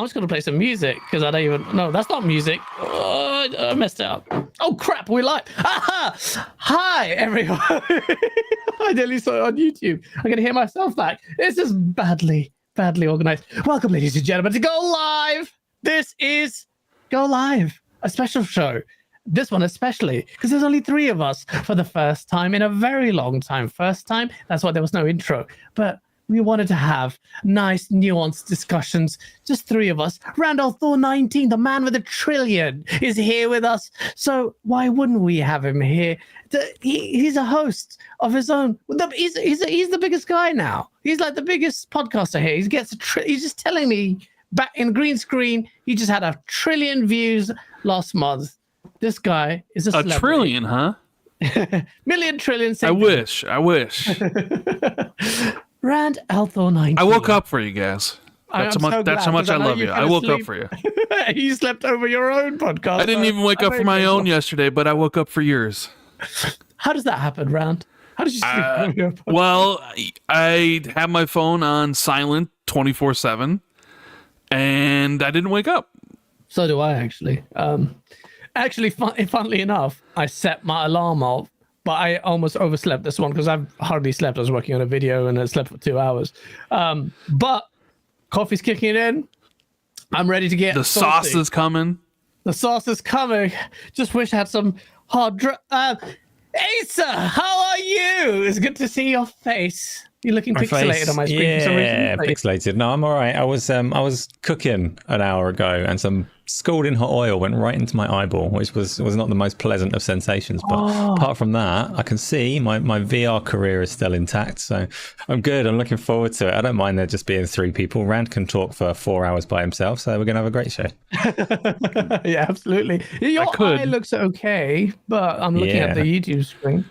I'm just going to play some music because I don't even... No, that's not music. Oh, I messed it up. Oh, crap. We're live. Aha! Hi, everyone. I nearly saw it on YouTube. I'm going to hear myself back. This is badly organized. Welcome, ladies and gentlemen, to Go Live. This is Go Live, a special show. This one especially, because there's only 3 of us for the first time in a very long time. First time, that's why there was no intro. But we wanted to have nice, nuanced discussions. Just 3 of us. Randall Thor 19, the man with a trillion, is here with us. So why wouldn't we have him here? He's a host of his own. He's the biggest guy now. He's like the biggest podcaster here. He gets he's just telling me back in green screen, he just had 1 trillion views last month. This guy is a celebrity. Trillion, huh? Million, trillion. I wish. Rand Althor 19. I woke up for you guys. That's how much I love you. I woke up for you. You slept over your own podcast. I didn't even wake up for my own yesterday, but I woke up for yours. How does that happen, Rand? How did you sleep over your podcast? Well, I have my phone on silent 24/7, and I didn't wake up. So do I, actually. Funnily enough, I set my alarm off, but I almost overslept this one because I've hardly slept. I was working on a video and I slept for 2 hours. But coffee's kicking in. I'm ready to get the salty. sauce is coming. The sauce is coming. Just wish I had some hard... Asa, how are you? It's good to see your face. You're looking pixelated on my screen. Yeah, for some reason. pixelated. No, I'm all right. I was cooking an hour ago, and some scalding hot oil went right into my eyeball, which was not the most pleasant of sensations. But apart from that, I can see my VR career is still intact, so I'm good. I'm looking forward to it. I don't mind there just being 3 people. Rand can talk for 4 hours by himself, so we're gonna have a great show. Yeah, absolutely. Your eye looks okay, but I'm looking at the YouTube screen.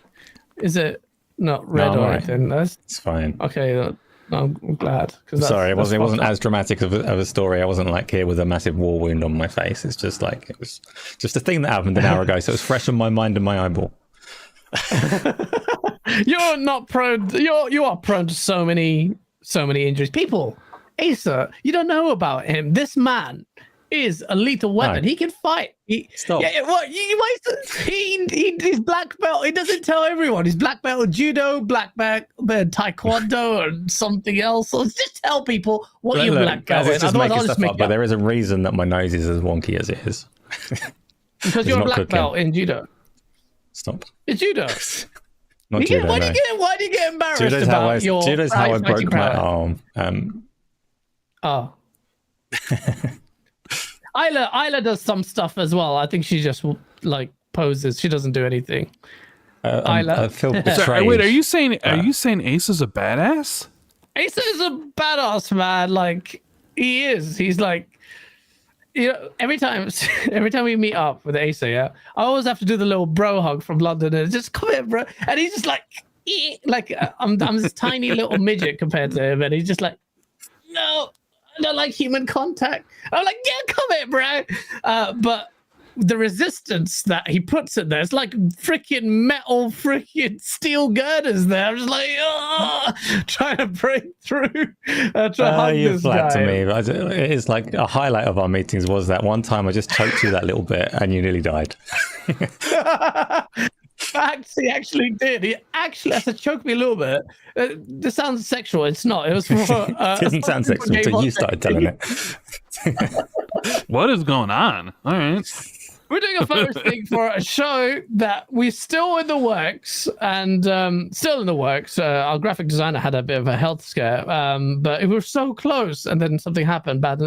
Is it not red or anything? It's fine. Okay, I'm glad. Sorry, it wasn't as dramatic of a story. I wasn't like here with a massive war wound on my face. It's just like it was just a thing that happened an hour ago, so it was fresh on my mind and my eyeball. You're not prone. You are prone to so many injuries. People, Asa, you don't know about him. This man is a lethal weapon. No. He can fight. Stop. Yeah, what? He's black belt. He doesn't tell everyone. He's black belt in judo, black belt taekwondo, or something else. So just tell people what you're black belt in. Just making stuff up, but there is a reason that my nose is as wonky as it is. Because you're a black belt in judo. Stop. It's judo. Not judo. Why do you get embarrassed about your... Judo's how I broke my arm. Oh. Isla does some stuff as well. I think she just like poses. She doesn't do anything. I feel betrayed. Sorry, wait, are you saying Ace is a badass? Ace is a badass, man. Like he is. He's like, you know, every time we meet up with Ace, I always have to do the little bro hug from London and just come here, bro. And he's just like I'm this tiny little midget compared to him, and he's just like, no. I don't like human contact. I'm like, yeah, come here, bro. But the resistance that he puts in there, it's like freaking metal, freaking steel girders there. I'm just like, trying to break through. Try to hug you this guy. to me. It is like a highlight of our meetings was that one time I just choked you that little bit and you nearly died. He actually did. He actually has to choke me a little bit. This sounds sexual. It's not. It was for. It didn't sound sexual until you started telling it. What is going on? All right. We're doing a photo thing for a show that we're still in the works and still in the works. Our graphic designer had a bit of a health scare, but it was so close, and then something happened bad.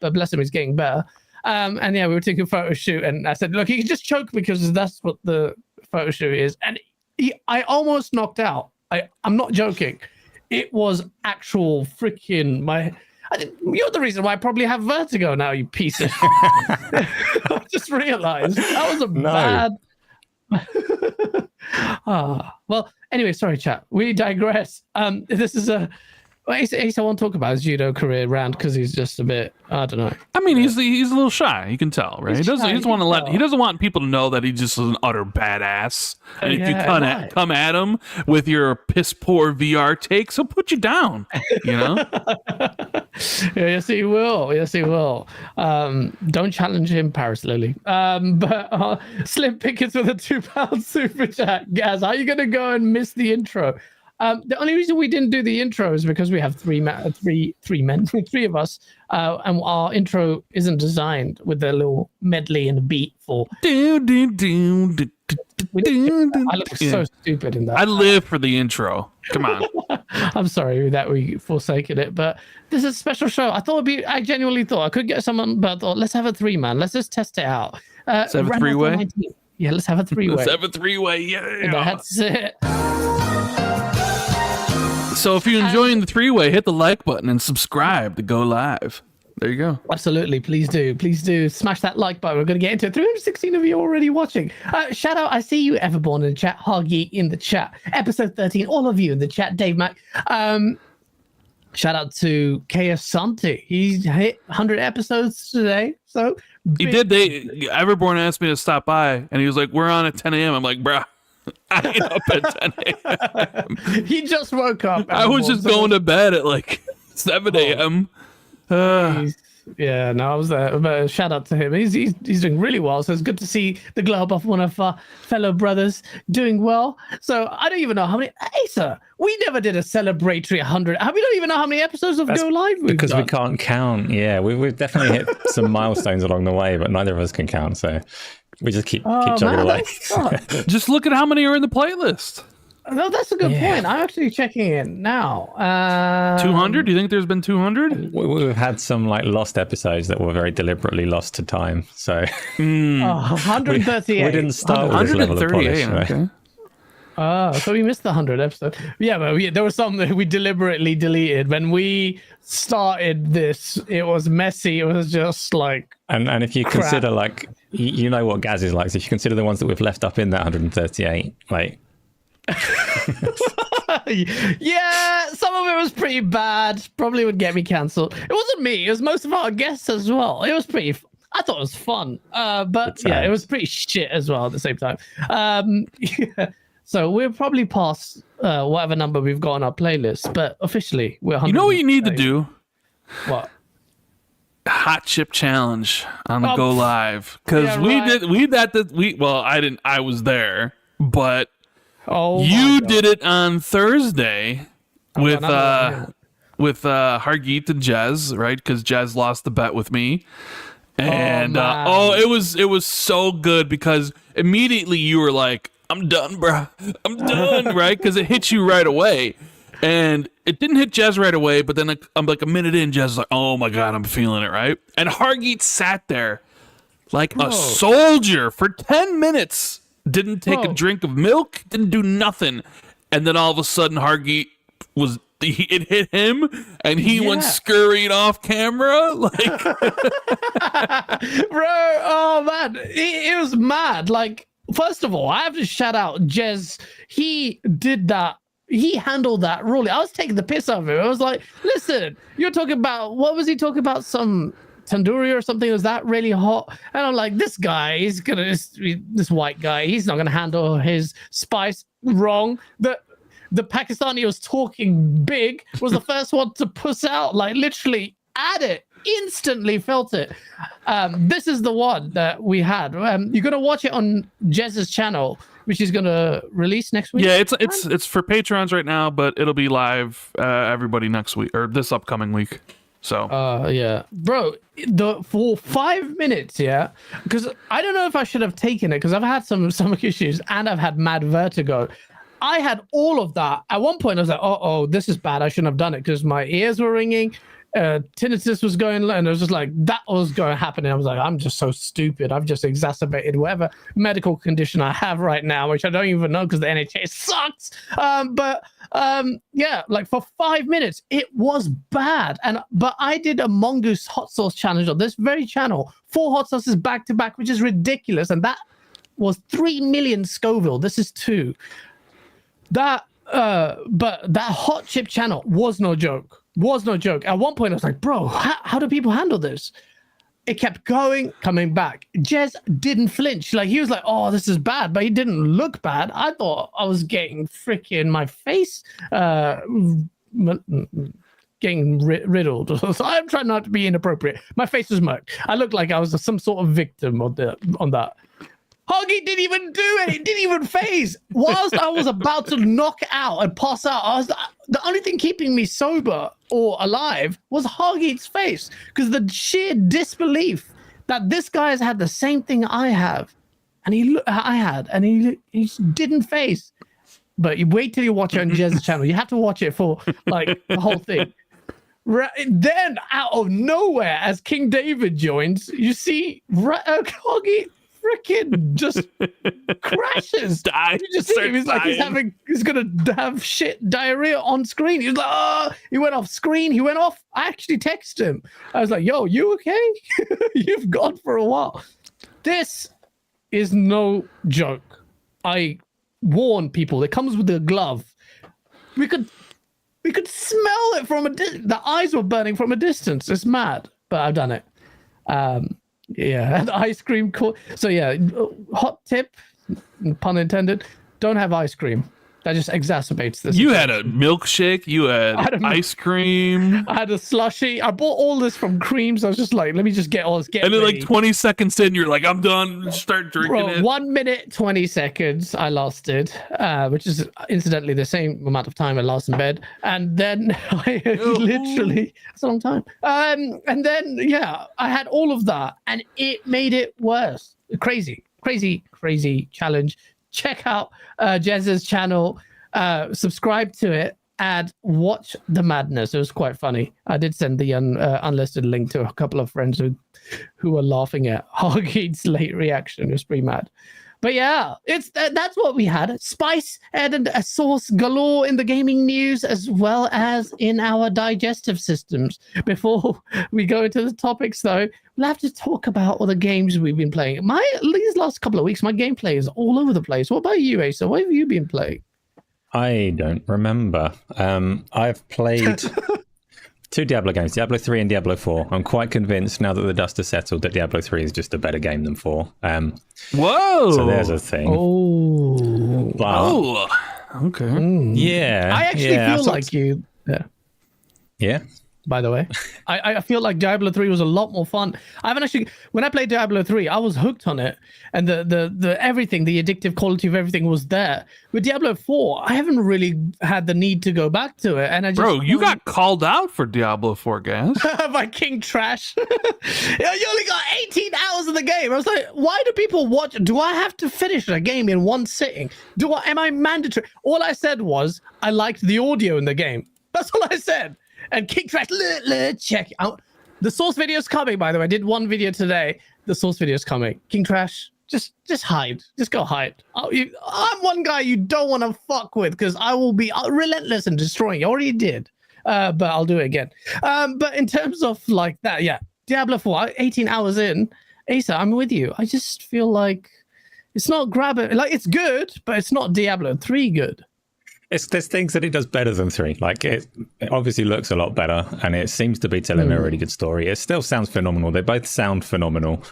Bless him, he's getting better. And yeah, we were taking a photo shoot, and I said, look, he can just choke because that's what the photo shoot is. And I almost knocked out. I'm not joking. It was actual freaking you're the reason why I probably have vertigo now, you piece of I just realized that was bad. Well, anyway, sorry, chat. We digress. This is Ace, I won't talk about his judo career round because he's just a bit, I don't know. I mean, he's a little shy. You can tell, right? He doesn't want people to know that he's just an utter badass. And if you come at him with your piss poor VR takes, he'll put you down. You know. Yes, he will. Yes, he will. Don't challenge him, Paris Lily. But Slim Pickens with a £2 super chat. Gaz, how are you going to go and miss the intro? The only reason we didn't do the intro is because we have three men, three of us, and our intro isn't designed with a little medley and a beat for. I look so stupid in that. I live for the intro. Come on. I'm sorry that we forsaken it, but this is a special show. I genuinely thought I could get someone, but I thought, let's have a 3-man. Let's just test it out. Let's have a 3-way? Yeah, let's have a 3-way. Let's have a 3-way, yeah. That's it. So if you're enjoying the 3-way, hit the like button and subscribe to go live. There you go. Absolutely. Please do. Please do. Smash that like button. We're going to get into it. 316 of you already watching. Shout out. I see you, Everborn in the chat. Hoggy in the chat. Episode 13. All of you in the chat. Dave Mack. Shout out to KS Santi. He's hit 100 episodes today. So he did. Everborn asked me to stop by, and he was like, "We're on at 10 a.m." I'm like, "Bruh, I ain't up at 10 a.m." He just woke up. I was just going to bed at like 7 a.m. Yeah, no, I was there. But shout out to him. He's doing really well. So it's good to see the glow of one of our fellow brothers doing well. So I don't even know how many. Asa, we never did a celebratory 100. We don't even know how many episodes of Go Live we've because done. we can't count. Yeah, we've definitely hit some milestones along the way, but neither of us can count. So we just keep chugging away. Just look at how many are in the playlist. No, that's a good point. I'm actually checking it now. 200? Do you think there's been 200? We've had some like lost episodes that were very deliberately lost to time. So 138. We didn't start with this level of polish. Okay. So we missed the 100 episode. Yeah, but there was some that we deliberately deleted. When we started this, it was messy. It was just like and if you crap. consider like you know what Gaz is like, so if you consider the ones that we've left up in that 138, like yeah, some of it was pretty bad. Probably would get me cancelled. It wasn't me. It was most of our guests as well. It was pretty. I thought it was fun. But yeah, it was pretty shit as well at the same time. Yeah. So we're probably past whatever number we've got on our playlist, but officially we're. You know what you need to do? What? Hot chip challenge on the Go Live, because I was there, but you did it on Thursday with Hargeet and Jez, right? Because Jez lost the bet with me, and it was so good because immediately you were like, "I'm done, bro. I'm done," right? Because it hit you right away. And it didn't hit Jez right away, but then I'm like a minute in, Jez is like, "Oh my God, I'm feeling it," right? And Hargeet sat there like a soldier for 10 minutes, didn't take a drink of milk, didn't do nothing. And then all of a sudden, Hargeet it hit him, and he went scurrying off camera. Like, bro, oh man, it was mad. Like, first of all, I have to shout out Jez. He did that. He handled that really. I was taking the piss out of him. I was like, listen, you're talking about, what was he talking about? Some tandoori or something? Was that really hot? And I'm like, this guy, this white guy, he's not going to handle his spice wrong. The Pakistani was talking big, was the first one to puss out, like literally at it. Instantly felt it. This is the one that we had. You're gonna watch it on Jez's channel, which is gonna release next week. Yeah, it's for Patrons right now, but it'll be live everybody next week or this upcoming week. So yeah, bro, for 5 minutes, yeah, because I don't know if I should have taken it because I've had some stomach issues and I've had mad vertigo. I had all of that. At one point, I was like, oh, this is bad. I shouldn't have done it because my ears were ringing. Tinnitus was going, and it was just like that was going to happen. And I was like, I'm just so stupid. I've just exacerbated whatever medical condition I have right now, which I don't even know because the NHS sucks. Yeah, like for 5 minutes, it was bad. But I did a mongoose hot sauce challenge on this very channel, 4 hot sauces back to back, which is ridiculous, and that was 3 million Scoville. This is 2. But that hot chip channel was no joke. At one point, I was like, bro, how do people handle this? It kept going, coming back. Jez didn't flinch. Like, he was like, oh, this is bad, but he didn't look bad. I thought I was getting freaking my face getting riddled. So I'm trying not to be inappropriate. My face was murked. I looked like I was some sort of victim on that. Hoggy didn't even do it. It didn't even phase. Whilst I was about to knock out and pass out, the only thing keeping me sober or alive was Hoggy's face, because the sheer disbelief that this guy has had the same thing I have, and he didn't phase. But you wait till you watch it on Jez's channel. You have to watch it for like the whole thing. Then out of nowhere, as King David joins, you see Hoggy freaking just crashes. You just see him. He's like he's gonna have shit diarrhea on screen. He's like, oh, he went off screen. He went off. I actually texted him. I was like, yo, you okay? You've gone for a while. This is no joke. I warn people. It comes with a glove. We could smell it from a distance. The eyes were burning from a distance. It's mad, but I've done it. Yeah, and ice cream. So yeah, hot tip, pun intended. Don't have ice cream. That just exacerbates this. You had a milkshake. You had ice cream. I had a slushie. I bought all this from Creams. I was just like, let me just get all this. And then like 20 seconds in, you're like, I'm done. Start drinking it. 1 minute, 20 seconds I lasted, which is incidentally the same amount of time I lost in bed. And then I literally, that's a long time. And then, yeah, I had all of that and it made it worse. Crazy challenge. Check out Jez's channel, subscribe to it, and watch the madness. It was quite funny. I did send the unlisted link to a couple of friends who were laughing at Hoggy's late reaction. It was pretty mad. But yeah, that's what we had. Spice and a sauce galore in the gaming news, as well as in our digestive systems. Before we go into the topics, though, we'll have to talk about all the games we've been playing. These last couple of weeks, my gameplay is all over the place. What about you, Asa? What have you been playing? I don't remember. I've played 2 Diablo games, Diablo 3 and Diablo 4. I'm quite convinced now that the dust has settled that Diablo 3 is just a better game than 4. Whoa! So there's a thing. Oh, okay. Yeah. I actually feel like you. Yeah. By the way, I feel like Diablo 3 was a lot more fun. I haven't actually, when I played Diablo 3, I was hooked on it, and the everything, the addictive quality of everything was there. With Diablo 4, I haven't really had the need to go back to it, and I just you got called out for Diablo 4, guys. by King Trash. You only got 18 hours of the game. I was like, why do people watch? Do I have to finish a game in one sitting? Am I mandatory? All I said was I liked the audio in the game. That's all I said. And King Trash, check out. The source video's coming, by the way. I did one video today. The source video's coming. King Trash, just hide. Just go hide. I'm one guy you don't want to fuck with, because I will be relentless in destroying you. I already did. But I'll do it again. But in terms of like that, yeah. Diablo 4, 18 hours in. Asa, I'm with you. I just feel like it's not grabbing. Like, it's good, but it's not Diablo 3 good. There's things that it does better than 3. Like it obviously looks a lot better, and it seems to be telling a really good story. It still sounds phenomenal. They both sound phenomenal,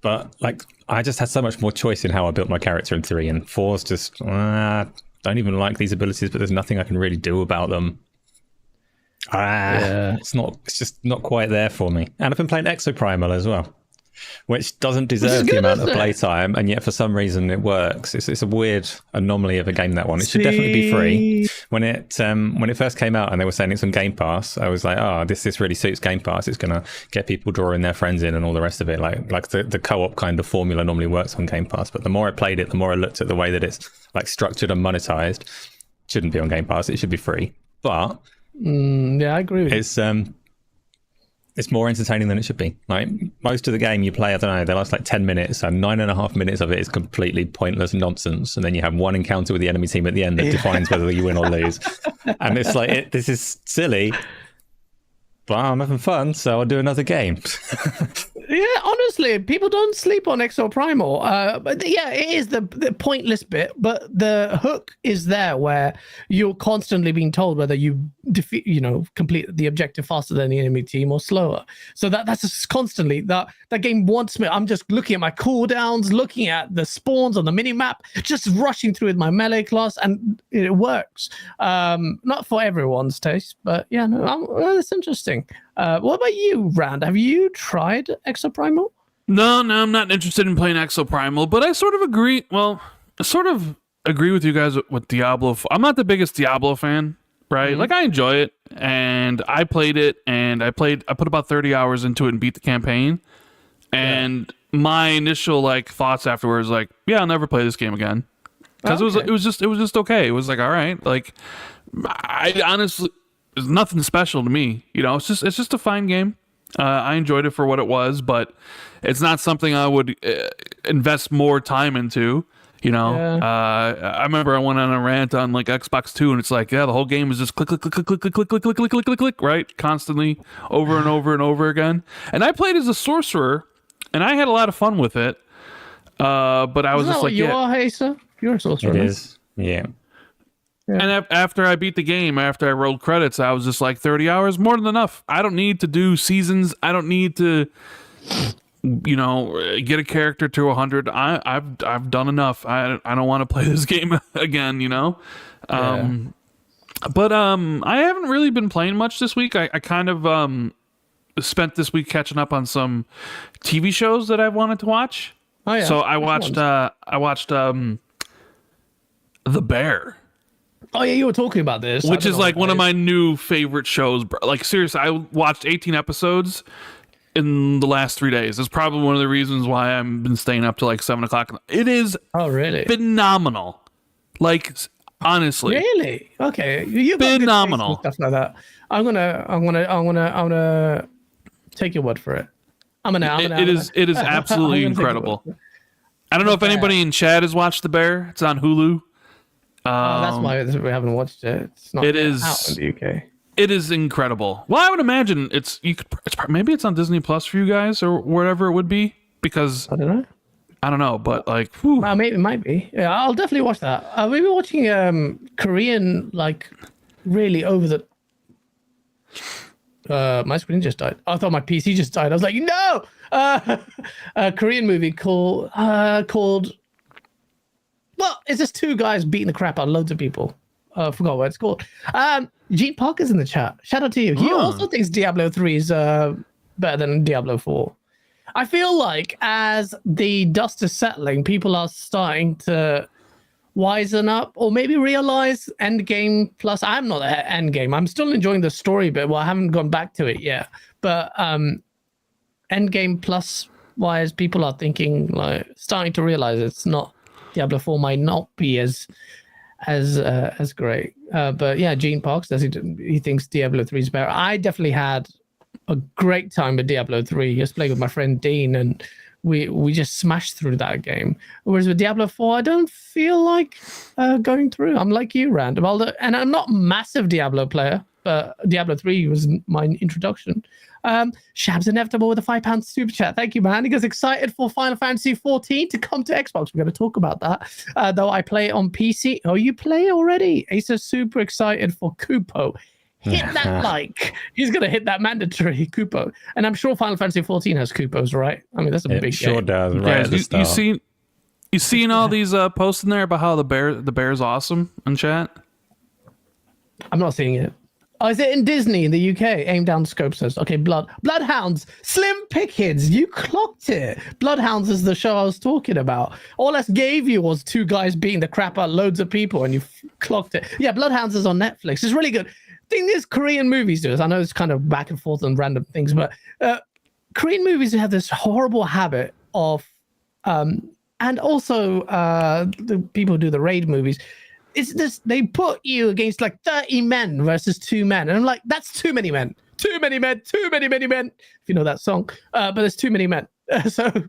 but like I just had so much more choice in how I built my character in 3, and 4's just don't even like these abilities, but there's nothing I can really do about them. It's just not quite there for me. And I've been playing Exoprimal as well, which doesn't deserve the amount of playtime, and yet for some reason it works. It's a weird anomaly of a game, that one. It should definitely be free. When it first came out and they were saying it's on Game Pass, I was like, oh, this really suits Game Pass. It's gonna get people drawing their friends in and all the rest of it. Like the co-op kind of formula normally works on Game Pass. But the more I played it, the more I looked at the way that it's like structured and monetized. It shouldn't be on Game Pass. It should be free. But yeah, I agree with you. It's more entertaining than it should be. Like most of the game you play, I don't know, they last like 10 minutes, so 9.5 minutes of it is completely pointless nonsense, and then you have one encounter with the enemy team at the end that defines whether you win or lose. And it's like, this is silly, but I'm having fun, so I'll do another game. Yeah, honestly. honestly, people don't sleep on Exo Primal. But yeah, it is the pointless bit, but the hook is there where you're constantly being told whether you defeat, complete the objective faster than the enemy team or slower. So that's just constantly that game wants me. I'm just looking at my cooldowns, looking at the spawns on the mini map, just rushing through with my melee class, and it works. Not for everyone's taste, but yeah, no, that's interesting. What about you, Rand? Have you tried Exo Primal? No, I'm not interested in playing Exo Primal, but I sort of agree. Well, I sort of agree with you guys with Diablo. I'm not the biggest Diablo fan, right? Mm-hmm. Like, I enjoy it, and I played it, and I put about 30 hours into it and beat the campaign. And my initial thoughts afterwards, yeah, I'll never play this game again, because it was just okay. It was like, all right, I honestly, there's nothing special to me. It's just a fine game. I enjoyed it for what it was, but it's not something I would invest more time into. I remember I went on a rant on Xbox 2, and it's the whole game is just click, click, click, click, click, click, click, click, click, click, click, click, right, constantly over and over and over again. And I played as a sorcerer, and I had a lot of fun with it. But I was just you are, Hesa? You're a sorcerer. It is, yeah. And after I beat the game, after I rolled credits, I was just 30 hours, more than enough. I don't need to do seasons. I don't need to, get a character to 100. I've done enough. I don't want to play this game again, But I haven't really been playing much this week. I kind of spent this week catching up on some TV shows that I wanted to watch. Oh yeah. So I watched The Bear. Oh yeah, you were talking about this, which is one of my new favorite shows. Seriously, I watched 18 episodes in the last 3 days. It's probably one of the reasons why I've been staying up till 7 o'clock. It is really phenomenal. Honestly, really okay. You phenomenal stuff like that. I'm gonna take your word for it. It is absolutely incredible. I don't know if anybody in chat has watched The Bear. It's on Hulu. That's why we haven't watched it. It's not out in the UK. It is incredible. Well, I would imagine maybe it's on Disney Plus for you guys or wherever it would be, because I don't know, but maybe it might be. Yeah, I'll definitely watch that. We've been watching Korean really over the. My screen just died. I thought my PC just died. I was like, no! A Korean movie called. Well, it's just two guys beating the crap out of loads of people. I forgot what it's called. Gene Parker's in the chat. Shout out to you. He also thinks Diablo 3 is better than Diablo 4. I feel like as the dust is settling, people are starting to wisen up or maybe realize Endgame Plus. I'm not at Endgame. I'm still enjoying the story bit. Well, I haven't gone back to it yet. But Endgame Plus wise, people are thinking starting to realize it's not. Diablo 4 might not be as great. But yeah, Gene Parks he thinks Diablo 3 is better. I definitely had a great time with Diablo 3. Just playing with my friend Dean, and we just smashed through that game. Whereas with Diablo 4, I don't feel like going through. I'm like you, Rand. And I'm not a massive Diablo player, but Diablo 3 was my introduction. Shab's Inevitable with a £5 super chat. Thank you, man. He goes, excited for Final Fantasy 14 to come to Xbox. We're going to talk about that. Though I play it on PC. Oh, you play already? Asa's super excited for Kupo. Hit that like. He's going to hit that mandatory Kupo. And I'm sure Final Fantasy 14 has Kupos, right? I mean, that's a big game. It sure does, right at the start. You seen all these posts in there about how the bear's awesome in chat? I'm not seeing it. Oh, is it in Disney in the UK? Aim down scope says. Okay, Bloodhounds. Slim Pickens, you clocked it. Bloodhounds is the show I was talking about. All I gave you was two guys beating the crap out of loads of people, and you clocked it. Yeah, Bloodhounds is on Netflix. It's really good. Thing is, Korean movies do this. I know it's kind of back and forth on random things, but Korean movies have this horrible habit of, and also the people who do the raid movies. It's this, they put you against 30 men versus 2 men. And I'm like, that's too many men. Too many men. Too many men. If you know that song. But there's too many men.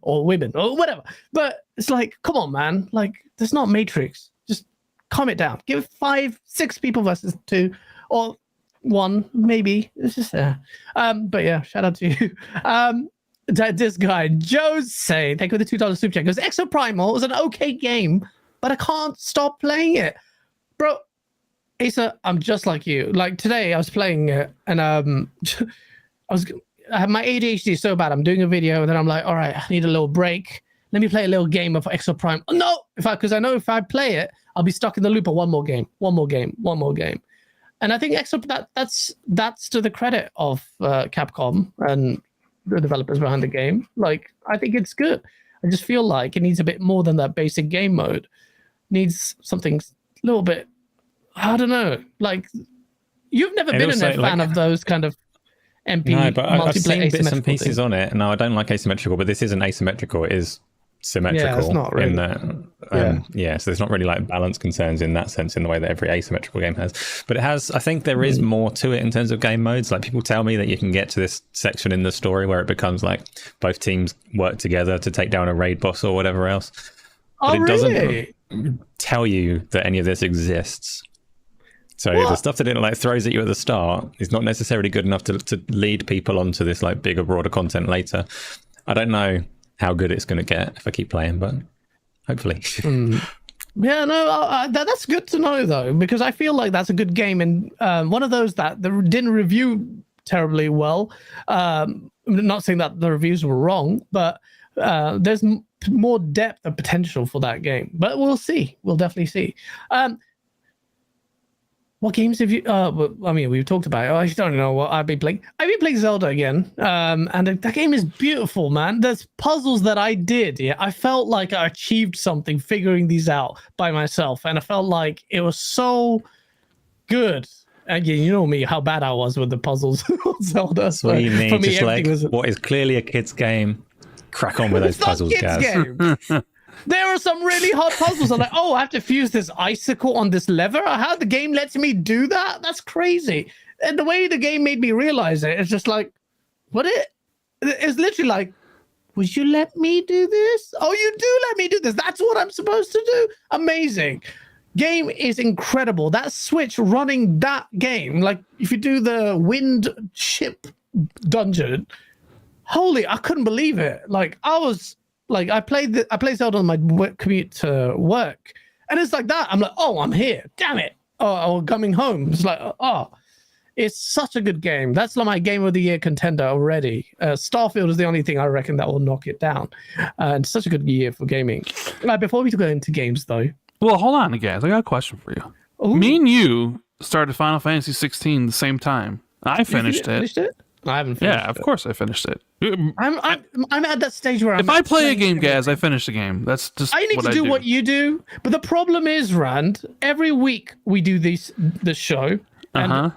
Or women or whatever. But it's come on, man. There's not Matrix. Just calm it down. Give 5, 6 people versus 2 or 1, maybe. It's just there. But yeah, shout out to you. this guy Jose, thank you for the $2 super chat, goes, Exoprimal was an okay game, but I can't stop playing it, bro. Asa, I'm just like you. Like today I was playing it and I have my ADHD so bad. I'm doing a video and then I'm like, all right, I need a little break. Let me play a little game of Exoprime. Oh, no, because I know if I play it, I'll be stuck in the loop of one more game. And I think that's to the credit of Capcom and the developers behind the game. Like, I think it's good. I just feel like it needs a bit more than that basic game mode. It needs something a little bit, I don't know. Like, you've never been a fan of those kind of MP no, but I've seen multiplayer bits and pieces on it. No, I don't like asymmetrical, but this isn't asymmetrical. It is symmetrical. Yeah, it's not really. In that, so there's not really like balance concerns in that sense, in the way that every asymmetrical game has. But it has. I think there is more to it in terms of game modes. Like, people tell me that you can get to this section in the story where it becomes like both teams work together to take down a raid boss or whatever else. But it doesn't tell you that any of this exists. So the stuff that it like throws at you at the start is not necessarily good enough to lead people onto this like bigger, broader content later. I don't know how good it's going to get if I keep playing, but hopefully. Yeah, no, that's good to know though, because I feel like that's a good game, and one of those that didn't review terribly well. I'm not saying that the reviews were wrong, but there's more depth and potential for that game. But we'll see. We'll definitely see. What games have you? I mean, we've talked about it. I don't know what I've been playing. I've been playing Zelda again, and that game is beautiful, man. There's puzzles that I did. Yeah, I felt like I achieved something figuring these out by myself, and I felt like it was so good. Again, you know me, how bad I was with the puzzles on Zelda. So what you need, for me, just like what is clearly a kid's game. Crack on with those puzzles, guys. There are some really hard puzzles. I'm like, oh, I have to fuse this icicle on this lever? How the game lets me do that? That's crazy. And the way the game made me realize it, it's just like, it's literally like, would you let me do this? Oh, you do let me do this. That's what I'm supposed to do. Amazing. Game is incredible. That Switch running that game, like if you do the wind ship dungeon, holy, I couldn't believe it. Like I played Zelda on my commute to work, and it's like that. I'm like, oh, I'm here. Damn it. Oh, coming home. It's like, oh, it's such a good game. That's like my Game of the Year contender already. Starfield is the only thing I reckon that will knock it down. And such a good year for gaming. Before we go into games, though. Well, hold on, guys. I got a question for you. Ooh. Me and you started Final Fantasy 16 the same time. I finished it. I haven't finished it. Yeah, of course I finished it. I'm at that stage where if I play a game, Gaz, I finish the game. That's just I need to do what you do. But the problem is, Rand, every week we do this show, and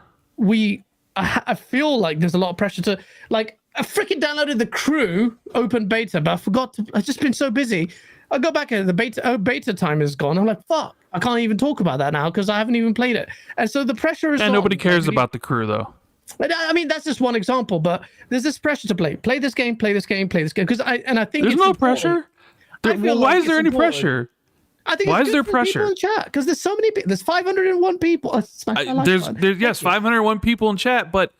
I feel like there's a lot of pressure to, like, I freaking downloaded the Crew open beta, but I forgot to. I've just been so busy. I go back and the beta time is gone. I'm like, fuck, I can't even talk about that now because I haven't even played it. And so the pressure is. And nobody cares about the Crew, though. But I mean, that's just one example, but there's this pressure to play this game, because I think there's no pressure. Why is there any pressure? I think why is there pressure in chat? Because there's so many people. There's 501 people. There's 501 people in chat, but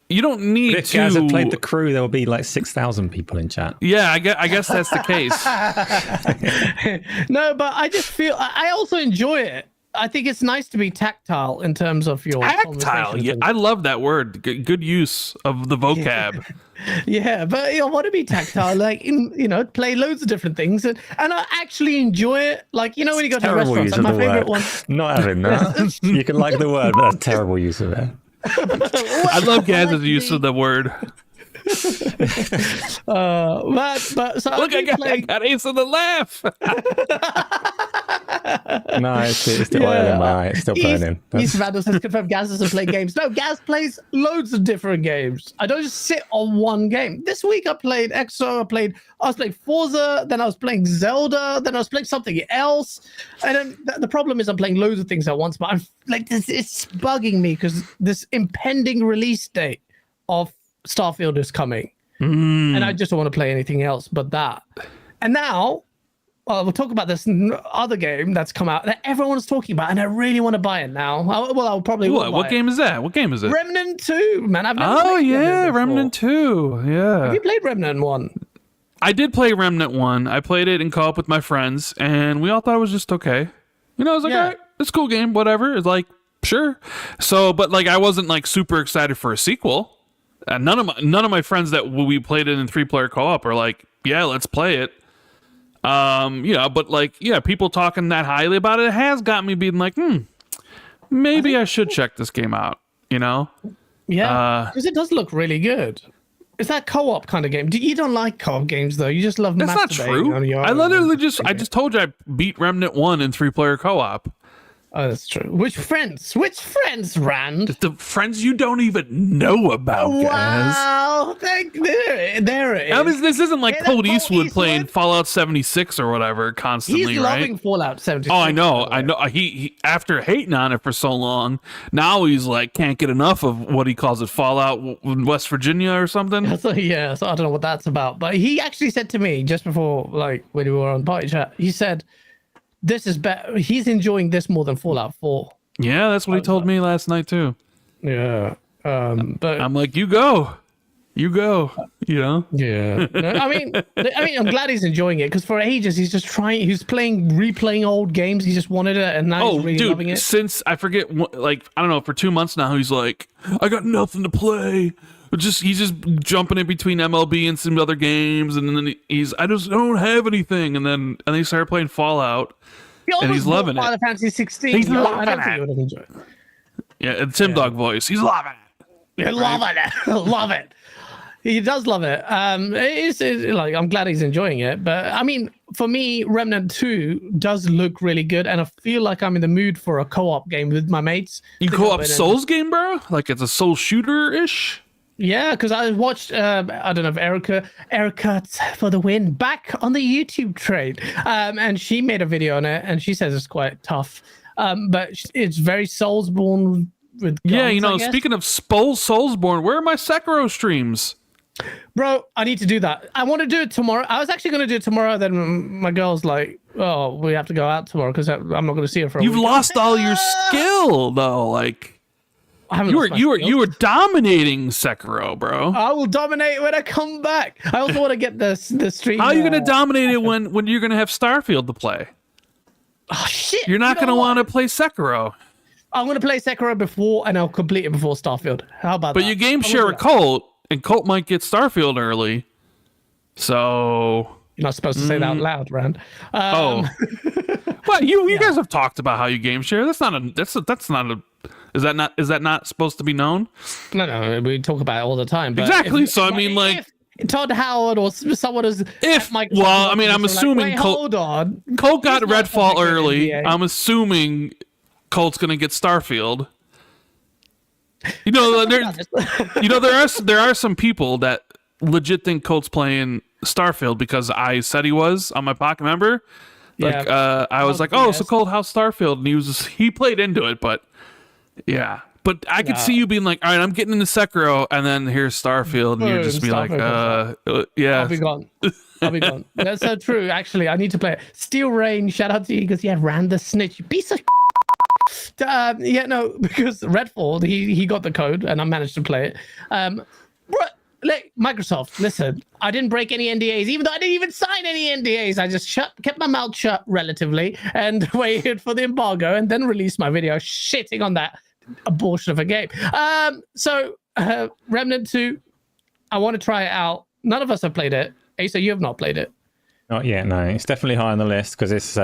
you don't need to. If you guys had played the Crew, there will be like 6,000 people in chat. Yeah, I guess that's the case. No, but I just feel I also enjoy it. I think it's nice to be tactile in terms of your tactile. Yeah, I love that word. Good use of the vocab. Yeah, but I want to be tactile, like play loads of different things, and I actually enjoy it. Like when you go to restaurants, like my favorite one. Not having that. You can like the word, but that's terrible use of it. I love Gaz's use of the word. But so look, I got Ace of the laugh. No, it's still oil in my eye. It's still burning. East Vandal says confirmed Gaz doesn't play games. No, Gaz plays loads of different games. I don't just sit on one game. This week I played EXO. I was playing Forza. Then I was playing Zelda. Then I was playing something else. And then the problem is I'm playing loads of things at once. But I'm like, it's bugging me because this impending release date of Starfield is coming, and I just don't want to play anything else but that. And now we'll talk about this other game that's come out that everyone's talking about, and I really want to buy it now. I'll probably. What game is that? What game is it? Remnant 2, man. I've never Oh played yeah, Remnant 2. Yeah. Have you played Remnant 1? I did play Remnant 1. I played it in co-op with my friends, and we all thought it was just okay. You know, I was like, all right, it's a cool game, whatever. It's like, sure. So, but like, I wasn't like super excited for a sequel. And none of my friends that we played it in 3-player co-op are like, yeah, let's play it. But like, yeah, people talking that highly about it has got me being like, maybe I should check this game out. You know? Yeah, because it does look really good. Is that co-op kind of game? You don't like co-op games though. You just love. That's not true. I literally I just told you I beat Remnant 1 in 3-player co-op. Oh, that's true. Which friends? Rand? The friends you don't even know about, guys. Wow, there it is. I mean, this isn't like Colt Eastwood playing Fallout 76 or whatever constantly, He's right? loving Fallout 76. Oh, I know. He after hating on it for so long, now he's like can't get enough of what he calls it, Fallout in West Virginia or something. So I don't know what that's about. But he actually said to me just before, like when we were on party chat, he said, this is better. He's enjoying this more than Fallout 4. Yeah, that's what he told me last night too. Yeah. But I'm like, you go, you know? Yeah. I mean, I'm glad he's enjoying it because for ages he's just replaying old games. He just wanted it, and now he's really loving it. Since I forget, like I don't know, for 2 months now, he's like, I got nothing to play. He's just jumping in between MLB and some other games, and then I just don't have anything, and then he started playing Fallout, and he's loving it. Final Fantasy 16. He's loving it. He would have enjoyed it. Yeah, and Tim Dog voice. He's loving it. Loving it. Love it. He does love it. It's like I'm glad he's enjoying it. But I mean, for me, Remnant 2 does look really good, and I feel like I'm in the mood for a co-op game with my mates. You co-op Souls game, bro? Like it's a Soul shooter-ish? Yeah, because I watched, I don't know if Erica for the win, back on the YouTube trade. And she made a video on it, and she says it's quite tough. But it's very Soulsborne with guns, speaking of Soulsborne, where are my Sekiro streams? Bro, I need to do that. I want to do it tomorrow. I was actually going to do it tomorrow. Then my girl's like, oh, we have to go out tomorrow because I'm not going to see her for a week. You've lost all your skill, though. Like, you were dominating Sekiro, bro. I will dominate when I come back. I also want to get the stream. How are you going to dominate it when you're going to have Starfield to play? Oh, shit. You're not going to want to play Sekiro. I'm going to play Sekiro before, and I'll complete it before Starfield. How about that? But you game share with Colt, and Colt might get Starfield early. So you're not supposed to say that out loud, Rand. Well, you guys have talked about how you game share. Is that not supposed to be known? No, we talk about it all the time. But exactly. If Todd Howard or someone is I'm assuming hold on. Colt got Redfall early. I'm assuming Colt's gonna get Starfield. There are some people that legit think Colt's playing Starfield because I said he was on my pocket. Remember? Like, I was like, oh, so Colt, how's Starfield? And he played into it, but yeah. But I could see you being like, all right, I'm getting into Sekiro, and then here's Starfield, and you're just be like, yeah. I'll be gone. That's so true. Actually, I need to play it. Steel Rain, shout out to you because ran the snitch. You piece of because Redfall, he got the code, and I managed to play it. Microsoft, listen, I didn't break any NDAs, even though I didn't even sign any NDAs. I just kept my mouth shut relatively and waited for the embargo and then released my video shitting on that abortion of a game. Remnant 2, I want to try it out. None of us have played it. Asa, you have not played it. Not yet, no. It's definitely high on the list because it's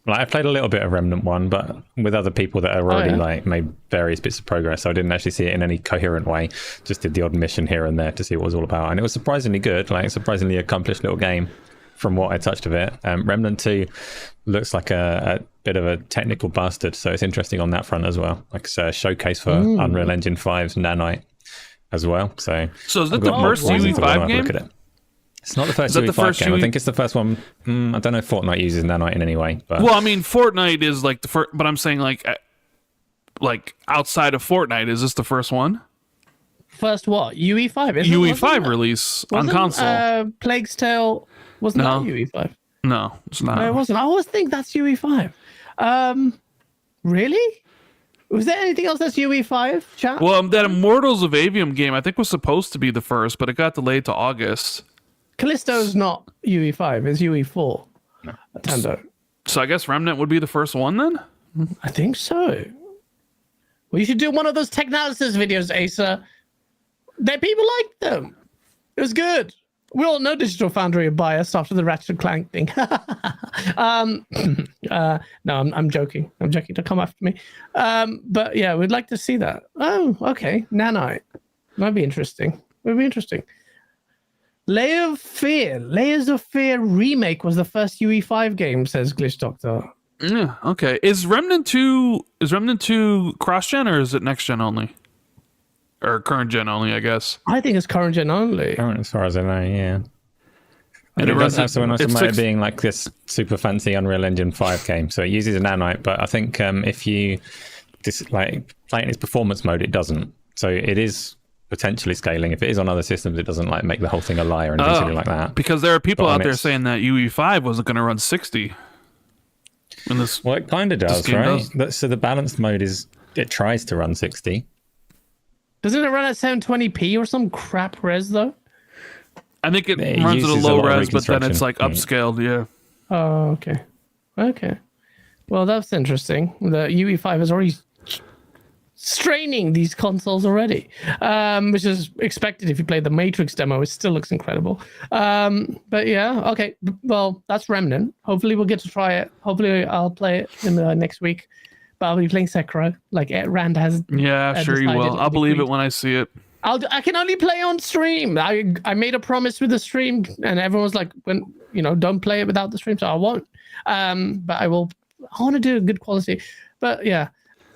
I played a little bit of Remnant 1, but with other people that have already made various bits of progress, so I didn't actually see it in any coherent way. Just did the odd mission here and there to see what it was all about, and it was surprisingly good, surprisingly accomplished little game from what I touched of it. Remnant 2 looks like a bit of a technical bastard, so it's interesting on that front as well. Like it's a showcase for Unreal Engine 5's Nanite as well. So is that the first UE5 game? Look at it. It's not the first UE5 game. I think it's the first one. I don't know if Fortnite uses Nanite in any way. But... Well, I mean, Fortnite is like the first, but I'm saying like outside of Fortnite, is this the first one? First what? UE5? UE5 release on console. Plague's Tale wasn't that UE5? No, it's not. No, it wasn't. I always think that's UE5. Really? Was there anything else that's UE5, chat? Well, that Immortals of Avium game, I think, was supposed to be the first, but it got delayed to August. Callisto's not UE5, it's UE4. No. Nintendo. So I guess Remnant would be the first one then? I think so. Well, you should do one of those tech analysis videos, Asa. That people liked them. It was good. We all know Digital Foundry are biased after the Ratchet and Clank thing. No, I'm joking. I'm joking. Don't come after me. But yeah, we'd like to see that. Oh, okay. Nanite. Might be interesting. Layers of Fear remake was the first UE5 game, says Glitch Doctor. Yeah, okay. Is Remnant 2 cross-gen or is it next-gen only? Or current-gen only, I guess. I think it's current-gen only. Current, as far as I know, yeah. And it does have someone else about it six- being like this super fancy Unreal Engine 5 game. So it uses a nanite, but I think if you play in its performance mode, it doesn't. So it is potentially scaling. If it is on other systems, it doesn't like make the whole thing a lie or anything silly like that. Because there are people But out on there its- saying that UE5 wasn't going to run 60. And this, Well, it kind of does, game right? does. So the balanced mode is it tries to run 60. Doesn't it run at 720p or some crap res though? I think it It runs at a uses a low lot of res, but then it's like reconstruction. upscaled, yeah. Oh, okay. Well, that's interesting. The UE5 is already straining these consoles already, which is expected if you play the Matrix demo. It still looks incredible. But yeah, okay. Well, that's Remnant. Hopefully we'll get to try it. Hopefully I'll play it in the next week. But I'll be playing Sekiro, like Rand has. Yeah, sure you will. I'll believe it when I see it. I can only play on stream. I made a promise with the stream, and everyone was like, don't play it without the stream, so I won't. But I will. I want to do a good quality. But yeah,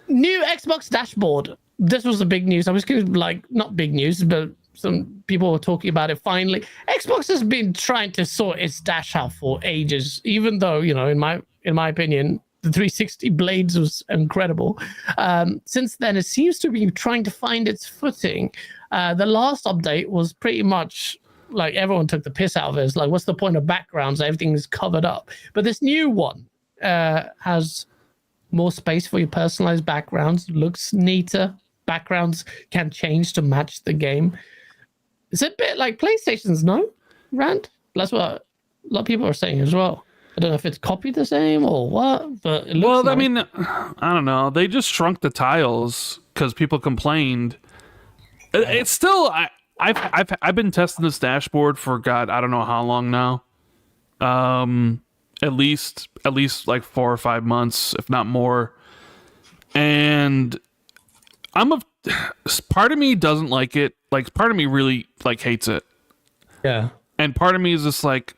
new Xbox dashboard. This was the big news. I was kind of like, not big news, but some people were talking about it finally. Xbox has been trying to sort its dash out for ages, even though, in my opinion, the 360 Blades was incredible. Since then, it seems to be trying to find its footing. The last update was pretty much like everyone took the piss out of it. It's like, what's the point of backgrounds? Everything is covered up. But this new one has more space for your personalized backgrounds, looks neater. Backgrounds can change to match the game. It's a bit like PlayStation's, no? Rand? That's what a lot of people are saying as well. I don't know if it's copied the same or what, but it looks I nice. mean, I don't know. They just shrunk the tiles because people complained. It's still, I've been testing this dashboard for God, I don't know how long now. At least like 4 or 5 months, if not more. And part of me doesn't like it. Like part of me really like hates it. Yeah. And part of me is just like,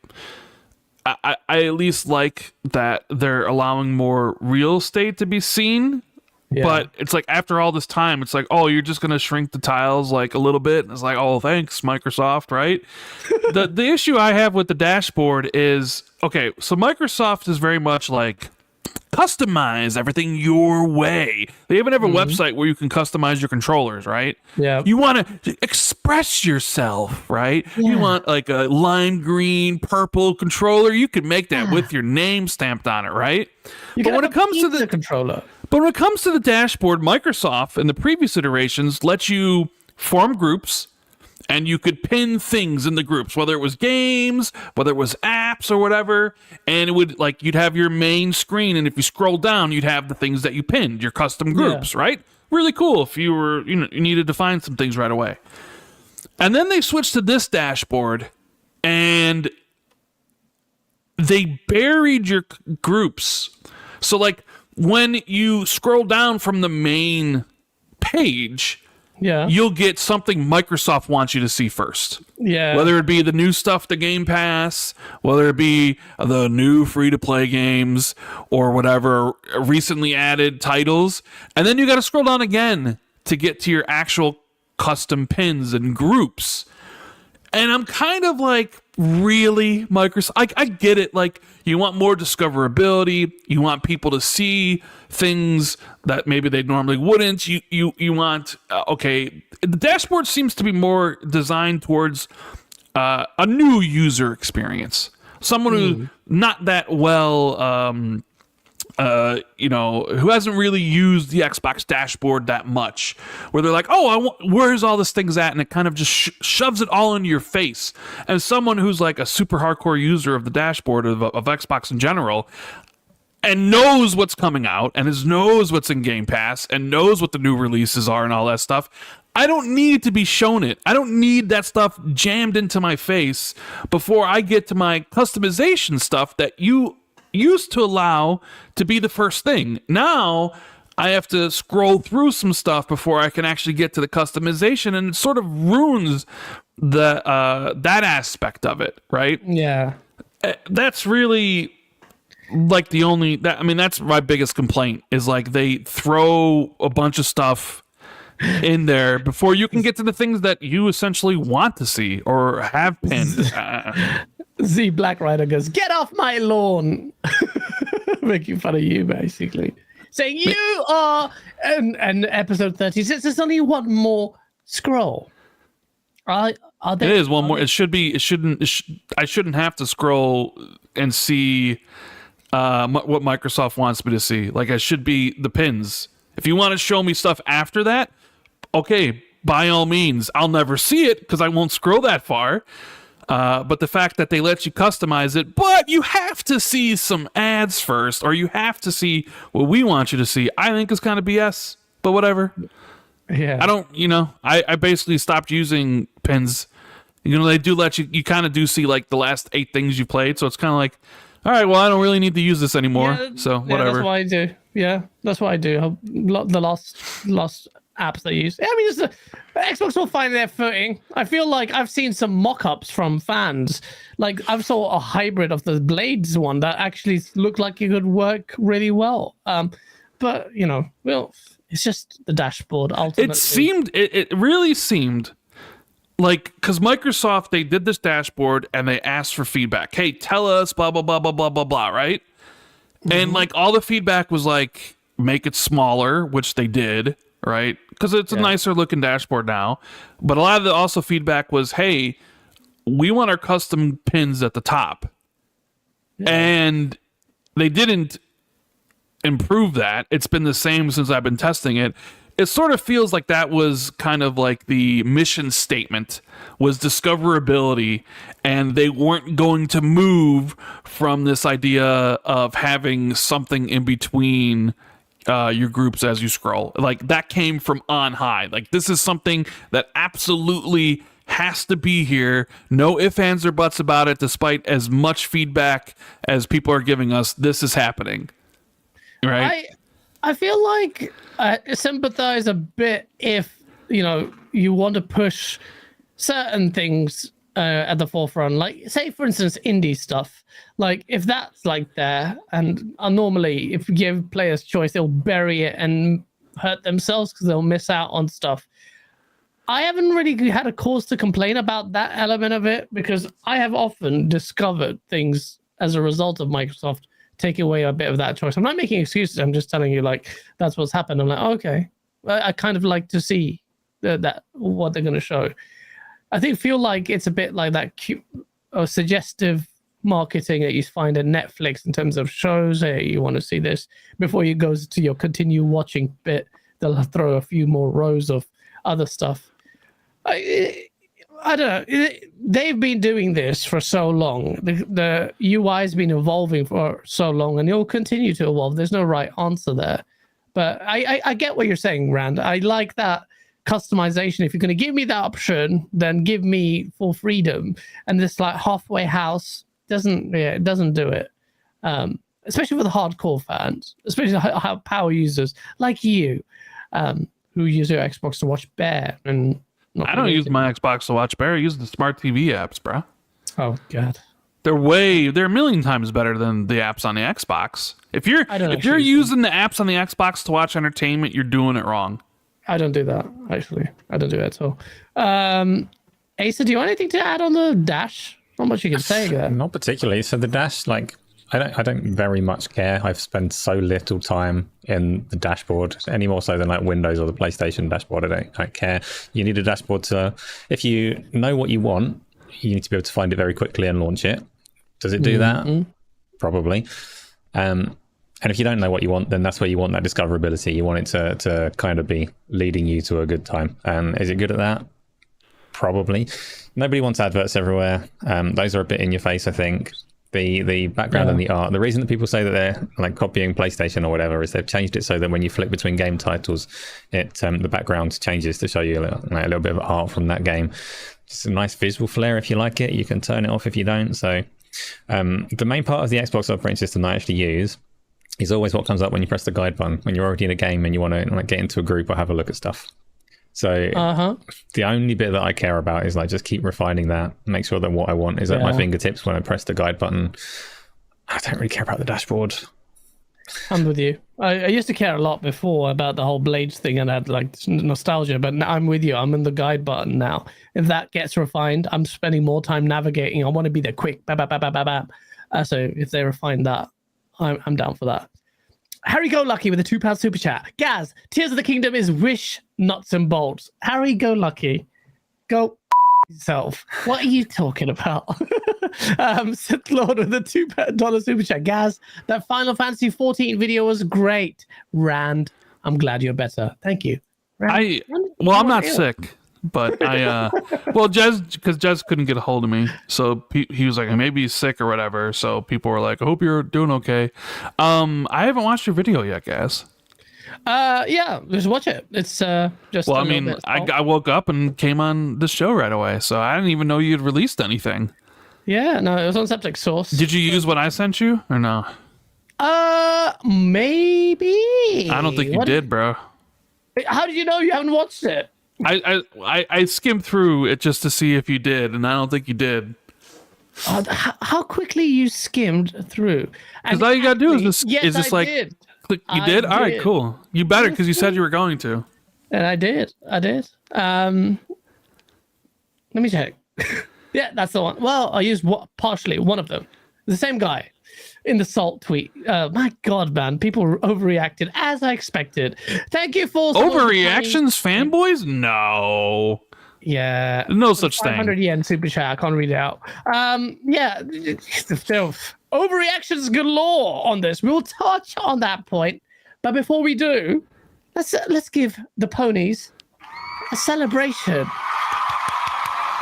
I at least like that they're allowing more real estate to be seen. Yeah. But it's like after all this time, it's like, oh, you're just gonna shrink the tiles like a little bit. And it's like, oh, thanks, Microsoft, right? The issue I have with the dashboard is, okay, so Microsoft is very much like customize everything your way. They even have a website where you can customize your controllers, right? Yeah. You want to express yourself, right? Yeah. You want like a lime green, purple controller. You can make that with your name stamped on it, right? But when it comes to the controller, but when it comes to the dashboard, Microsoft in the previous iterations let you form groups and you could pin things in the groups, whether it was games, whether it was apps or whatever. And it would like, you'd have your main screen. And if you scroll down, you'd have the things that you pinned, your custom groups, right? Really cool if you were, you needed to find some things right away. And then they switched to this dashboard and they buried your groups. So like when you scroll down from the main page, you'll get something Microsoft wants you to see first. Yeah. Whether it be the new stuff to Game Pass, whether it be the new free-to-play games, or whatever recently added titles. And then you got to scroll down again to get to your actual custom pins and groups. And I'm kind of like, really, Microsoft? I get it. Like, you want more discoverability. You want people to see things that maybe they normally wouldn't. You want, okay, the dashboard seems to be more designed towards a new user experience. someone who not that well, who hasn't really used the Xbox dashboard that much, where they're like, oh, where's all this things at? And it kind of just shoves it all into your face. And someone who's like a super hardcore user of the dashboard of Xbox in general, and knows what's coming out, and knows what's in Game Pass, and knows what the new releases are and all that stuff. I don't need to be shown it. I don't need that stuff jammed into my face before I get to my customization stuff that you used to allow to be the first thing. Now I have to scroll through some stuff before I can actually get to the customization, and it sort of ruins the that aspect of it, right? Yeah. That's really like that's my biggest complaint, is like they throw a bunch of stuff in there before you can get to the things that you essentially want to see or have pinned. Z Black Rider goes, get off my lawn. Making fun of you, basically. Saying you are, and episode 36, there's only one more scroll. Are there? It is one more. I shouldn't have to scroll and see what Microsoft wants me to see. Like, I should be the pins. If you want to show me stuff after that, okay, by all means. I'll never see it because I won't scroll that far. But the fact that they let you customize it, but you have to see some ads first, or you have to see what we want you to see, I think is kind of BS, but whatever. Yeah. I don't, I basically stopped using pins. They do let you kind of do see like the last 8 things you played. So it's kind of like, all right, well, I don't really need to use this anymore. Yeah, so whatever. That's what I do. Yeah, that's what I do. The last apps they use. I mean, Xbox will find their footing. I feel like I've seen some mock-ups from fans. Like, I saw a hybrid of the Blades one that actually looked like it could work really well. But it's just the dashboard. Ultimately, it really seemed like, because Microsoft, they did this dashboard and they asked for feedback. Hey, tell us blah blah blah blah blah blah blah, right? And like all the feedback was like, make it smaller, which they did, right? Because it's a nicer looking dashboard now. But a lot of the also feedback was, hey, we want our custom pins at the top. Yeah. And they didn't improve that. It's been the same since I've been testing it. It sort of feels like that was kind of like the mission statement, was discoverability, and they weren't going to move from this idea of having something in between your groups as you scroll. Like, that came from on high. Like, this is something that absolutely has to be here. No ifs, ands, or buts about it, despite as much feedback as people are giving us. This is happening. Right? I feel like I sympathize a bit if, you want to push certain things at the forefront. Like, say, for instance, indie stuff. Like, if that's like there, and normally if you give players choice, they'll bury it and hurt themselves because they'll miss out on stuff. I haven't really had a cause to complain about that element of it, because I have often discovered things as a result of Microsoft take away a bit of that choice. I'm not making excuses. I'm just telling you, like, that's what's happened. I'm like, okay, I kind of like to see that what they're going to show. I feel like it's a bit like that cute or suggestive marketing that you find at Netflix in terms of shows. Hey, you want to see this before you go to your continue watching bit. They'll throw a few more rows of other stuff. I don't know. They've been doing this for so long. The UI has been evolving for so long, and it will continue to evolve. There's no right answer there. But I get what you're saying, Rand. I like that customization. If you're going to give me that option, then give me full freedom. And this like halfway house doesn't do it. Especially for the hardcore fans, especially power users like you, who use your Xbox to watch Bear and. I don't use my Xbox to watch Bear. I use the smart TV apps, bro. Oh God, they're a million times better than the apps on the Xbox. If you're using the apps on the Xbox to watch entertainment, you're doing it wrong. I don't do that, actually. I don't do that at all. Asa, do you want anything to add on the Dash? Not much you can say there. Not particularly. So the Dash, like, I don't very much care. I've spent so little time in the dashboard, any more so than like Windows or the PlayStation dashboard. I don't care. You need a dashboard if you know what you want, you need to be able to find it very quickly and launch it. Does it do that? Probably. And if you don't know what you want, then that's where you want that discoverability. You want it to kind of be leading you to a good time. And is it good at that? Probably. Nobody wants adverts everywhere. Those are a bit in your face, I think. The background and the art. The reason that people say that they're like copying PlayStation or whatever is they've changed it so that when you flick between game titles, the background changes to show you a little bit of art from that game. It's a nice visual flair if you like it. You can turn it off if you don't. So the main part of the Xbox operating system that I actually use is always what comes up when you press the guide button when you're already in a game and you want to like get into a group or have a look at stuff. So the only bit that I care about is like just keep refining that, make sure that what I want is at my fingertips when I press the guide button. I don't really care about the dashboard. I'm with you. I used to care a lot before about the whole blades thing and I had like nostalgia, but I'm with you. I'm in the guide button now. If that gets refined, I'm spending more time navigating. I want to be there quick. So if they refine that, I'm down for that. Harry Go Lucky with a £2 super chat. Gaz, Tears of the Kingdom is wish nuts and bolts. Harry Go Lucky, go yourself. What are you talking about? Sith Lord with a $2 super chat. Gaz, that Final Fantasy 14 video was great. Rand, I'm glad you're better. Thank you. I'm not sick. But Jez couldn't get a hold of me, so he was like, maybe he's sick or whatever. So people were like, I hope you're doing okay. I haven't watched your video yet, Gaz. Yeah, just watch it. It's just. Well, I mean, I woke up and came on the show right away, so I didn't even know you'd released anything. Yeah, no, it was on Septic Source. Did you use what I sent you or no? Maybe. I don't think you did, bro. How did you know you haven't watched it? I skimmed through it just to see if you did, and I don't think you did. How quickly you skimmed through? Because all you gotta do is just click. You did? All right, cool. You better because you said you were going to. And I did. Let me check. Yeah, that's the one. Well, I used partially one of them. The same guy. In the Salt tweet. My God, man. People overreacted as I expected. Thank you for... Overreactions, fanboys? No. Yeah. No such thing. 500 yen super chat. I can't read it out. Yeah. Overreactions galore on this. We'll touch on that point. But before we do, let's give the ponies a celebration.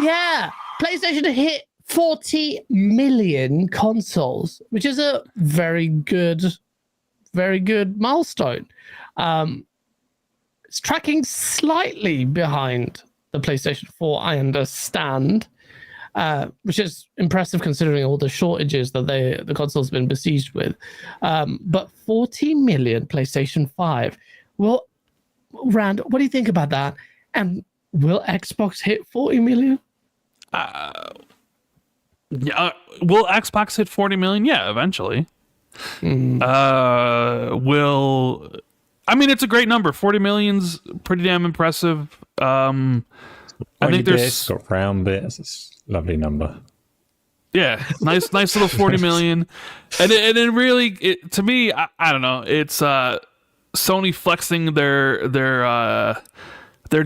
Yeah. PlayStation hit 40 million consoles, which is a very good milestone. It's tracking slightly behind the PlayStation 4, I understand, which is impressive considering all the shortages that the console's been besieged with. But 40 million PlayStation 5. Well, Rand, what do you think about that? And will Xbox hit 40 million? Yeah, will Xbox hit 40 million? Yeah, eventually. I mean, it's a great number. 40 million's pretty damn impressive. I think there's got round bits. It's a lovely number. Yeah, nice little 40 million. And it really, to me, I don't know. It's Sony flexing their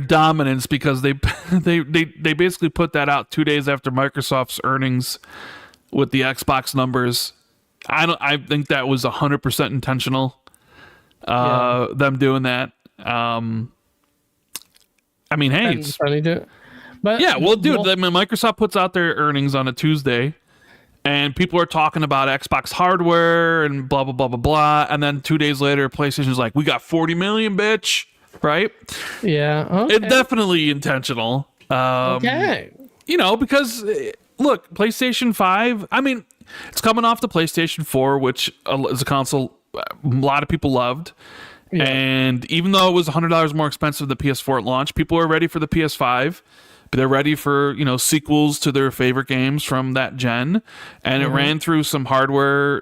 dominance because they basically put that out 2 days after Microsoft's earnings with the Xbox numbers. I think that was 100% intentional. Them doing that. I mean, hey, but yeah, well, dude, Microsoft puts out their earnings on a Tuesday, and people are talking about Xbox hardware and blah blah blah blah blah, and then 2 days later, PlayStation's like, "We got 40 million, bitch." Right? Yeah. Okay. It's definitely intentional. Okay. Because look, PlayStation 5, I mean, it's coming off the PlayStation 4, which is a console a lot of people loved. Yeah. And even though it was $100 more expensive than the PS4 at launch, people are ready for the PS5. But they're ready for, sequels to their favorite games from that gen. And it ran through some hardware,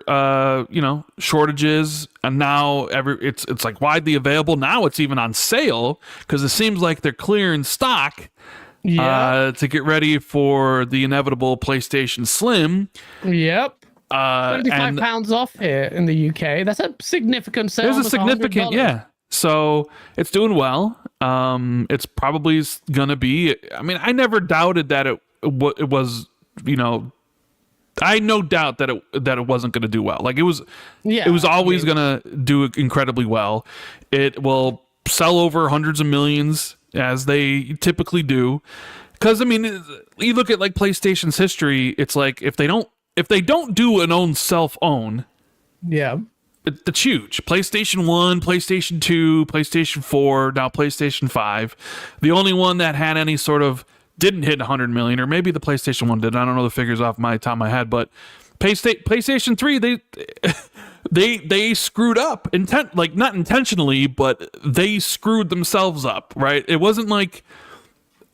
shortages. And now it's like widely available. Now it's even on sale because it seems like they're clearing stock to get ready for the inevitable PlayStation Slim. Yep. £25 off here in the UK. That's a significant sale. There's a significant, yeah. So it's doing well. It's probably gonna be. I mean, I never doubted that it was, I had no doubt that it wasn't going to do well. Like it was always going to do incredibly well. It will sell over hundreds of millions as they typically do. Because I mean, you look at like PlayStation's history. It's like if they don't do an own self-own, it's huge. PlayStation 1, PlayStation 2, PlayStation 4, now PlayStation 5. The only one that had any sort of didn't hit 100 million, or maybe the PlayStation 1 did. I don't know the figures off my top of my head, but PlayStation 3, they screwed up. Like not intentionally, but they screwed themselves up, right? It wasn't like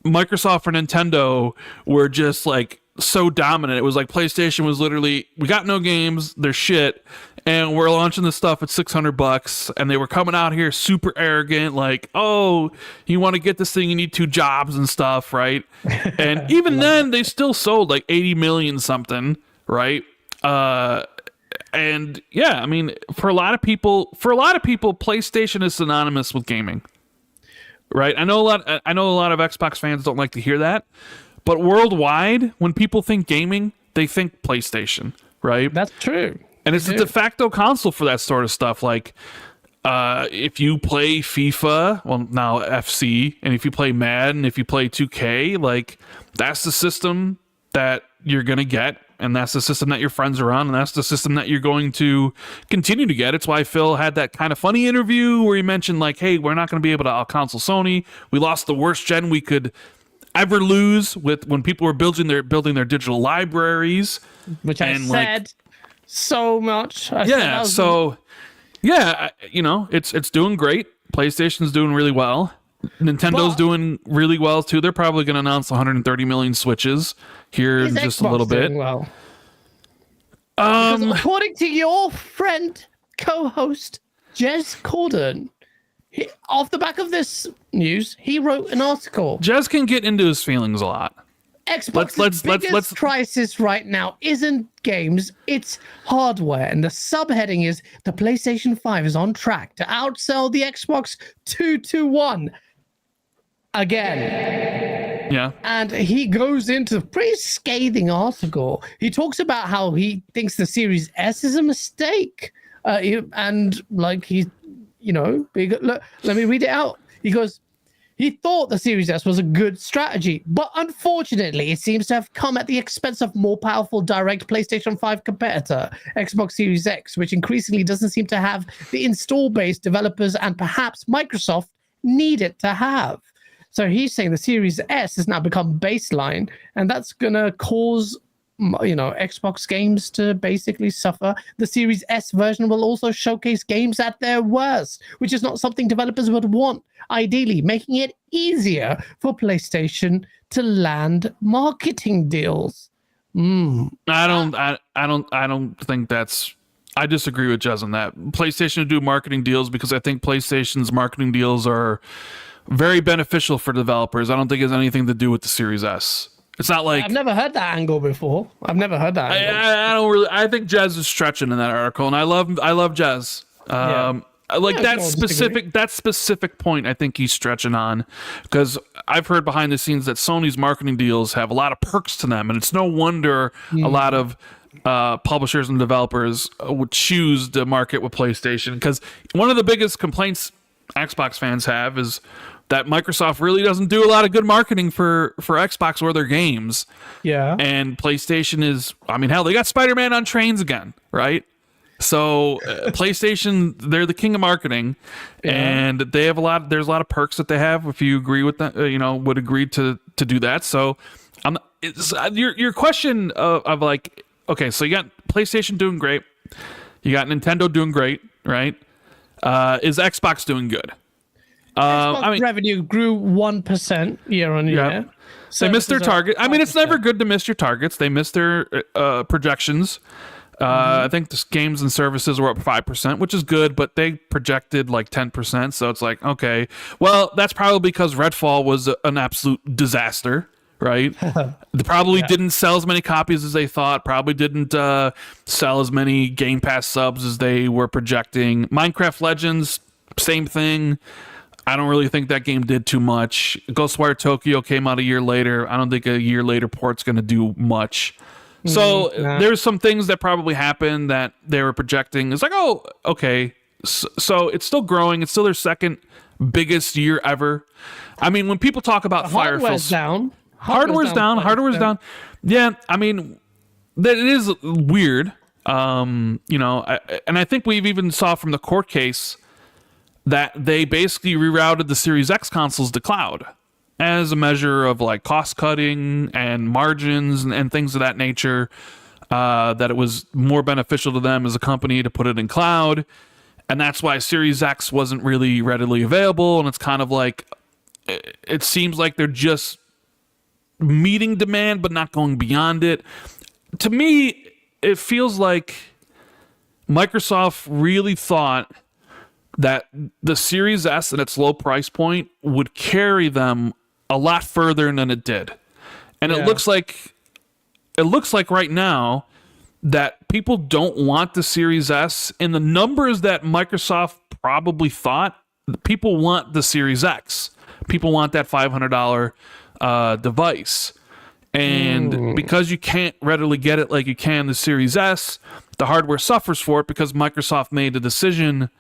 Microsoft or Nintendo were just like so dominant. It was like PlayStation was literally, we got no games, they're shit, and we're launching this stuff at $600, and they were coming out here super arrogant, like, oh, you want to get this thing, you need 2 jobs and stuff, right? And even then, they still sold like 80 million something, right? And yeah, I mean, for a lot of people, PlayStation is synonymous with gaming, right? I know a lot of Xbox fans don't like to hear that, but worldwide, when people think gaming, they think PlayStation, right? That's true. And it's a de facto console for that sort of stuff. Like, if you play FIFA, well, now FC, and if you play Madden, if you play 2K, like, that's the system that you're going to get, and that's the system that your friends are on, and that's the system that you're going to continue to get. It's why Phil had that kind of funny interview where he mentioned, like, hey, we're not going to be able to out-console Sony. We lost the worst gen we could ever lose with when people were building their digital libraries. Which I said... Like, so much. It's doing great. PlayStation's doing really well. Nintendo's doing really well too. They're probably going to announce 130 million Switches here in just a little bit. Well? According to your friend, co-host Jez Corden, off the back of this news, he wrote an article. Jez can get into his feelings a lot. Xbox's biggest crisis right now isn't games, it's hardware. And the subheading is the PlayStation 5 is on track to outsell the Xbox 2-1 again. Yeah. And he goes into a pretty scathing article. He talks about how he thinks the Series S is a mistake. And like look, let me read it out. He goes, he thought the Series S was a good strategy, but unfortunately, it seems to have come at the expense of more powerful direct PlayStation 5 competitor, Xbox Series X, which increasingly doesn't seem to have the install base developers and perhaps Microsoft need it to have. So he's saying the Series S has now become baseline, and that's going to cause Xbox games to basically suffer. The Series S version will also showcase games at their worst, which is not something developers would want, ideally making it easier for PlayStation to land marketing deals. I don't think that's, I disagree with Jez on that. PlayStation to do marketing deals because I think PlayStation's marketing deals are very beneficial for developers. I don't think it has anything to do with the Series S. It's not like, I've never heard that angle before. I think Jez is stretching in that article, and I love Jez. That specific point I think he's stretching on, because I've heard behind the scenes that Sony's marketing deals have a lot of perks to them, and it's no wonder a lot of publishers and developers would choose to market with PlayStation, because one of the biggest complaints Xbox fans have is that Microsoft really doesn't do a lot of good marketing for Xbox or their games. Yeah. And PlayStation is, I mean, hell, they got Spider-Man on trains again, right? So PlayStation, they're the king of marketing, and they have there's a lot of perks that they have if you agree with that, would agree to do that. So your question of like, okay, so you got PlayStation doing great. You got Nintendo doing great, right? Is Xbox doing good? Xbox revenue grew 1% year on year. Yeah. So they missed their target. I mean, it's never good to miss your targets. They missed their projections. I think the games and services were up 5%, which is good, but they projected like 10%. So it's like, okay, well, that's probably because Redfall was an absolute disaster, right? They probably didn't sell as many copies as they thought, probably didn't sell as many Game Pass subs as they were projecting. Minecraft Legends, same thing. I don't really think that game did too much. Ghostwire Tokyo came out a year later. I don't think a year later port's going to do much. So there's some things that probably happened that they were projecting. It's like, oh, okay. So it's still growing. It's still their second biggest year ever. I mean, when people talk about hardware's down. Hardware's down. Yeah, I mean, that it is weird. And I think we've even saw from the court case that they basically rerouted the Series X consoles to cloud as a measure of like cost cutting and margins and things of that nature. That it was more beneficial to them as a company to put it in cloud. And that's why Series X wasn't really readily available. And it's kind of like, it seems like they're just meeting demand, but not going beyond it. To me, it feels like Microsoft really thought that the Series S at its low price point would carry them a lot further than it did. And it looks like right now that people don't want the Series S in the numbers that Microsoft probably thought. People want the Series X. People want that $500 device. And because you can't readily get it like you can the Series S, the hardware suffers for it because Microsoft made the decision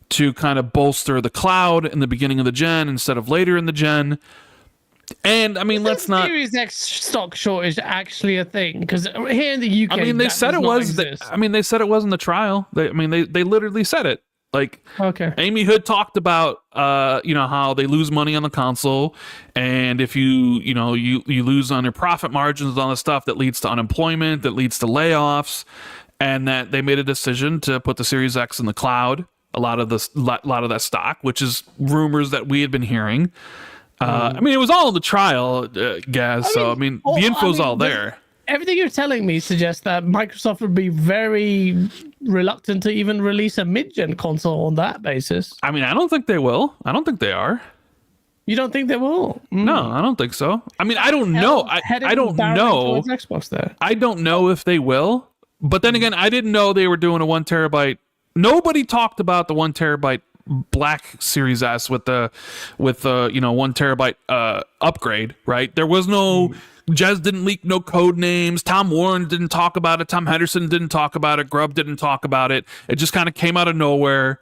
to kind of bolster the cloud in the beginning of the gen instead of later in the gen. And I mean, let's not. Series X stock shortage actually a thing? Because here in the UK, I mean, they said it was. They said it was in the trial. They literally said it. Like, okay. Amy Hood talked about, how they lose money on the console, and if you lose on your profit margins and all this stuff, that leads to unemployment, that leads to layoffs, and that they made a decision to put the Series X in the cloud. A lot of that stock, which is rumors that we had been hearing. I mean, it was all in the trial, Gaz. The info's all there. Everything you're telling me suggests that Microsoft would be very reluctant to even release a mid-gen console on that basis. I mean, I don't think they will. I don't think they are. You don't think they will? No, I don't think so. I mean, I don't know. I don't know. Xbox there. I don't know if they will. But then again, I didn't know they were doing a 1 terabyte. Nobody talked about the 1 terabyte black Series S with the 1 terabyte upgrade, right? There was no Jez didn't leak no code names. Tom Warren didn't talk about it. Tom Henderson didn't talk about it. Grubb didn't talk about it. It just kind of came out of nowhere.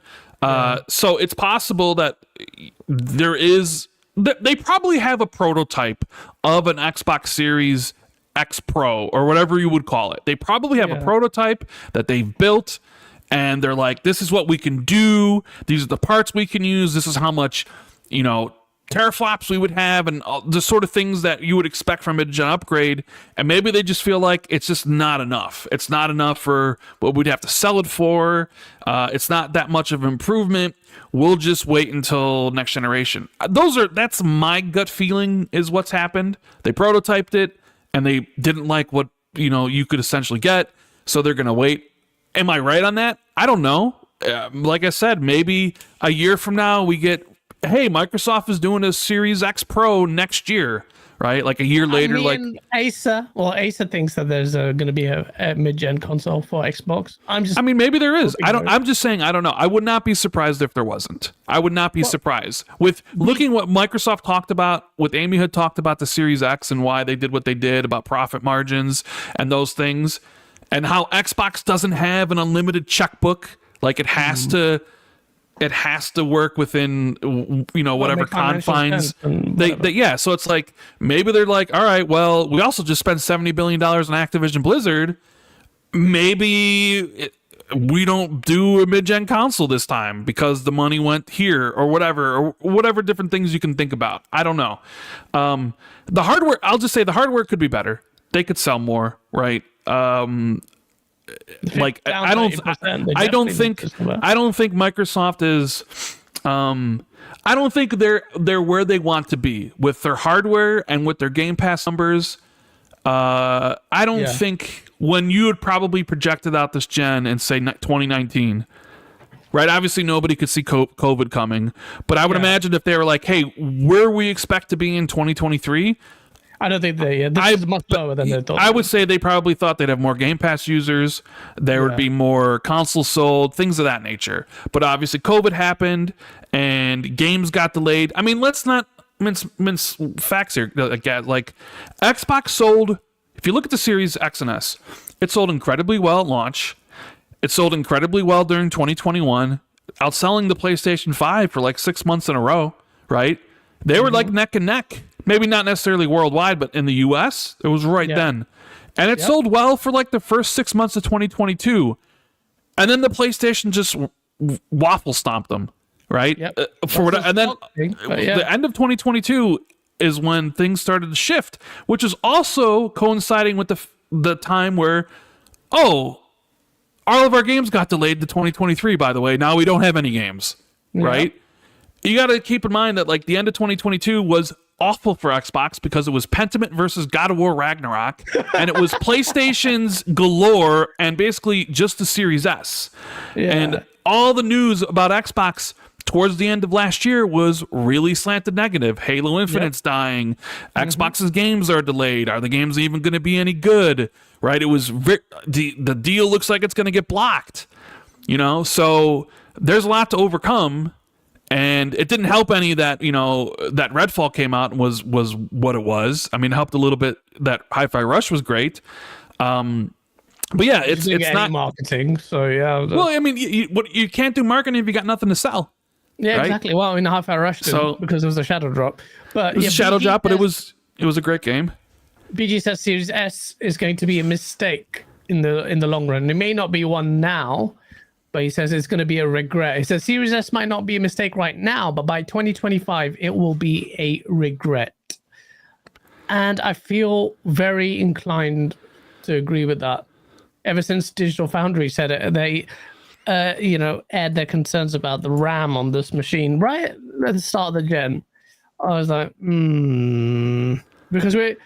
So it's possible that they probably have a prototype of an Xbox Series X Pro or whatever you would call it. They probably have a prototype that they've built, and they're like, this is what we can do. These are the parts we can use. This is how much, teraflops we would have, and the sort of things that you would expect from a mid-gen upgrade. And maybe they just feel like it's just not enough. It's not enough for what we'd have to sell it for. It's not that much of an improvement. We'll just wait until next generation. That's my gut feeling is what's happened. They prototyped it and they didn't like what you could essentially get, so they're gonna wait. Am I right on that? I don't know. Like I said, maybe a year from now we get, hey, Microsoft is doing a Series X Pro next year, right? Like a year later, Acer thinks that there's going to be a mid-gen console for Xbox. Maybe there is. I'm just saying, I don't know. I would not be surprised if there wasn't. I would not be surprised. With looking what Microsoft talked about, what Amy Hood talked about the Series X and why they did what they did about profit margins and those things, and how Xbox doesn't have an unlimited checkbook. Like it has to work within whatever confines so it's like maybe they're like, all right, well, we also just spent $70 billion on Activision Blizzard, maybe we don't do a mid-gen console this time because the money went here or whatever different things you can think about. I don't know. The hardware, I'll just say the hardware could be better. They could sell more, right? Like I don't think Microsoft is I don't think they're where they want to be with their hardware and with their Game Pass numbers. I don't think when you had probably projected out this gen and say 2019, right? Obviously nobody could see COVID coming, but I would imagine if they were like, hey, where we expect to be in 2023, I don't think this is much lower than they thought. I would say they probably thought they'd have more Game Pass users. There would be more consoles sold, things of that nature. But obviously COVID happened and games got delayed. I mean, let's not mince facts here. Like Xbox sold if you look at the Series X and S, it sold incredibly well at launch. It sold incredibly well during 2021, outselling the PlayStation 5 for like 6 months in a row, right? They were like neck and neck. Maybe not necessarily worldwide, but in the US, it was right then. And it sold well for like the first 6 months of 2022. And then the PlayStation just waffle stomped them, right? And then the end of 2022 is when things started to shift, which is also coinciding with the time where, all of our games got delayed to 2023, by the way. Now we don't have any games, right? You got to keep in mind that like the end of 2022 was awful for Xbox because it was Pentiment versus God of War Ragnarok, and it was PlayStation's galore and basically just the Series S. And all the news about Xbox towards the end of last year was really slanted negative. Halo Infinite's dying. Xbox's games are delayed. Are the games even going to be any good? Right? It was the deal looks like it's going to get blocked. You know, so there's a lot to overcome. And it didn't help any that, that Redfall came out and was what it was. I mean, it helped a little bit that Hi-Fi Rush was great. But yeah, it's not marketing. So yeah. Well, I mean, you can't do marketing if you got nothing to sell. Yeah, right? exactly. Well, I mean, Hi-Fi Rush didn't because it was a shadow drop. But it was a shadow drop, but it was a great game. BG says Series S is going to be a mistake in the long run. It may not be one now, but he says it's going to be a regret. He says Series S might not be a mistake right now, but by 2025, it will be a regret. And I feel very inclined to agree with that. Ever since Digital Foundry said it, they, aired their concerns about the RAM on this machine right at the start of the gen. I was like, because do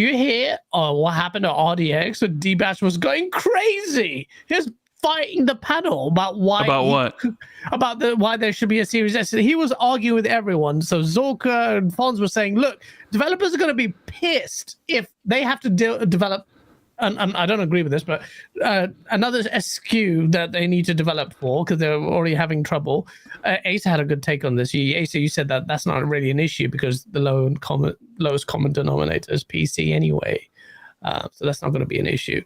you hear what happened at RDX when D-Batch was going crazy? He was fighting the panel about why why there should be a Series S. He was arguing with everyone. So Zorka and Fonz were saying, look, developers are going to be pissed if they have to develop, and I don't agree with this, but another SKU that they need to develop for because they're already having trouble. Asa had a good take on this. Asa, you said that that's not really an issue because the lowest common denominator is PC anyway. So that's not going to be an issue.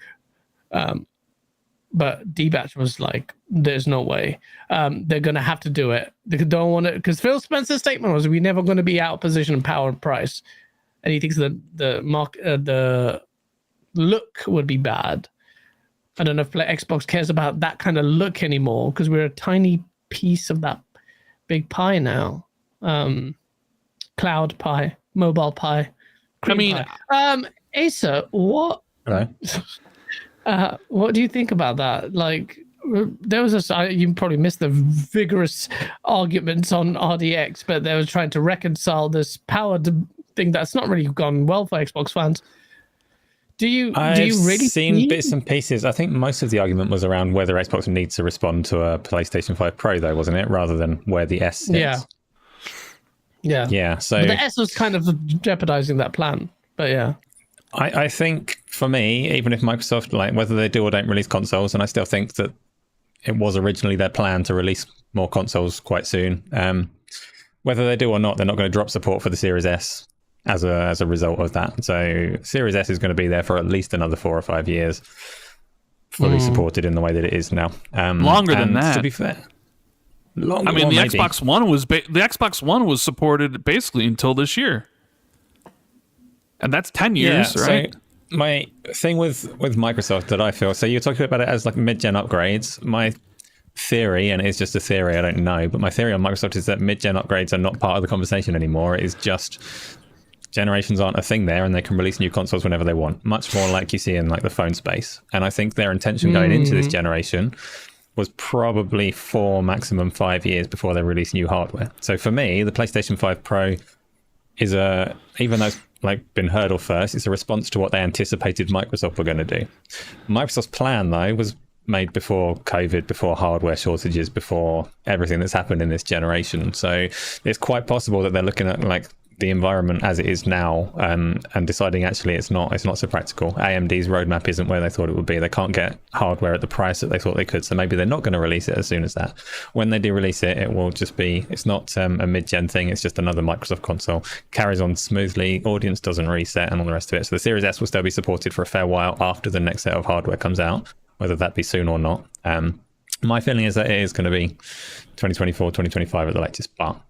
But D-Batch was like, there's no way. They're going to have to do it. They don't want to, because Phil Spencer's statement was, we're never going to be out of position in power and price. And he thinks that the look would be bad. I don't know if Xbox cares about that kind of look anymore, because we're a tiny piece of that big pie now. Cloud pie, mobile pie. Pie. Asa, what? Hello. What do you think about that? Like, there was you probably missed the vigorous arguments on RDX, but they were trying to reconcile this power thing that's not really gone well for Xbox fans. I've really seen bits and pieces. I think most of the argument was around whether Xbox needs to respond to a PlayStation 5 Pro, though, wasn't it? Rather than where the S sits. Yeah. So but the S was kind of jeopardizing that plan. But yeah. I think for me, even if Microsoft, like whether they do or don't release consoles, and I still think that it was originally their plan to release more consoles quite soon. Whether they do or not, they're not going to drop support for the Series S as a result of that. So Series S is going to be there for at least another 4 or 5 years, fully supported in the way that it is now. Longer than that, to be fair. The Xbox One was supported basically until this year. And that's 10 years, right? So my thing with Microsoft that I feel, so you're talking about it as like mid-gen upgrades. My theory, and it's just a theory, I don't know, but my theory on Microsoft is that mid-gen upgrades are not part of the conversation anymore. It is just generations aren't a thing there, and they can release new consoles whenever they want, much more like you see in like the phone space. And I think their intention going into this generation was probably 4, maximum 5 years before they release new hardware. So for me, the PlayStation 5 Pro is even though it's like been hurdle first, it's a response to what they anticipated Microsoft were going to do. Microsoft's plan, though, was made before COVID, before hardware shortages, before everything that's happened in this generation. So it's quite possible that they're looking at like the environment as it is now, and deciding actually it's not so practical. AMD's roadmap isn't where they thought it would be. They can't get hardware at the price that they thought they could, so maybe they're not going to release it as soon as that. When they do release it, it will just be, it's not a mid-gen thing, it's just another Microsoft console. Carries on smoothly, audience doesn't reset and all the rest of it. So the Series S will still be supported for a fair while after the next set of hardware comes out, whether that be soon or not. My feeling is that it is going to be 2024, 2025 at the latest, but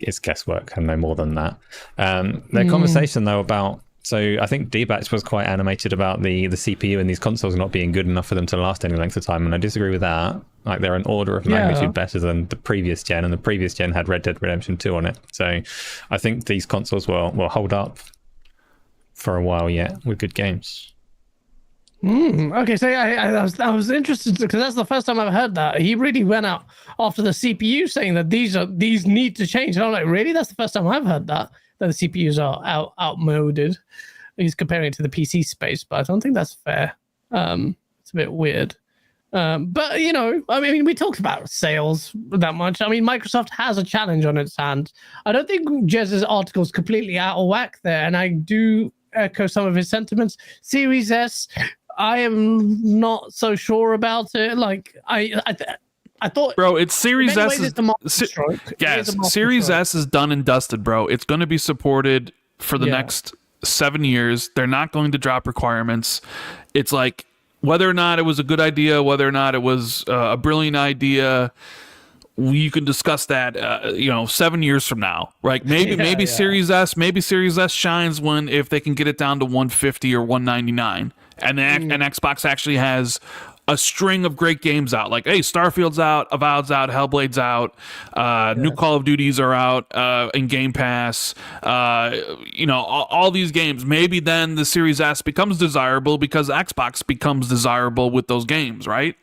it's guesswork and no more than that. The conversation though about, so I think D-Batch was quite animated about the CPU and these consoles not being good enough for them to last any length of time, and I disagree with that. Like, they're an order of magnitude better than the previous gen, and the previous gen had Red Dead Redemption 2 on it. So I think these consoles will hold up for a while yet with good games. Okay, so I was interested because that's the first time I've heard that. He really went out after the CPU saying that these need to change. And I'm like, really? That's the first time I've heard that the CPUs are outmoded. He's comparing it to the PC space, but I don't think that's fair. It's a bit weird. But you know, I mean, we talked about sales that much. I mean, Microsoft has a challenge on its hand. I don't think Jez's article is completely out of whack there, and I do echo some of his sentiments. Series S, I am not so sure about it. Like I thought, bro, it's Series S. Series S is done and dusted, bro. It's going to be supported for the next 7 years. They're not going to drop requirements. It's like, whether or not it was a good idea, whether or not it was a brilliant idea, you can discuss that 7 years from now, right? Maybe Series S shines if they can get it down to 150 or 199, and Xbox actually has a string of great games out. Like, hey, Starfield's out, Avowed's out, Hellblade's out, new Call of Duties are out in Game Pass. All these games. Maybe then the Series S becomes desirable because Xbox becomes desirable with those games, right?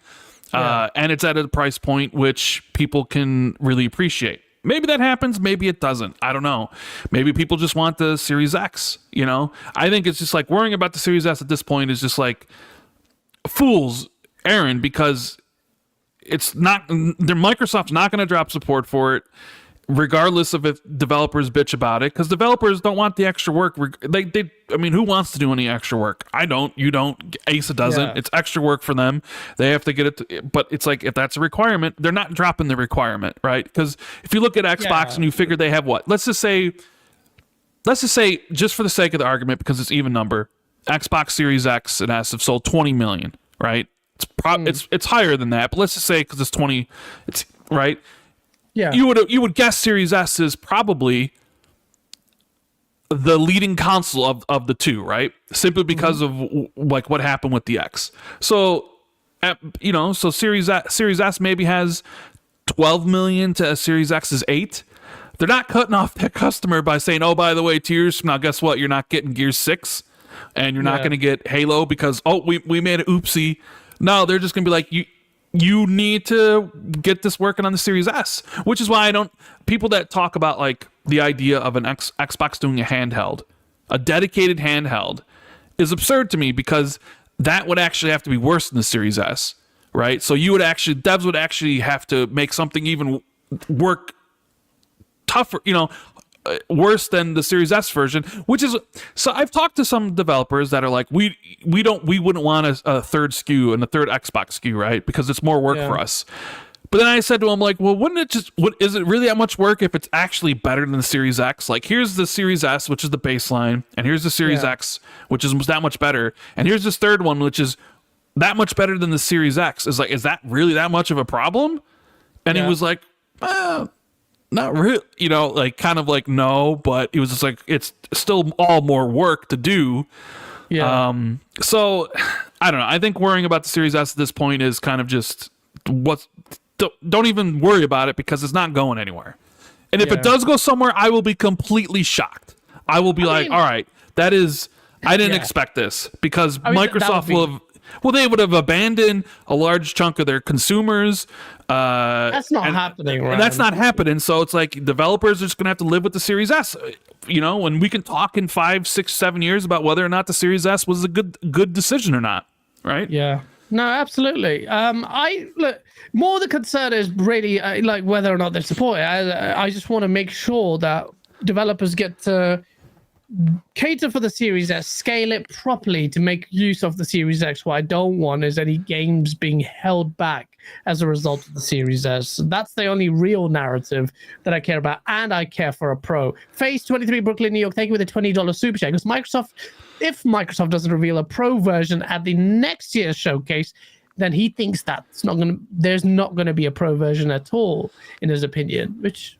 And it's at a price point which people can really appreciate. Maybe that happens, maybe it doesn't. I don't know. Maybe people just want the Series X, I think it's just like worrying about the Series S at this point is just like fool's errand, because it's not, Microsoft's not going to drop support for it, regardless of if developers bitch about it, because developers don't want the extra work. Who wants to do any extra work? I don't. You don't. Asa doesn't. Yeah. It's extra work for them. They have to get it. But it's like, if that's a requirement, they're not dropping the requirement, right? Because if you look at Xbox and you figure they have what? Let's just say, just for the sake of the argument, because it's even number, Xbox Series X and S have sold 20 million, right? It's higher than that, but let's just say, because it's 20, it's right. Yeah, you would guess Series S is probably the leading console of the two, right? Simply because of like what happened with the X. So, so Series S maybe has 12 million to a Series X's 8. They're not cutting off their customer by saying, oh, by the way, 2 years from now, guess what? You're not getting Gears 6, and you're not going to get Halo because we made an oopsie. No, they're just going to be like, you need to get this working on the Series S, which is why people that talk about like the idea of an Xbox doing a handheld, a dedicated handheld, is absurd to me, because that would actually have to be worse than the Series S, right? So devs would actually have to make something even work tougher, worse than the Series S version, which is, so I've talked to some developers that are like, we wouldn't want a third SKU and a third Xbox SKU, right? Because it's more work for us. But then I said to him, like, well, is it really that much work if it's actually better than the Series X? Like, here's the Series S, which is the baseline, and here's the Series X, which is that much better, and here's this third one, which is that much better than the Series X. Is that really that much of a problem? And he was like, not really, kind of like, no, but it was just like, it's still all more work to do. Yeah. So I don't know. I think worrying about the Series S at this point is kind of just don't even worry about it, because it's not going anywhere. And if it does go somewhere, I will be completely shocked. I will be all right, I didn't expect this, because Microsoft they would have abandoned a large chunk of their consumers. That's not happening, right? And that's not happening. So it's like developers are just going to have to live with the Series S, and we can talk in 5, 6, 7 years about whether or not the Series S was a good decision or not, right? Yeah. No, absolutely. More the concern is really like whether or not they support it. I just want to make sure that developers get to cater for the Series S, scale it properly to make use of the Series X. What I don't want is any games being held back as a result of the Series S. That's the only real narrative that I care about, and I care for a Pro. Phase 23, Brooklyn, New York, thank you with a $20 super chat. Because if Microsoft doesn't reveal a Pro version at the next year's showcase, then he thinks there's not going to be a Pro version at all, in his opinion, which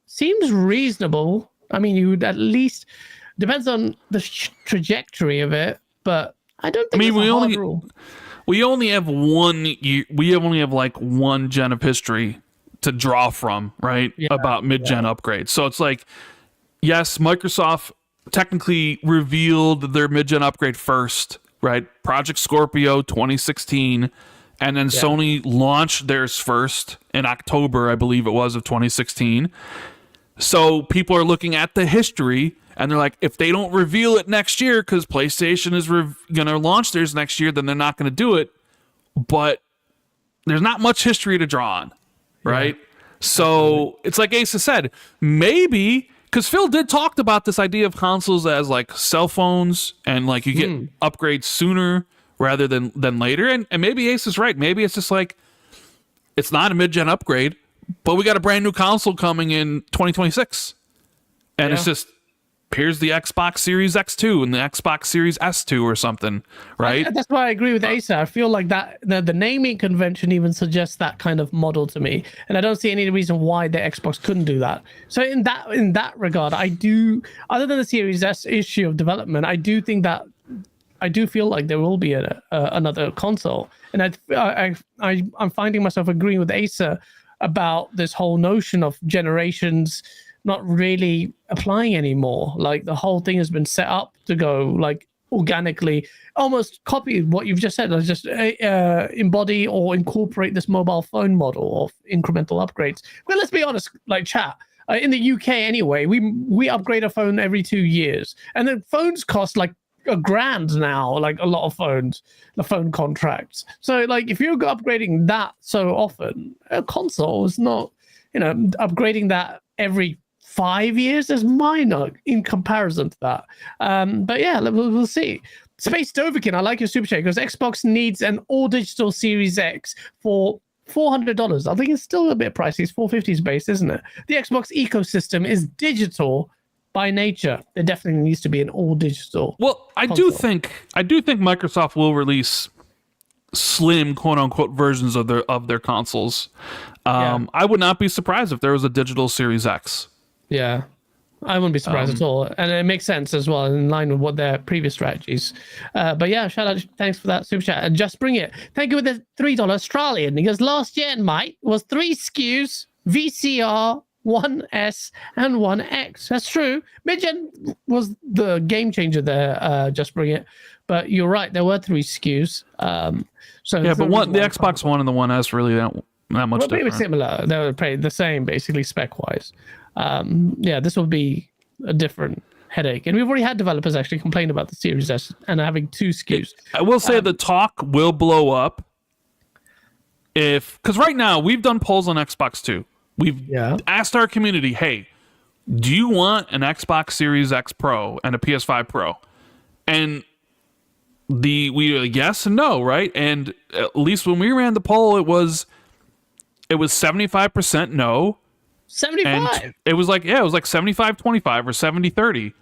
seems reasonable. I mean, you would at least... Depends on the trajectory of it, but I don't think we only have 1 year. We only have like one gen of history to draw from, right? Yeah, about mid-gen upgrades. So it's like, yes, Microsoft technically revealed their mid-gen upgrade first, right? Project Scorpio 2016, and then Sony launched theirs first in October, I believe it was, of 2016. So people are looking at the history, and they're like, if they don't reveal it next year, because PlayStation is going to launch theirs next year, then they're not going to do it. But there's not much history to draw on, right? Yeah, so it's like Asa said, maybe, because Phil did talk about this idea of consoles as like cell phones, and like you get upgrades sooner rather than later. And maybe Ace is right. Maybe it's just like, it's not a mid-gen upgrade, but we got a brand new console coming in 2026. And it's just, here's the Xbox Series X2 and the Xbox Series S2 or something, right? That's why I agree with Asa. I feel like that the naming convention even suggests that kind of model to me, and I don't see any reason why the Xbox couldn't do that. So in that regard, I do. Other than the Series S issue of development, I do think that I do feel like there will be another console, and I'm finding myself agreeing with Asa about this whole notion of generations not really applying anymore. Like the whole thing has been set up to go like organically, almost copy what you've just said. Let's just embody or incorporate this mobile phone model of incremental upgrades. Well, let's be honest, like chat. In the UK anyway, we upgrade a phone every 2 years, and then phones cost like $1,000 now, like a lot of phones, the phone contracts. So like if you're upgrading that so often, a console is not, upgrading that every 5 years is minor in comparison to that. But yeah, we'll see. Space Doverkin, I like your super chat because Xbox needs an all digital Series X for $400. I think it's still a bit pricey. It's $450 base, isn't it? The Xbox ecosystem is digital by nature. There definitely needs to be an all digital. Well, I do think Microsoft will release slim quote unquote versions of their consoles. I would not be surprised if there was a digital Series X. Yeah, I wounn't be surprised at all, and it makes sense as well in line with what their previous strategies. But yeah, shout out, thanks for that super chat. And Just Bring It, thank you with the $3 Australian. He goes, last gen, mate, was 3 SKUs, VCR, 1S and 1X. That's true. Mid-gen was the game changer there. Just Bring It. But you're right, there were 3 SKUs. So yeah, but the Xbox One and the 1S really not much different. Pretty similar. They were pretty the same, basically spec-wise. Yeah, this will be a different headache, and we've already had developers actually complain about the Series S and having 2 SKUs. I will say the talk will blow up because right now we've done polls on Xbox too. We've asked our community, hey, do you want an Xbox Series X Pro and a PS5 Pro? And we yes and no, right? And at least when we ran the poll, it was 75% no. 75. It was like 75-25 or 70-30.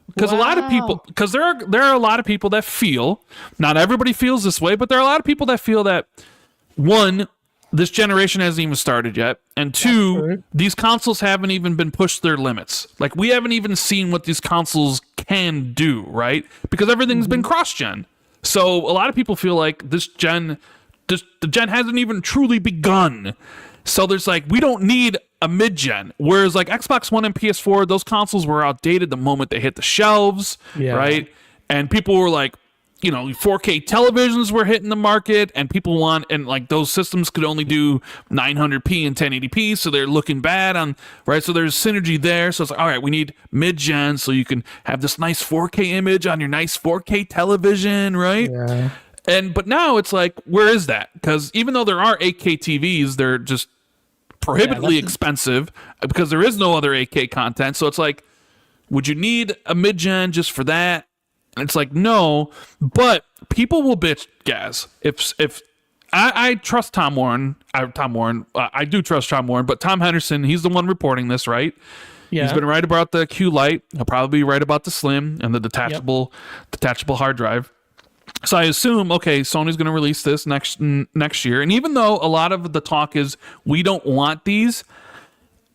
Because a lot of people, because there are a lot of people that feel, not everybody feels this way, but there are a lot of people that feel that, one, this generation hasn't even started yet, and 2, these consoles haven't even been pushed their limits. Like, we haven't even seen what these consoles can do, right? Because everything's been cross-gen. So a lot of people feel like the gen hasn't even truly begun. So there's like, we don't need a mid-gen. Whereas like Xbox One and PS4, those consoles were outdated the moment they hit the shelves, right? And people were like, 4K televisions were hitting the market, and people and like those systems could only do 900p and 1080p, so they're looking bad on, right? So there's synergy there. So it's like, all right, we need mid-gen so you can have this nice 4K image on your nice 4K television, right? Yeah. But now it's like, where is that? Because even though there are 8K TVs, they're just prohibitively expensive because there is no other 8K content. So it's like, Would you need a mid-gen just for that? And it's like, no, but people will bitch, Gaz. If I trust Tom Warren, I do trust Tom Warren, but Tom Henderson, he's the one reporting this, right? Yeah. He's been right about the Q Lite. He'll probably be right about the Slim and the detachable hard drive. So I assume, okay, Sony's going to release this next year. And even though a lot of the talk is we don't want these,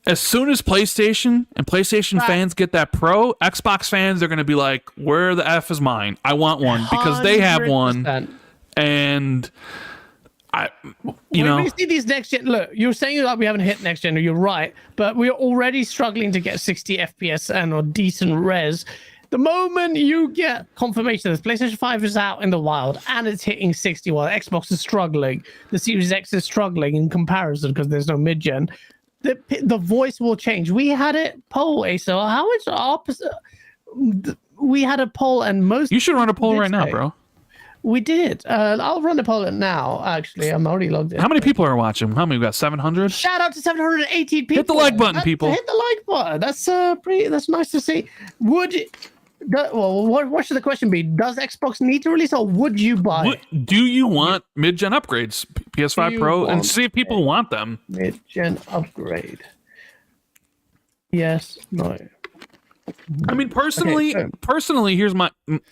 as soon as PlayStation and PlayStation fans get that Pro, Xbox fans are going to be like, where the F is mine? I want one because they have one. And when we see these next gen, look, you're saying that we haven't hit next gen, you're right, but we're already struggling to get 60 FPS and or decent res. The moment you get confirmation that PlayStation 5 is out in the wild and it's hitting 60 while Xbox is struggling, the Series X is struggling in comparison because there's no mid-gen, the voice will change. We had it poll, Acer. How much opposite? We had a poll and most... You should run a poll right now, bro. We did. I'll run the poll now, actually. I'm already logged in. How many people are watching? How many? We got 700? Shout out to 718 people. Hit the like button, people. Hit the like button. That's nice to see. What should the question be? Does Xbox need to release or would you buy? Do you want mid-gen upgrades? PS5 Pro? And see if people want them. Mid-gen upgrade. Yes, no. I mean, personally, here's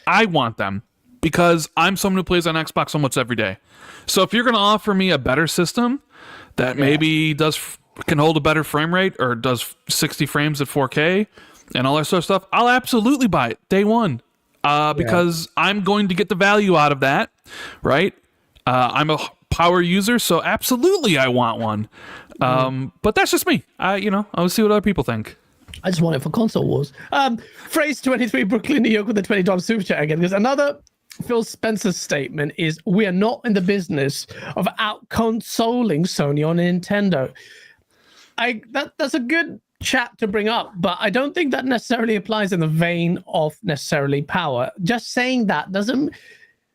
I want them. Because I'm someone who plays on Xbox almost every day. So if you're going to offer me a better system that maybe can hold a better frame rate or does 60 frames at 4K and all that sort of stuff, I'll absolutely buy it day one. Because I'm going to get the value out of that, right? I'm a power user, so absolutely I want one. But that's just me. I'll see what other people think. I just want it for console wars. Phrase 23 Brooklyn, New York with the $20 super chat again. There's another Phil Spencer's statement is we are not in the business of out-consoling Sony or Nintendo. That's a good chat to bring up, but I don't think that necessarily applies in the vein of necessarily power. Just saying that doesn't...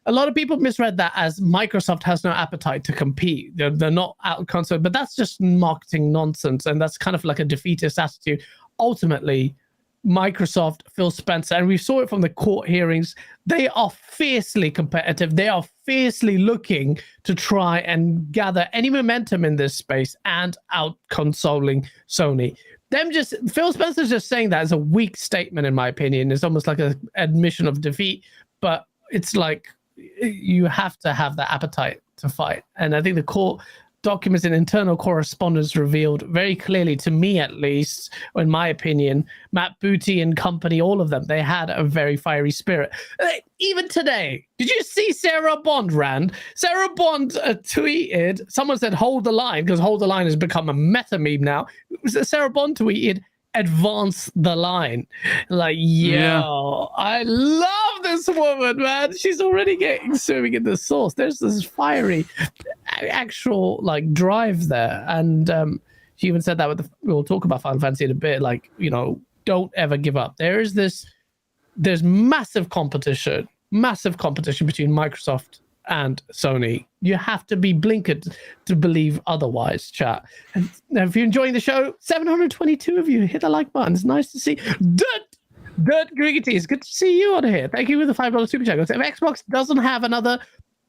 A lot of people misread that as Microsoft has no appetite to compete. They're not out-consoling, but that's just marketing nonsense, and that's kind of like a defeatist attitude. Ultimately, Microsoft, Phil Spencer, and we saw it from the court hearings, they are fiercely competitive. They are fiercely looking to try and gather any momentum in this space and out-consoling Sony. Phil Spencer's just saying that as a weak statement, in my opinion. It's almost like an admission of defeat, but it's like you have to have that appetite to fight. And I think the court documents and internal correspondence revealed very clearly, to me at least, in my opinion, Matt Booty and company, all of them, they had a very fiery spirit. Even today, did you see Sarah Bond, Rand? Sarah Bond tweeted, someone said hold the line, because hold the line has become a meta meme now. Sarah Bond tweeted, advance the line. Like, I love this woman, man. She's already swimming in the sauce. There's this fiery actual drive there. And she even said that we'll talk about Final Fantasy in a bit, don't ever give up. There's massive competition between Microsoft and Sony. You have to be blinkered to believe otherwise, chat. And if you're enjoying the show, 722 of you, hit the like button. It's nice to see. Dirt Griggity, it's good to see you on here. Thank you for the $5 super chat. If Xbox doesn't have another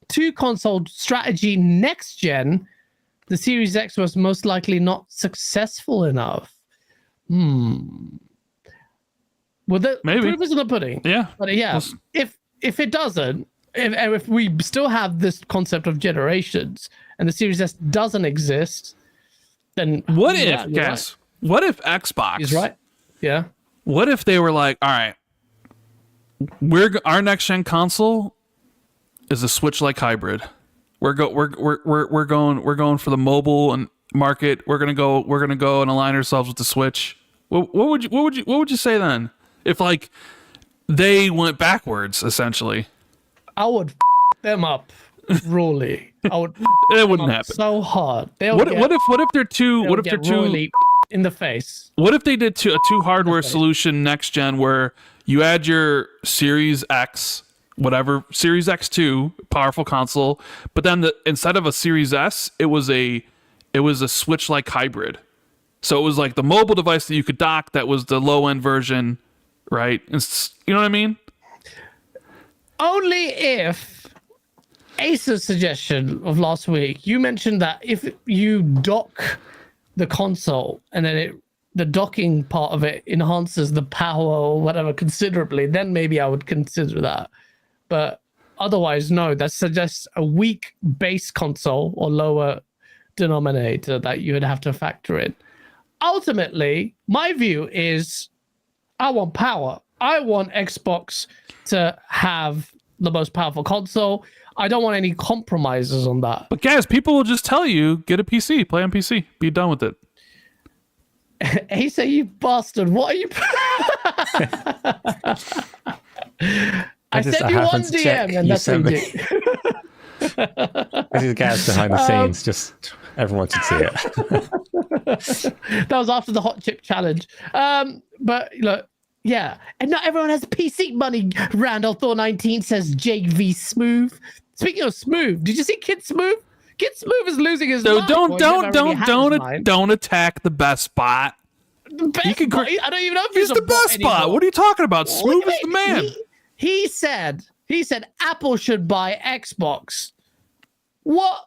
2-console strategy next gen, the Series X was most likely not successful enough. Well, the proof is in the pudding. Yeah. But if it doesn't, if we still have this concept of generations and the Series S doesn't exist, then what if Xbox is right? Yeah. What if they were like, all right, our next gen console is a Switch-like hybrid. We're going for the mobile and market. We're gonna go and align ourselves with the Switch. What would you say then? If they went backwards, essentially. I would them up, really. It wouldn't happen so hard. What if they're two? What if they're two in the face? What if they did a two hardware solution next gen where you add your Series X, whatever, Series X2, powerful console, but then instead of a Series S, it was a Switch-like hybrid. So it was like the mobile device that you could dock that was the low-end version right? You know what I mean? Only if Ace's suggestion of last week, you mentioned that if you dock the console and then the docking part of it enhances the power or whatever considerably, then maybe I would consider that. But otherwise, no, that suggests a weak base console or lower denominator that you would have to factor in. Ultimately, my view is I want power. I want Xbox to have the most powerful console. I don't want any compromises on that. But guys, people will just tell you, get a PC, play on PC, be done with it. He said, you bastard, what are you... I sent you one DM and that's what you did. This is Gaz behind the scenes, just everyone should see it. That was after the hot chip challenge. But look, yeah, and not everyone has PC money. Randall Thor 19 says JV Smooth. Speaking of Smooth, did you see Kid Smooth? Kid Smooth is losing his mind. Don't attack the best spot. The best bot? I don't even know if he's the best spot. What are you talking about? Smooth is the man. He said Apple should buy Xbox. What?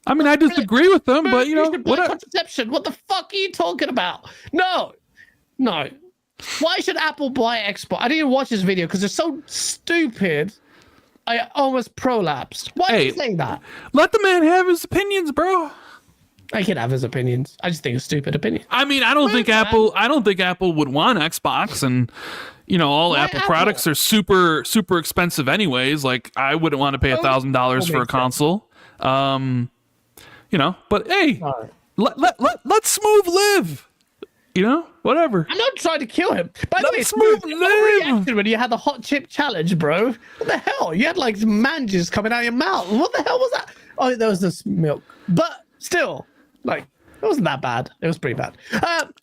I mean, I disagree with them, but you know, contraception. What the fuck are you talking about? No. Why should Apple buy Xbox? I didn't even watch this video because they're so stupid. I almost prolapsed. Why are you saying that? Let the man have his opinions, bro. I can have his opinions. I just think it's a stupid opinion. I mean, I don't think Apple would want Xbox, and you know, all Apple products are super expensive anyways. Like, I wouldn't want to pay $1,000 for a console. You know, but hey, let Smooth live. You know, whatever. I'm not trying to kill him. By the way, Smooth reaction when you had the hot chip challenge, bro. What the hell? You had like manges coming out of your mouth. What the hell was that? Oh, there was this milk. But still, like, it wasn't that bad. It was pretty bad.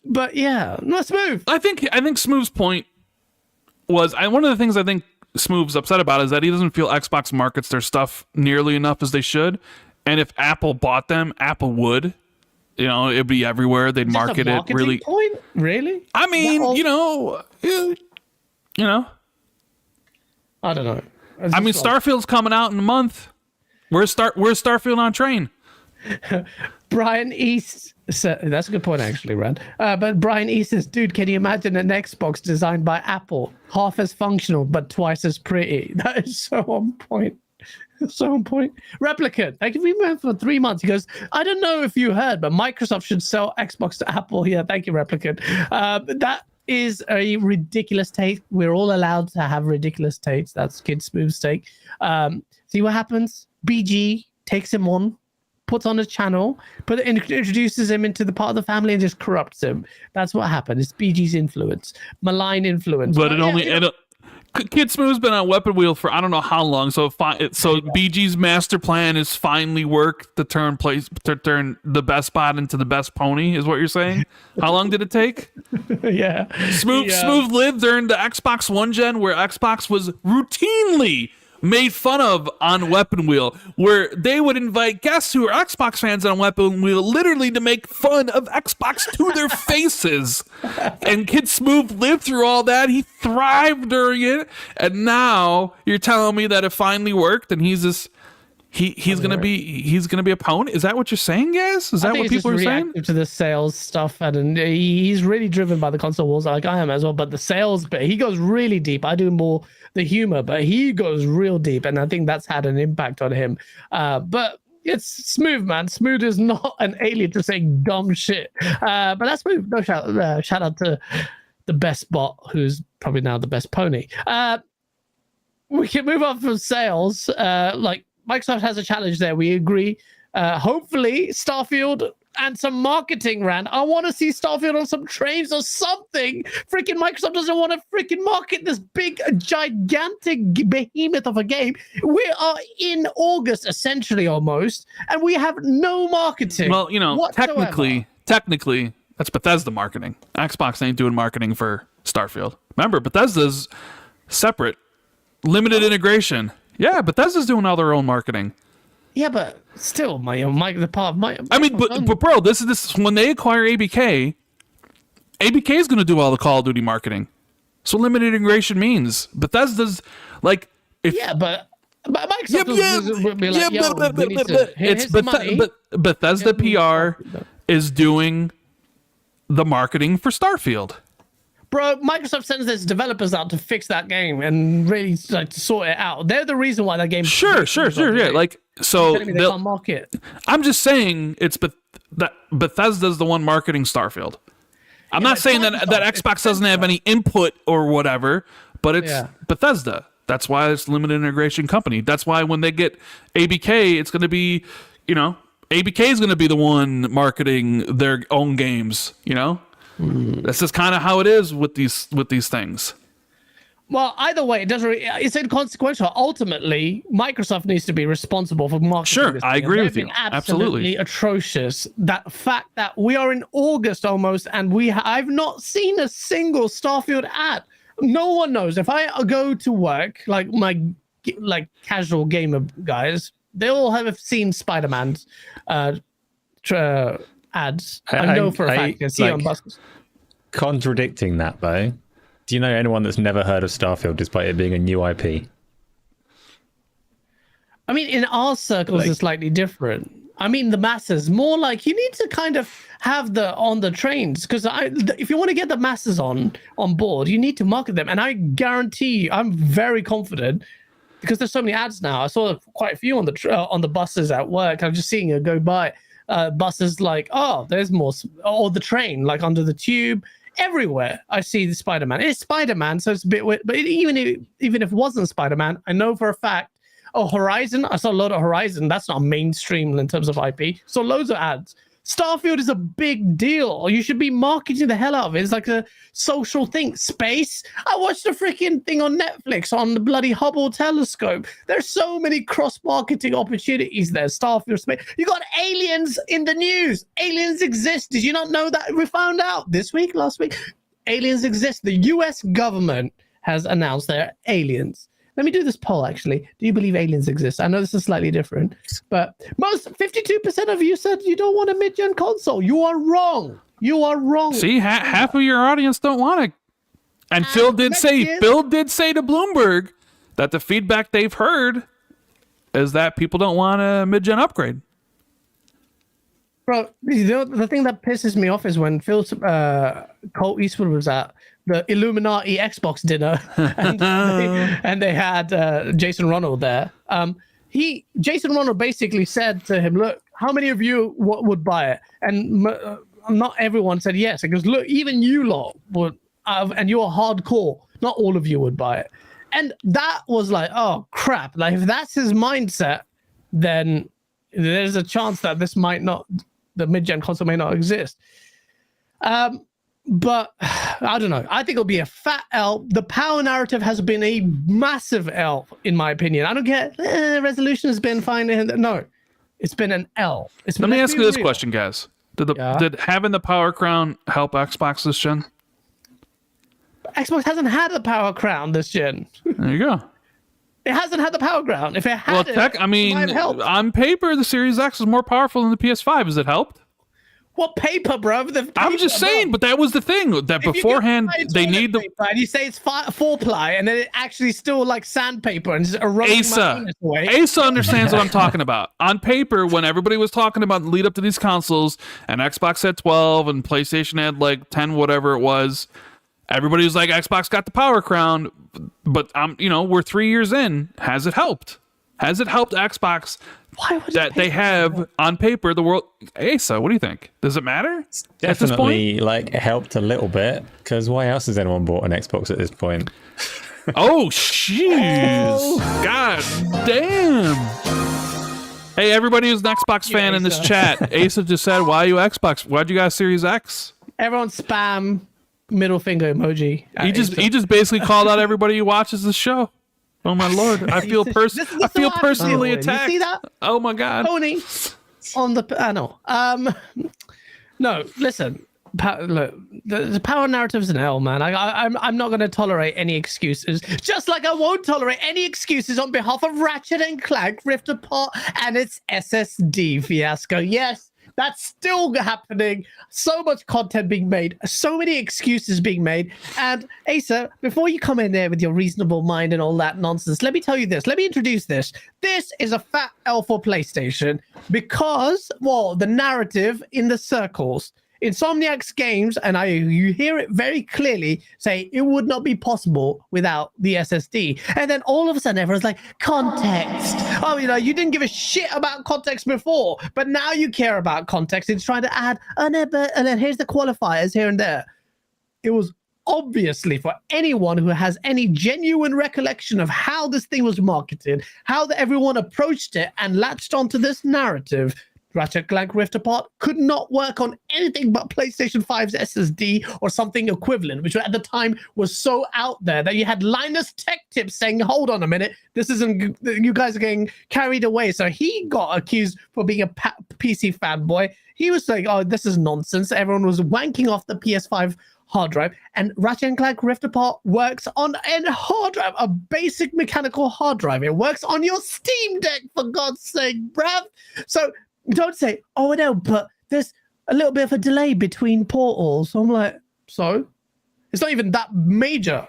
But yeah, not Smooth. I think Smooth's point was, one of the things I think Smooth's upset about is that he doesn't feel Xbox markets their stuff nearly enough as they should. And if Apple bought them, Apple would. You know, it'd be everywhere. They'd market it really. Point? Really? I mean, you know. I don't know. I mean, Starfield's coming out in a month. Where's Starfield on train? Brian East said, that's a good point, actually, Rand. But Brian East says, dude, can you imagine an Xbox designed by Apple? Half as functional, but twice as pretty. That is so on point. So on point. Replicant, thank you for 3 months. He goes, I don't know if you heard, but Microsoft should sell Xbox to Apple. Yeah, thank you, Replicant. That is a ridiculous take. We're all allowed to have ridiculous takes. That's Kid Smooth's take. See what happens? BG takes him on, puts on a channel, introduces him into the part of the family and just corrupts him. That's what happened. It's BG's influence, malign influence. But Kid Smooth's been on Weapon Wheel for I don't know how long. So BG's master plan is finally worked to turn the best spot into the best pony. Is what you're saying? How long did it take? Yeah. Smooth lived during the Xbox One gen, where Xbox was routinely made fun of on Weapon Wheel, where they would invite guests who are Xbox fans on Weapon Wheel literally to make fun of Xbox to their faces. And Kid Smooth lived through all that. He thrived during it. And now you're telling me that it finally worked and he's gonna be a pony? Is that what you're saying, guys? Is that what people are saying? To the sales stuff, and he's really driven by the console wars, like I am as well. But the sales bit, he goes really deep. I do more the humor, but he goes real deep, and I think that's had an impact on him. But it's Smooth, man. Smooth is not an alien to saying dumb shit. But that's Smooth. No shout out to the best bot, who's probably now the best pony. We can move on from sales. Microsoft has a challenge there. We agree. Hopefully, Starfield and some marketing, Rand. I want to see Starfield on some trains or something. Freaking Microsoft doesn't want to freaking market this big, gigantic behemoth of a game. We are in August, essentially, almost, and we have no marketing. Well, you know, whatsoever. technically, that's Bethesda marketing. Xbox ain't doing marketing for Starfield. Remember, Bethesda's separate, limited integration. Yeah, Bethesda's doing all their own marketing. Yeah, but still, the part of my. I mean, but bro, this when they acquire ABK is going to do all the Call of Duty marketing. That's what limited integration means. Bethesda's like, if but Microsoft would be like, Bethesda PR is doing the marketing for Starfield. Bro, Microsoft sends its developers out to fix that game and really like to sort it out. They're the reason why that game. Sure. Yeah, like so. They can't market. I'm just saying that Bethesda's the one marketing Starfield. I'm not saying that Xbox doesn't have any input or whatever, but it's Bethesda. That's why it's limited integration company. That's why when they get ABK, it's going to be, ABK is going to be the one marketing their own games. That's just kind of how it is with these things. Well, either way, it's inconsequential. Ultimately, Microsoft needs to be responsible for marketing. Sure, I agree with you. Absolutely atrocious. That fact that we are in August almost, and I've not seen a single Starfield ad. No one knows. If I go to work, like my casual gamer guys, they all have seen Spider-Man's ads. I know for a fact. I see on buses. Contradicting that, though, do you know anyone that's never heard of Starfield despite it being a new IP? I mean, in our circles, it's slightly different. I mean, the masses, more like you need to kind of have on the trains, because if you want to get the masses on board, you need to market them. And I guarantee you, I'm very confident, because there's so many ads now. I saw quite a few on the buses at work. I'm just seeing it go by. Buses like, there's more, or the train, like under the tube. Everywhere I see the Spider-Man. It's Spider-Man, so it's a bit weird. But even if it wasn't Spider-Man, I know for a fact. Horizon. I saw a lot of Horizon. That's not mainstream in terms of IP. So loads of ads. Starfield is a big deal. You should be marketing the hell out of it. It's like a social thing. Space. I watched a freaking thing on Netflix on the bloody Hubble telescope. There's so many cross-marketing opportunities there. Starfield, space. You got aliens in the news. Aliens exist. Did you not know that? We found out last week. Aliens exist. The US government has announced they're aliens. Let me do this poll, actually. Do you believe aliens exist? I know this is slightly different, but 52% of you said you don't want a mid-gen console. You are wrong. You are wrong. See, half of your audience don't want it. And Phil did say to Bloomberg that the feedback they've heard is that people don't want a mid-gen upgrade. Bro, the thing that pisses me off is when Colt Eastwood was at the Illuminati Xbox dinner, and they had Jason Ronald there. Jason Ronald basically said to him, "Look, how many of you would buy it?" And not everyone said yes. He goes, "Look, even you lot would, and you're hardcore. Not all of you would buy it." And that was like, oh crap! Like if that's his mindset, then there's a chance that the mid-gen console may not exist. But I don't know. I think it'll be a fat L. The power narrative has been a massive L, in my opinion. I don't get resolution has been fine. No, it's been an L. Let me ask you this question, guys. Did having the Power Crown help Xbox this gen? Xbox hasn't had the Power Crown this gen. There you go. It hasn't had the Power Crown. If it had on paper, the Series X is more powerful than the PS5. Has it helped? What paper, bro? I'm just saying, but that was the thing. That beforehand, they need the... Paper, and you say it's 4-ply, and then it actually still like sandpaper and just eroding my penis away. Asa understands what I'm talking about. On paper, when everybody was talking about the lead up to these consoles, and Xbox had 12, and PlayStation had like 10, whatever it was, everybody was like, Xbox got the Power Crown, but we're 3 years in. Has it helped? Has it helped Xbox that they have on paper the world? Asa, what do you think? Does it matter? It's definitely helped a little bit, because why else has anyone bought an Xbox at this point? Oh, jeez. God damn. Hey, everybody who's an Xbox fan in this chat, Asa just said, why are you Xbox? Why'd you guys Series X? Everyone spam middle finger emoji. He just basically called out everybody who watches the show. Oh my lord! I feel personally attacked. You see that? Oh my god! Tony on the panel. No, listen. Look, the power narrative is an L, man. I'm not going to tolerate any excuses. Just like I won't tolerate any excuses on behalf of Ratchet and Clank Rift Apart and its SSD fiasco. Yes, That's still happening. So much content being made, so many excuses being made. And Asa, before you come in there with your reasonable mind and all that nonsense, let me tell you this. Let me introduce this. This is a fat L for PlayStation because, well, the narrative in the circles, Insomniac's games, and you hear it very clearly, say it would not be possible without the SSD. And then all of a sudden, everyone's like, context. Oh, you didn't give a shit about context before, but now you care about context. It's trying to add, and then here's the qualifiers here and there. It was obviously, for anyone who has any genuine recollection of how this thing was marketed, how everyone approached it and latched onto this narrative, Ratchet and Clank Rift Apart could not work on anything but PlayStation 5's SSD or something equivalent, which at the time was so out there that you had Linus Tech Tips saying, hold on a minute, this isn't, you guys are getting carried away. So he got accused for being a PC fanboy. He was saying, oh, this is nonsense. Everyone was wanking off the PS5 hard drive, and Ratchet and Clank Rift Apart works on a hard drive, a basic mechanical hard drive. It works on your Steam Deck, for God's sake, bruv. So don't say, oh no, but there's a little bit of a delay between portals. So I'm like, so? It's not even that major.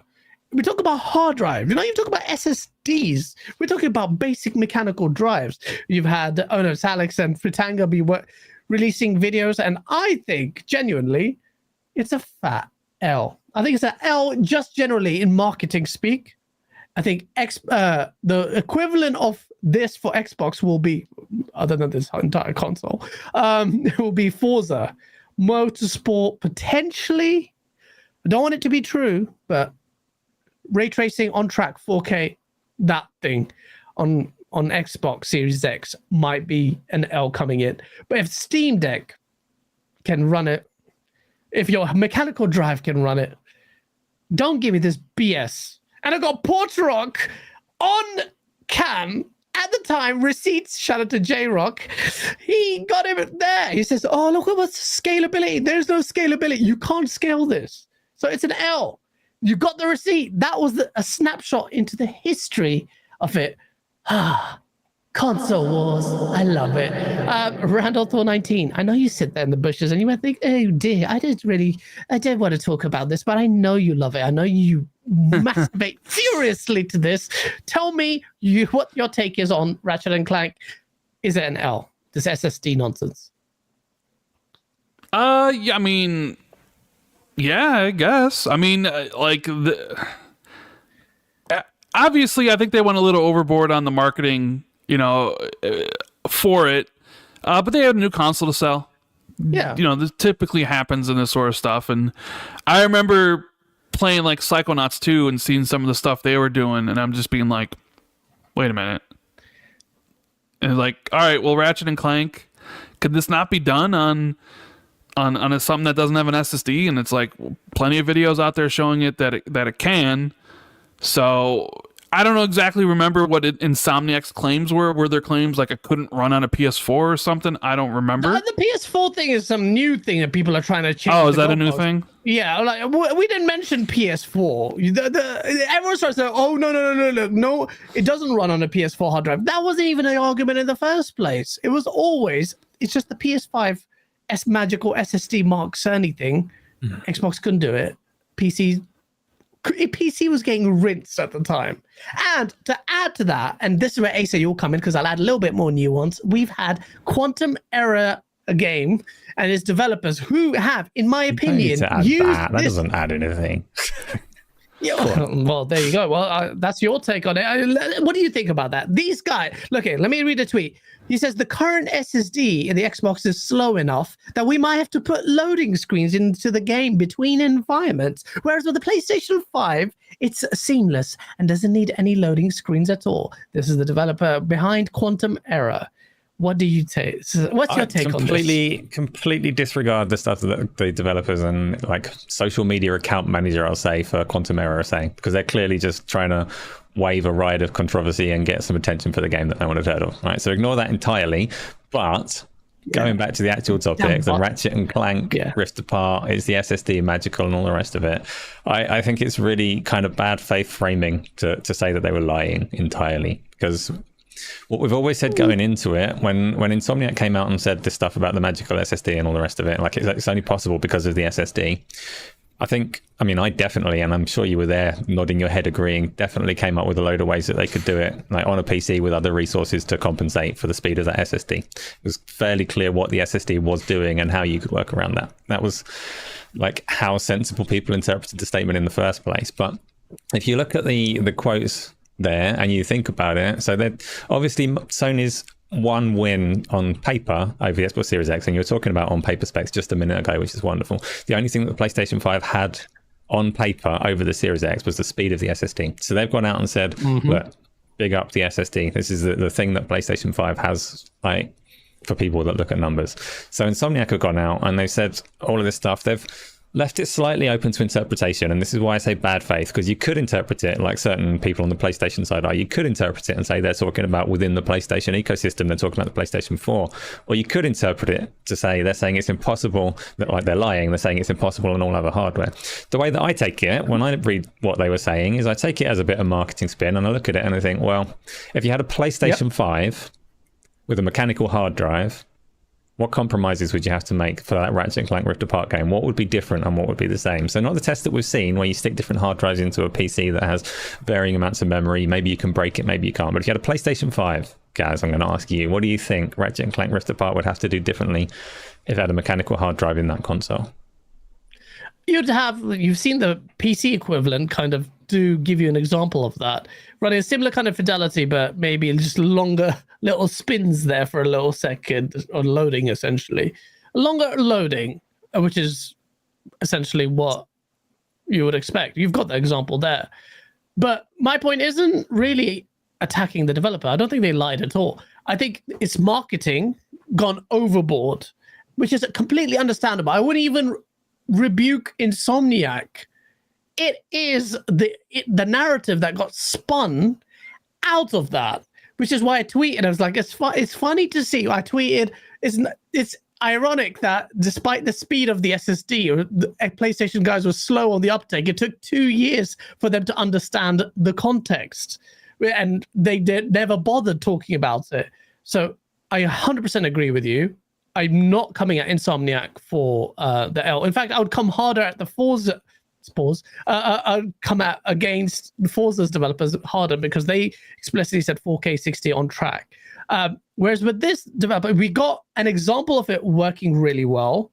We talk about hard drives. You're not even talking about SSDs. We're talking about basic mechanical drives. You've had Alex and Fritanga be releasing videos, and I think, genuinely, it's a fat L. I think it's an L just generally in marketing speak. I think the equivalent of this for Xbox will be, other than this entire console, it will be Forza, Motorsport, potentially. I don't want it to be true, but ray tracing on track 4K, that thing on Xbox Series X might be an L coming in. But if Steam Deck can run it, if your mechanical drive can run it, don't give me this BS. And I got Portrock on cam at the time, receipts, shout out to J-Rock. He got him there. He says, oh, look at what's scalability. There's no scalability. You can't scale this. So it's an L. You got the receipt. That was a snapshot into the history of it. Console wars. I love it. Randall Thor 19. I know you sit there in the bushes and you might think, oh dear, I don't want to talk about this, but I know you love it. I know you masturbate furiously to this. Tell me what your take is on Ratchet and Clank. Is it an L? This SSD nonsense? Yeah, I mean, yeah, I guess. I mean, obviously, I think they went a little overboard on the marketing, for it. But they had a new console to sell. Yeah. This typically happens in this sort of stuff. And I remember playing like Psychonauts 2 and seeing some of the stuff they were doing, and I'm just being like, wait a minute. And like, all right, well, Ratchet and Clank, could this not be done on something that doesn't have an SSD? And it's like plenty of videos out there showing it that it can. So I don't remember what Insomniac's claims were. Were their claims like it couldn't run on a PS4 or something? I don't remember. The PS4 thing is some new thing that people are trying to change. Oh, is that a new thing? Yeah, like we didn't mention PS4. Everyone starts saying, "Oh no, it doesn't run on a PS4 hard drive." That wasn't even an argument in the first place. It was always, it's just the PS5 magical SSD Mark Cerny thing. Xbox couldn't do it. PC was getting rinsed at the time. And to add to that, and this is where Asa, you'll come in because I'll add a little bit more nuance. We've had Quantum Error, a game, and its developers who have, in my opinion, that doesn't add anything. Yeah, well, there you go. Well, that's your take on it. What do you think about that? These guys, look here, let me read a tweet. He says the current SSD in the Xbox is slow enough that we might have to put loading screens into the game between environments. Whereas with the PlayStation 5, it's seamless and doesn't need any loading screens at all. This is the developer behind Quantum Error. What do you take? What's your take on this? Completely disregard the stuff that the developers and like social media account manager, I'll say, for Quantum Error are saying, because they're clearly just trying to wave a ride of controversy and get some attention for the game that no one had heard of. Right, so ignore that entirely. But going back to the actual topic, the Ratchet and Clank Rift Apart, it's the SSD magical and all the rest of it. I think it's really kind of bad faith framing to say that they were lying entirely, because what we've always said going into it, when Insomniac came out and said this stuff about the magical SSD and all the rest of it, like it's only possible because of the SSD. I definitely, and I'm sure you were there nodding your head agreeing, definitely came up with a load of ways that they could do it, like on a PC with other resources to compensate for the speed of that SSD. It was fairly clear what the SSD was doing and how you could work around that. That was like how sensible people interpreted the statement in the first place. But if you look at the quotes there and you think about it, so that obviously Sony's one win on paper over the Xbox Series X, and you were talking about on paper specs just a minute ago, which is wonderful. The only thing that the PlayStation 5 had on paper over the Series X was the speed of the SSD. So they've gone out and said, look, big up the SSD. This is the thing that PlayStation 5 has, like, for people that look at numbers. So Insomniac have gone out and they said all of this stuff. They've left it slightly open to interpretation, and this is why I say bad faith, because you could interpret it like certain people on the PlayStation side are. You could interpret it and say they're talking about within the PlayStation ecosystem, they're talking about the PlayStation 4, or you could interpret it to say they're saying it's impossible, that like they're lying, they're saying it's impossible on all other hardware. The way that I take it when I read what they were saying is I take it as a bit of marketing spin, and I look at it and I think, well, if you had a PlayStation 5 with a mechanical hard drive, what compromises would you have to make for that Ratchet and Clank Rift Apart game? What would be different and what would be the same? So not the test that we've seen where you stick different hard drives into a PC that has varying amounts of memory. Maybe you can break it, maybe you can't. But if you had a PlayStation 5, Gaz, I'm going to ask you, what do you think Ratchet and Clank Rift Apart would have to do differently if it had a mechanical hard drive in that console? You've seen the PC equivalent kind of to give you an example of that, running a similar kind of fidelity, but maybe just longer little spins there for a little second, or loading essentially. Longer loading, which is essentially what you would expect. You've got the example there. But my point isn't really attacking the developer. I don't think they lied at all. I think it's marketing gone overboard, which is completely understandable. I wouldn't even rebuke Insomniac. It is the narrative that got spun out of that, which is why I tweeted. I was like, it's funny to see. I tweeted, it's ironic that despite the speed of the SSD, or the PlayStation guys were slow on the uptake. It took 2 years for them to understand the context, and they never bothered talking about it. So I 100% agree with you. I'm not coming at Insomniac for the L. In fact, I would come harder at the Forza. I'd come at against the Forza's developers harder, because they explicitly said 4K 60 on track. Whereas with this developer, we got an example of it working really well.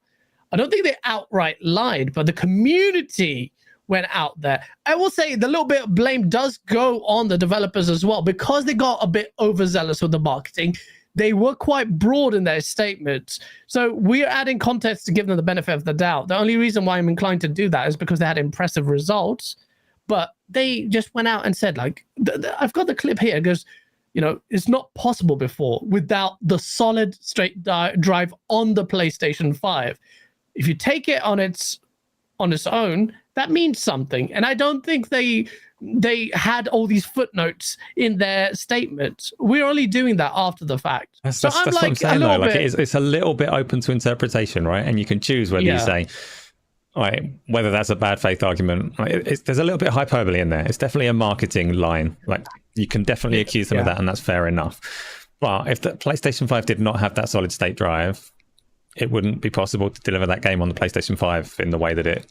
I don't think they outright lied, but the community went out there. I will say the little bit of blame does go on the developers as well, because they got a bit overzealous with the marketing. They were quite broad in their statements. So we're adding context to give them the benefit of the doubt. The only reason why I'm inclined to do that is because they had impressive results. But they just went out and said, like, I've got the clip here. It goes, it's not possible before without the solid straight drive on the PlayStation 5. If you take it on its own, that means something. And I don't think they had all these footnotes in their statements. We're only doing that after the fact. That's what I'm saying, though. Like, it's a little bit open to interpretation, right? And you can choose whether you say, like, whether that's a bad faith argument. Like, there's a little bit of hyperbole in there. It's definitely a marketing line. Like, you can definitely accuse them of that, and that's fair enough. But if the PlayStation 5 did not have that solid state drive, it wouldn't be possible to deliver that game on the PlayStation 5 in the way that it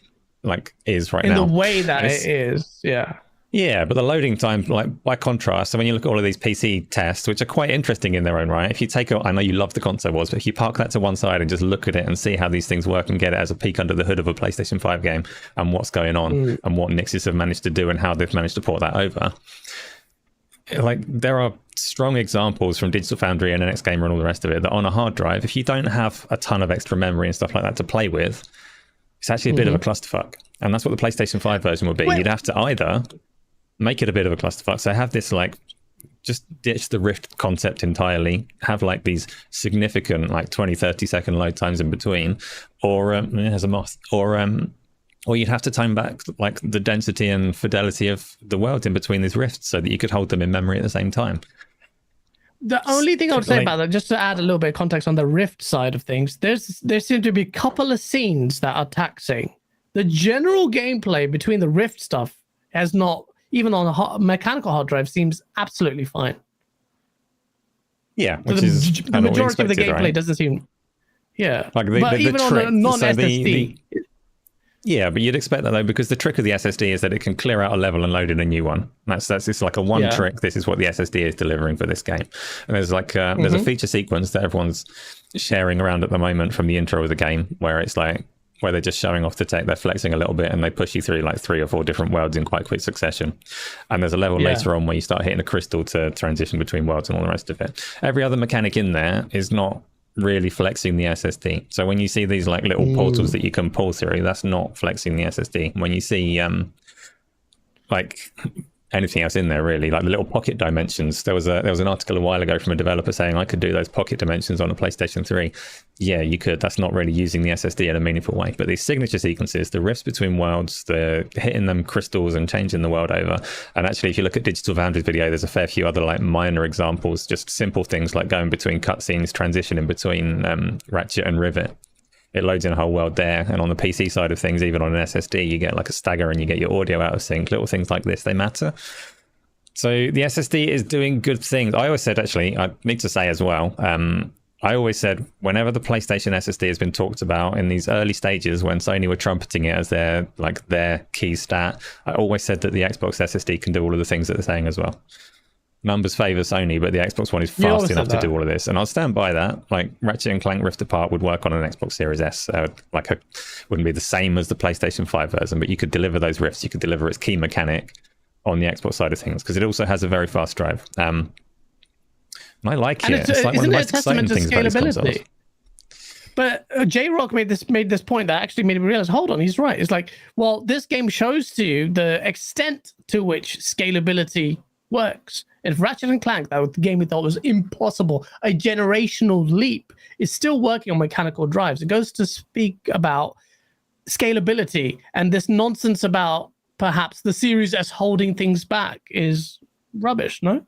is right now. In the way that it is, yeah. Yeah, but the loading time, like, by contrast, so when you look at all of these PC tests, which are quite interesting in their own right, if you take I know you love the console wars, but if you park that to one side and just look at it and see how these things work and get it as a peek under the hood of a PlayStation 5 game and what's going on and what Nixes have managed to do and how they've managed to port that over, like, there are strong examples from Digital Foundry and NX Gamer and all the rest of it that on a hard drive, if you don't have a ton of extra memory and stuff like that to play with, it's actually a bit of a clusterfuck. And that's what the PlayStation 5 version would be. You'd have to either make it a bit of a clusterfuck, so have this, like, just ditch the Rift concept entirely, have like these significant, like, 20-30 second load times in between, or as a moth, or you'd have to time back, like, the density and fidelity of the world in between these rifts so that you could hold them in memory at the same time. The only thing I would say about that, just to add a little bit of context on the Rift side of things, there seem to be a couple of scenes that are taxing. The general gameplay between the Rift stuff has not, even on a mechanical hard drive, seems absolutely fine. Yeah, So which is the majority of the gameplay right? doesn't seem. Yeah, Like but even on a non-SSD. Yeah, but you'd expect that though, because the trick of the SSD is that it can clear out a level and load in a new one. That's it's like a one trick. This is what the SSD is delivering for this game. And there's like there's a feature sequence that everyone's sharing around at the moment from the intro of the game, where it's like where they're just showing off the tech, they're flexing a little bit, and they push you through like 3 or 4 different worlds in quite quick succession. And there's a level later on where you start hitting a crystal to transition between worlds and all the rest of it. Every other mechanic in there is not really flexing the SSD. So when you see these like little portals that you can pull through, that's not flexing the SSD. When you see like anything else in there, really, like the little pocket dimensions, there was an article a while ago from a developer saying I could do those pocket dimensions on a PlayStation 3. Yeah, you could. That's not really using the SSD in a meaningful way. But these signature sequences, the rifts between worlds, the hitting them crystals and changing the world over, and actually if you look at Digital Foundry's video, there's a fair few other like minor examples, just simple things like going between cutscenes, transitioning between Ratchet and Rivet. It loads in a whole world there. And on the PC side of things, even on an SSD, you get like a stagger and you get your audio out of sync. Little things like this, they matter. So the SSD is doing good things. I always said, actually, I need to say as well, I always said whenever the PlayStation SSD has been talked about in these early stages when Sony were trumpeting it as their key stat, I always said that the Xbox SSD can do all of the things that they're saying as well. Numbers favor Sony, but the Xbox One is fast enough to do all of this, and I'll stand by that. Like Ratchet and Clank Rift Apart would work on an Xbox Series S. Wouldn't be the same as the PlayStation 5 version, but you could deliver those rifts. You could deliver its key mechanic on the Xbox side of things because it also has a very fast drive. And I like it. It's like one of the most exciting things about these consoles. But J-Rock made this point that actually made me realize, hold on, he's right. It's like, well, this game shows to you the extent to which scalability works. If Ratchet and Clank, that was the game we thought was impossible, a generational leap, is still working on mechanical drives. It goes to speak about scalability, and this nonsense about perhaps the Series S holding things back is rubbish, no?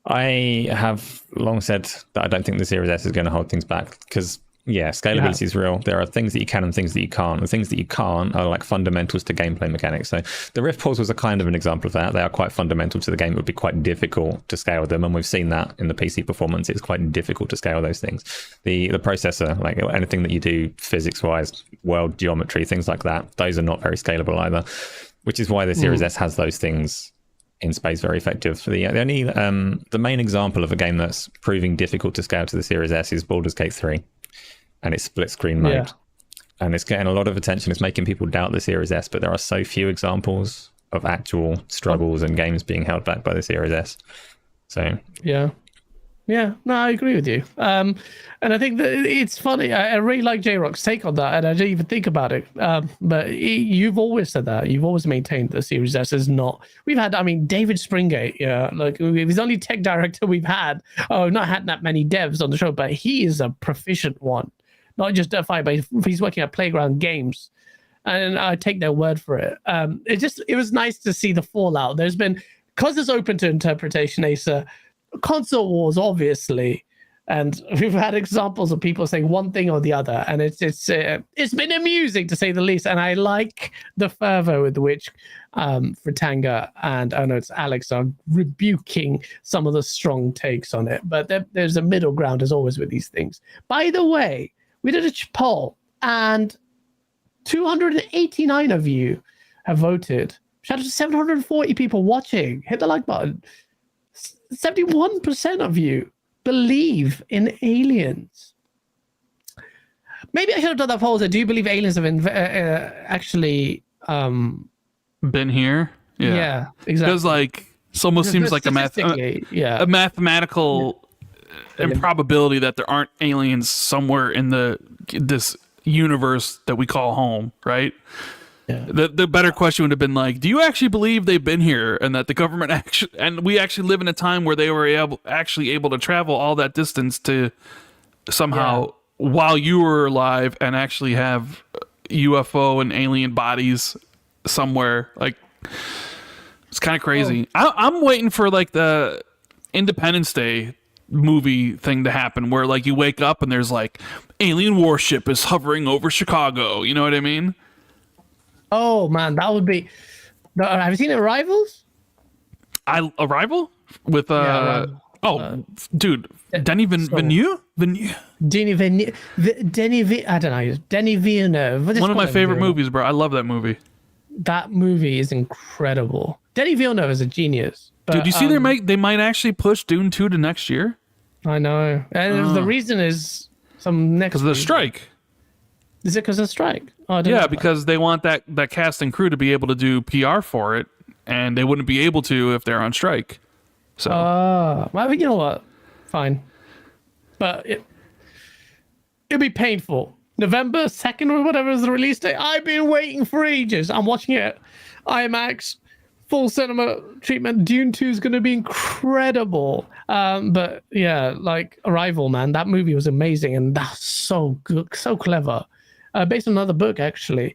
I have long said that I don't think the Series S is going to hold things back because, scalability is real. There are things that you can and things that you can't. The things that you can't are like fundamentals to gameplay mechanics. So the Rift portals are kind of an example of that. They are quite fundamental to the game. It would be quite difficult to scale them, and we've seen that in the PC performance. It's quite difficult to scale those things. The processor, like anything that you do physics-wise, world geometry, things like that, those are not very scalable either, which is why the Series S has those things in space very effective. The main example of a game that's proving difficult to scale to the Series S is Baldur's Gate 3. And it's split screen mode, and it's getting a lot of attention. It's making people doubt the Series S, but there are so few examples of actual struggles and games being held back by the Series S. So no, I agree with you. And I think that it's funny. I really like J-Rock's take on that, and I didn't even think about it. But you've always said that. You've always maintained the Series S is not. We've had, David Springate. He's the only tech director we've had. Oh, not had that many devs on the show, but he is a proficient one. Not just Defi, but he's working at Playground Games, and I take their word for it. It was nice to see the fallout. There's been, because it's open to interpretation, Asa, console wars, obviously, and we've had examples of people saying one thing or the other, and it's been amusing to say the least. And I like the fervor with which Fritanga and I know it's Alex are rebuking some of the strong takes on it, but there's a middle ground as always with these things. By the way, we did a poll, and 289 of you have voted. Shout out to 740 people watching. Hit the like button. 71% of you believe in aliens. Maybe I should have done that poll. Do you believe aliens have actually been here? Yeah, exactly. Because it almost seems like a mathematical improbability that there aren't aliens somewhere in this universe that we call home, right? Yeah. The better question would have been do you actually believe they've been here and that the government we actually live in a time where they were able to travel all that distance to somehow while you were alive and actually have UFO and alien bodies somewhere? It's kind of crazy. I'm waiting for the Independence Day movie thing to happen where you wake up and there's alien warship is hovering over Chicago. You know what I mean? Oh man, that would be. Have you seen Arrivals? Arrival with Oh, dude, Denis Villeneuve? I don't know. Denis Villeneuve. One of my favorite movies, bro. I love that movie. That movie is incredible. Denis Villeneuve is a genius. But, dude, you see they might actually push Dune 2 to next year? I know. And the reason is some next... Because of the strike. Is it because of the strike? Oh, I don't know. Because they want that cast and crew to be able to do PR for it, and they wouldn't be able to if they're on strike. So, well, you know what? Fine. But it'll be painful. November 2nd or whatever is the release date. I've been waiting for ages. I'm watching it. IMAX, full cinema treatment. Dune 2 is going to be incredible. But yeah, like Arrival, man, that movie was amazing. And that's so good, so clever. Based on another book, actually.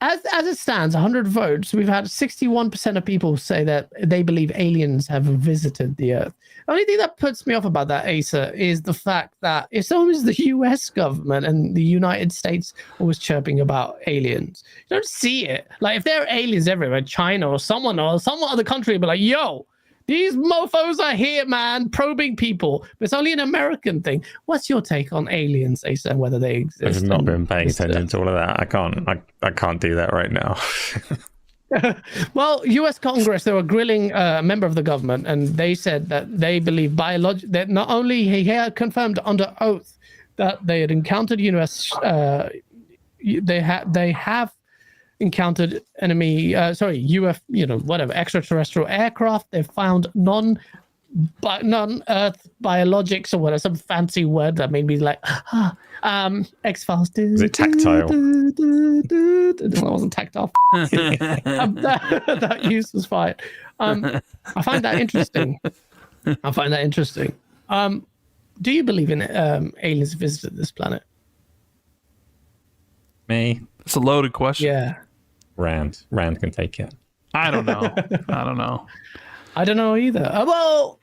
As it stands, 100 votes, we've had 61% of people say that they believe aliens have visited the Earth. The only thing that puts me off about that, Asa, is the fact that it's always the US government and the United States always chirping about aliens. You don't see it. Like, if there are aliens everywhere, China or some other country will be like, yo, these mofos are here, man, probing people. But it's only an American thing. What's your take on aliens, Asa, and whether they exist? I've not been paying attention to all of that. I can't do that right now. Well, U.S. Congress, they were grilling a member of the government, and they said that they believe that not only he had confirmed under oath that they had encountered they have encountered enemy, extraterrestrial aircraft. They found non-Earth biologics or whatever, some fancy word that made me like, X-Files. Is it tactile? That wasn't tactile. That use was fine. I find that interesting. Do you believe in aliens visited this planet? Me? It's a loaded question. Yeah. Rand can take it. I don't know. I don't know either. Well,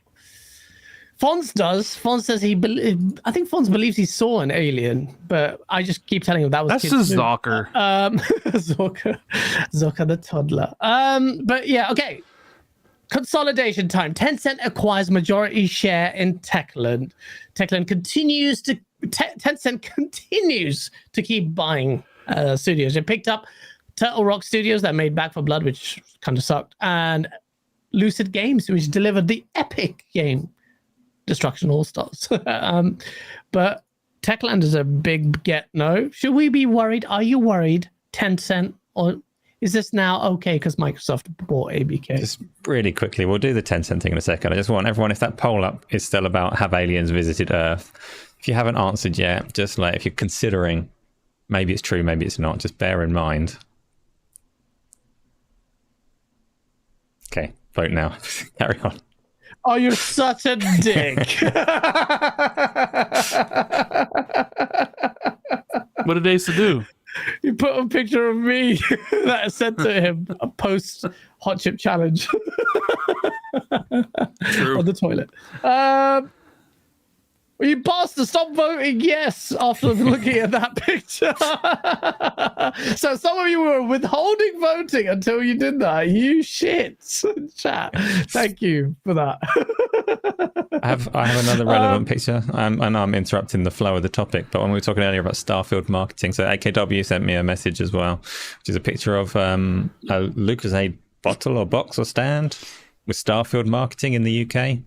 Fons does. Fons says I think Fons believes he saw an alien, but I just keep telling him that was. That's just Zocker. Zocker the toddler. But yeah, okay. Consolidation time. Tencent acquires majority share in Techland. Tencent continues to keep buying studios. It picked up Turtle Rock Studios that made Back 4 Blood, which kind of sucked, and Lucid Games, which delivered the epic game Destruction All Stars. But Techland is a big get. No, should we be worried? Are you worried, Tencent, or is this now okay because Microsoft bought ABK? Just really quickly, we'll do the Tencent thing in a second. I just want everyone, if that poll up is still about have aliens visited Earth, if you haven't answered yet, just like if you're considering maybe it's true, maybe it's not, just bear in mind. Okay, vote now. Carry on. Oh, you're such a dick. What did Asa do? You put a picture of me that I sent to him a post hot chip challenge. True. On the toilet. You bastard, stop voting yes after looking at that picture. So some of you were withholding voting until you did that. You shits. Chat. Thank you for that. I have another relevant picture. I know I'm interrupting the flow of the topic, but when we were talking earlier about Starfield marketing, so AKW sent me a message as well, which is a picture of a Lucozade bottle or box or stand with Starfield marketing in the UK.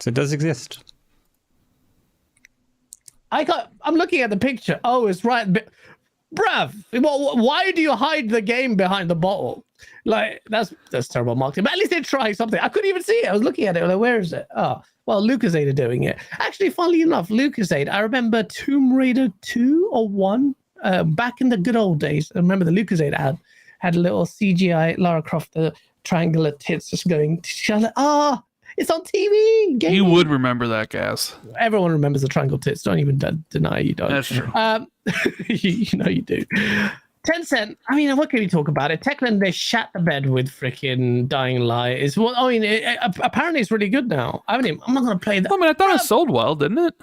So it does exist. I'm looking at the picture. Oh, it's right. Bruv, why do you hide the game behind the bottle? Like, that's terrible marketing. But at least they're trying something. I couldn't even see it. I was looking at it. Like, where is it? Oh, well, Lucozade are doing it. Actually, funnily enough, Lucozade, I remember Tomb Raider 2 or 1 back in the good old days. I remember the Lucozade ad had a little CGI Lara Croft, the triangular tits just going, it's on TV. You would remember that, Gas. Everyone remembers the triangle tits. Don't even deny you don't. That's true. You know you do. Tencent, I mean, what can we talk about it? Techland, they shat the bed with freaking Dying Light. Apparently it's really good now. I'm not going to play that. I mean, I thought it sold well, didn't it?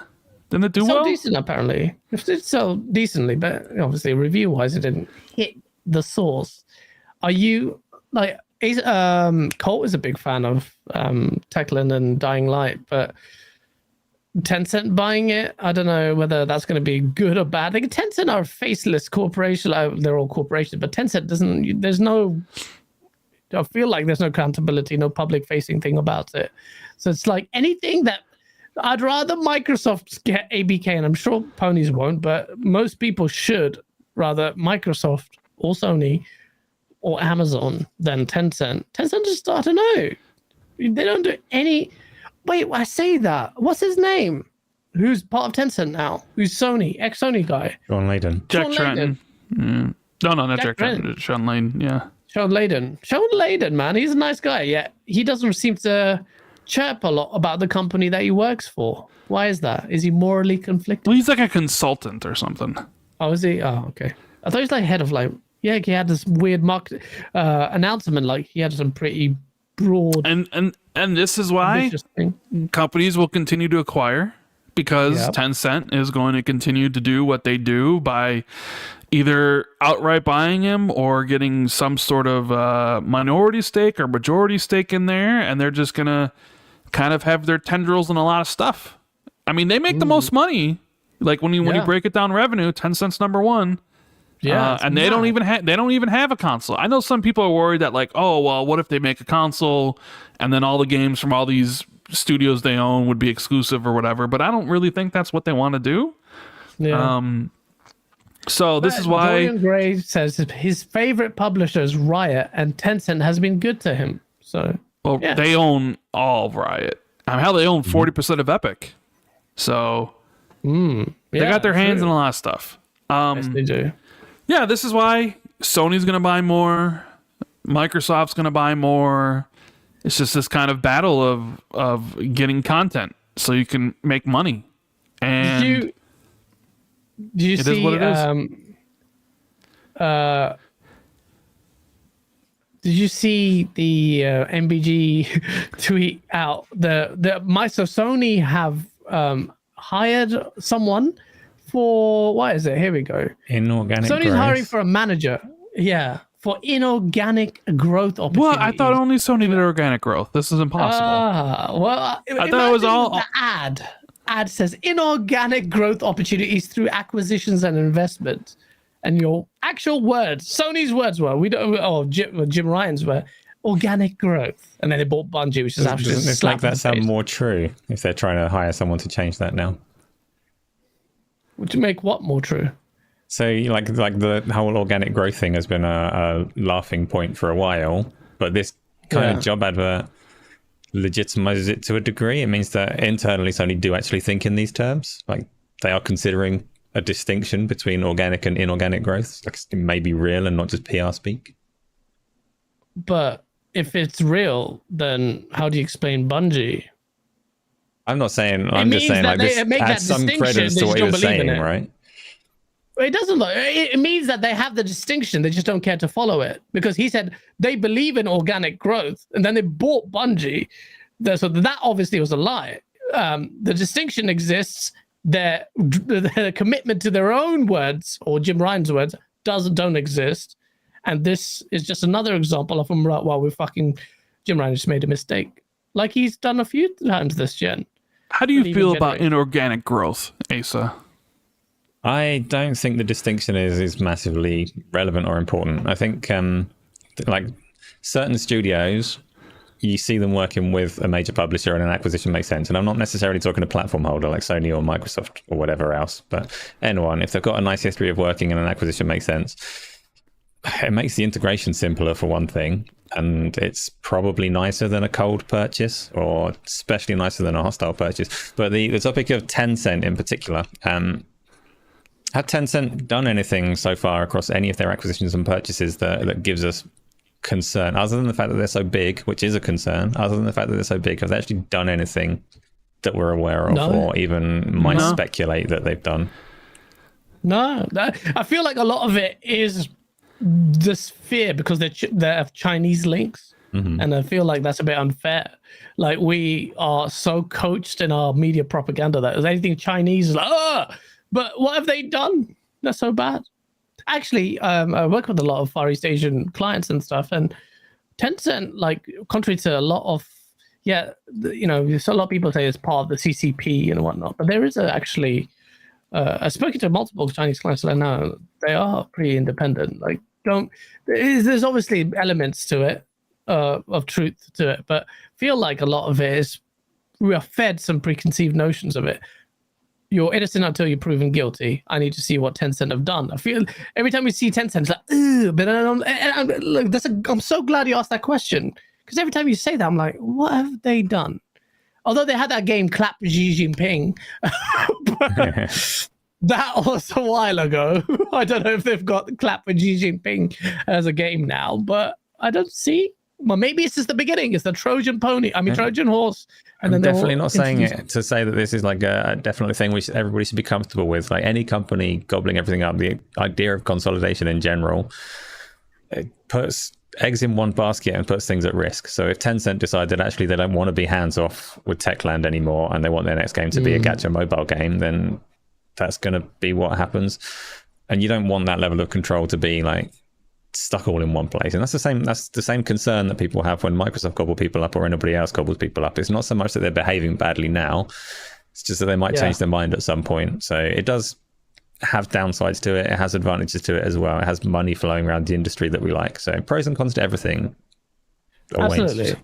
Didn't it do well? Decent, apparently. It did sell decently, but obviously review-wise, it didn't hit the source. Are you, like, Colt is a big fan of Techland and Dying Light, but Tencent buying it, I don't know whether that's going to be good or bad. I think Tencent are a faceless corporation. They're all corporations, but Tencent doesn't. There's no. I feel like there's no accountability, no public-facing thing about it. So it's like anything that I'd rather Microsoft get ABK, and I'm sure ponies won't, but most people should rather Microsoft or Sony or Amazon than Tencent. Tencent just, I don't know. They don't do any. Wait, I say that. What's his name? Who's part of Tencent now? Who's Sony? Ex-Sony guy. Sean Layden. Jack Tretton. Yeah. No, not Jack Tretton. Sean Layden, yeah. Sean Layden, man. He's a nice guy. Yeah, he doesn't seem to chirp a lot about the company that he works for. Why is that? Is he morally conflicted? Well, he's like a consultant or something. Oh, is he? Oh, okay. I thought he was like head of like, yeah, he had this weird announcement. Like he had some pretty broad. And this is why companies will continue to acquire, because Tencent is going to continue to do what they do by either outright buying him or getting some sort of minority stake or majority stake in there, and they're just going to kind of have their tendrils in a lot of stuff. I mean, they make the most money. Like when you break it down revenue, Tencent's number one. Yeah, and they don't even have a console. I know some people are worried that like, oh well, what if they make a console and then all the games from all these studios they own would be exclusive or whatever? But I don't really think that's what they want to do. Yeah. So this is why Dorian Gray says his favorite publisher is Riot, and Tencent has been good to him. So they own all of Riot. I mean, hell, they own 40% of Epic. So they got their hands in a lot of stuff. Yes, they do. Yeah, this is why Sony's going to buy more, Microsoft's going to buy more. It's just this kind of battle of getting content so you can make money. And did you see what it is. Did you see the MBG tweet out? Sony have hired someone for, what is it? Here we go. Inorganic Sony's growth. hiring for a manager. Yeah, for inorganic growth opportunities. Well, I thought only Sony did organic growth. This is impossible. Well, I thought it was all. The ad says inorganic growth opportunities through acquisitions and investment. And your actual words, Sony's words were, Jim Ryan's were, organic growth. And then they bought Bungie, which is absolutely. Doesn't this make that sound more true if they're trying to hire someone to change that now? To make what more true? So like the whole organic growth thing has been a laughing point for a while, but this kind of job advert legitimizes it to a degree. It means that internally Sony do actually think in these terms. Like they are considering a distinction between organic and inorganic growth. Like it may be real and not just PR speak. But if it's real, then how do you explain Bungie? I'm not saying. I'm just saying like this adds some credence to what he was saying, right? It doesn't look. It means that they have the distinction. They just don't care to follow it, because he said they believe in organic growth, and then they bought Bungie. So that obviously was a lie. The distinction exists. Their commitment to their own words, or Jim Ryan's words, don't exist. And this is just another example of him. Well, Jim Ryan just made a mistake, like he's done a few times this gen. How do you feel about inorganic growth, Asa? I don't think the distinction is massively relevant or important. I think like certain studios, you see them working with a major publisher and an acquisition makes sense. And I'm not necessarily talking a platform holder like Sony or Microsoft or whatever else, but anyone, if they've got a nice history of working and an acquisition makes sense, it makes the integration simpler for one thing. And it's probably nicer than a cold purchase, or especially nicer than a hostile purchase. But the topic of Tencent in particular, had Tencent done anything so far across any of their acquisitions and purchases that gives us concern, other than the fact that they're so big, which is a concern, other than the fact that they're so big? Have they actually done anything that we're aware of, or even might speculate that they've done? No, I feel like a lot of it is this fear because they have Chinese links, and I feel like that's a bit unfair. Like we are so coached in our media propaganda that if anything Chinese is like, but what have they done that's so bad? Actually, I work with a lot of Far East Asian clients and stuff, and Tencent, like, contrary to a lot of, there's a lot of people say it's part of the CCP and whatnot, but there is actually, I've spoken to multiple Chinese clients that I know, they are pretty independent. Like, there's obviously elements to it, of truth to it, but feel like a lot of it is, we are fed some preconceived notions of it. You're innocent until you're proven guilty. I need to see what Tencent have done. I feel every time we see Tencent, it's like, ugh, but look, I'm so glad you asked that question, because every time you say that, I'm like, what have they done? Although they had that game Clap Xi Jinping, that was a while ago. I don't know if they've got Clap with Xi Jinping as a game now, but I don't see. Well, maybe it's just the beginning. It's the Trojan pony. I mean, Trojan horse. And I'm then definitely not saying it to say that this is like a definitely thing which everybody should be comfortable with. Like any company gobbling everything up, the idea of consolidation in general, it puts eggs in one basket and puts things at risk. So if Tencent decide that actually they don't want to be hands off with Techland anymore and they want their next game to be a gacha mobile game, then that's going to be what happens. And you don't want that level of control to be like stuck all in one place. And that's the same concern that people have when Microsoft gobble people up or anybody else gobbles people up. It's not so much that they're behaving badly now, it's just that they might change their mind at some point. So it does have downsides to it. It has advantages to it as well. It has money flowing around the industry that we like. So pros and cons to everything. Always. Absolutely.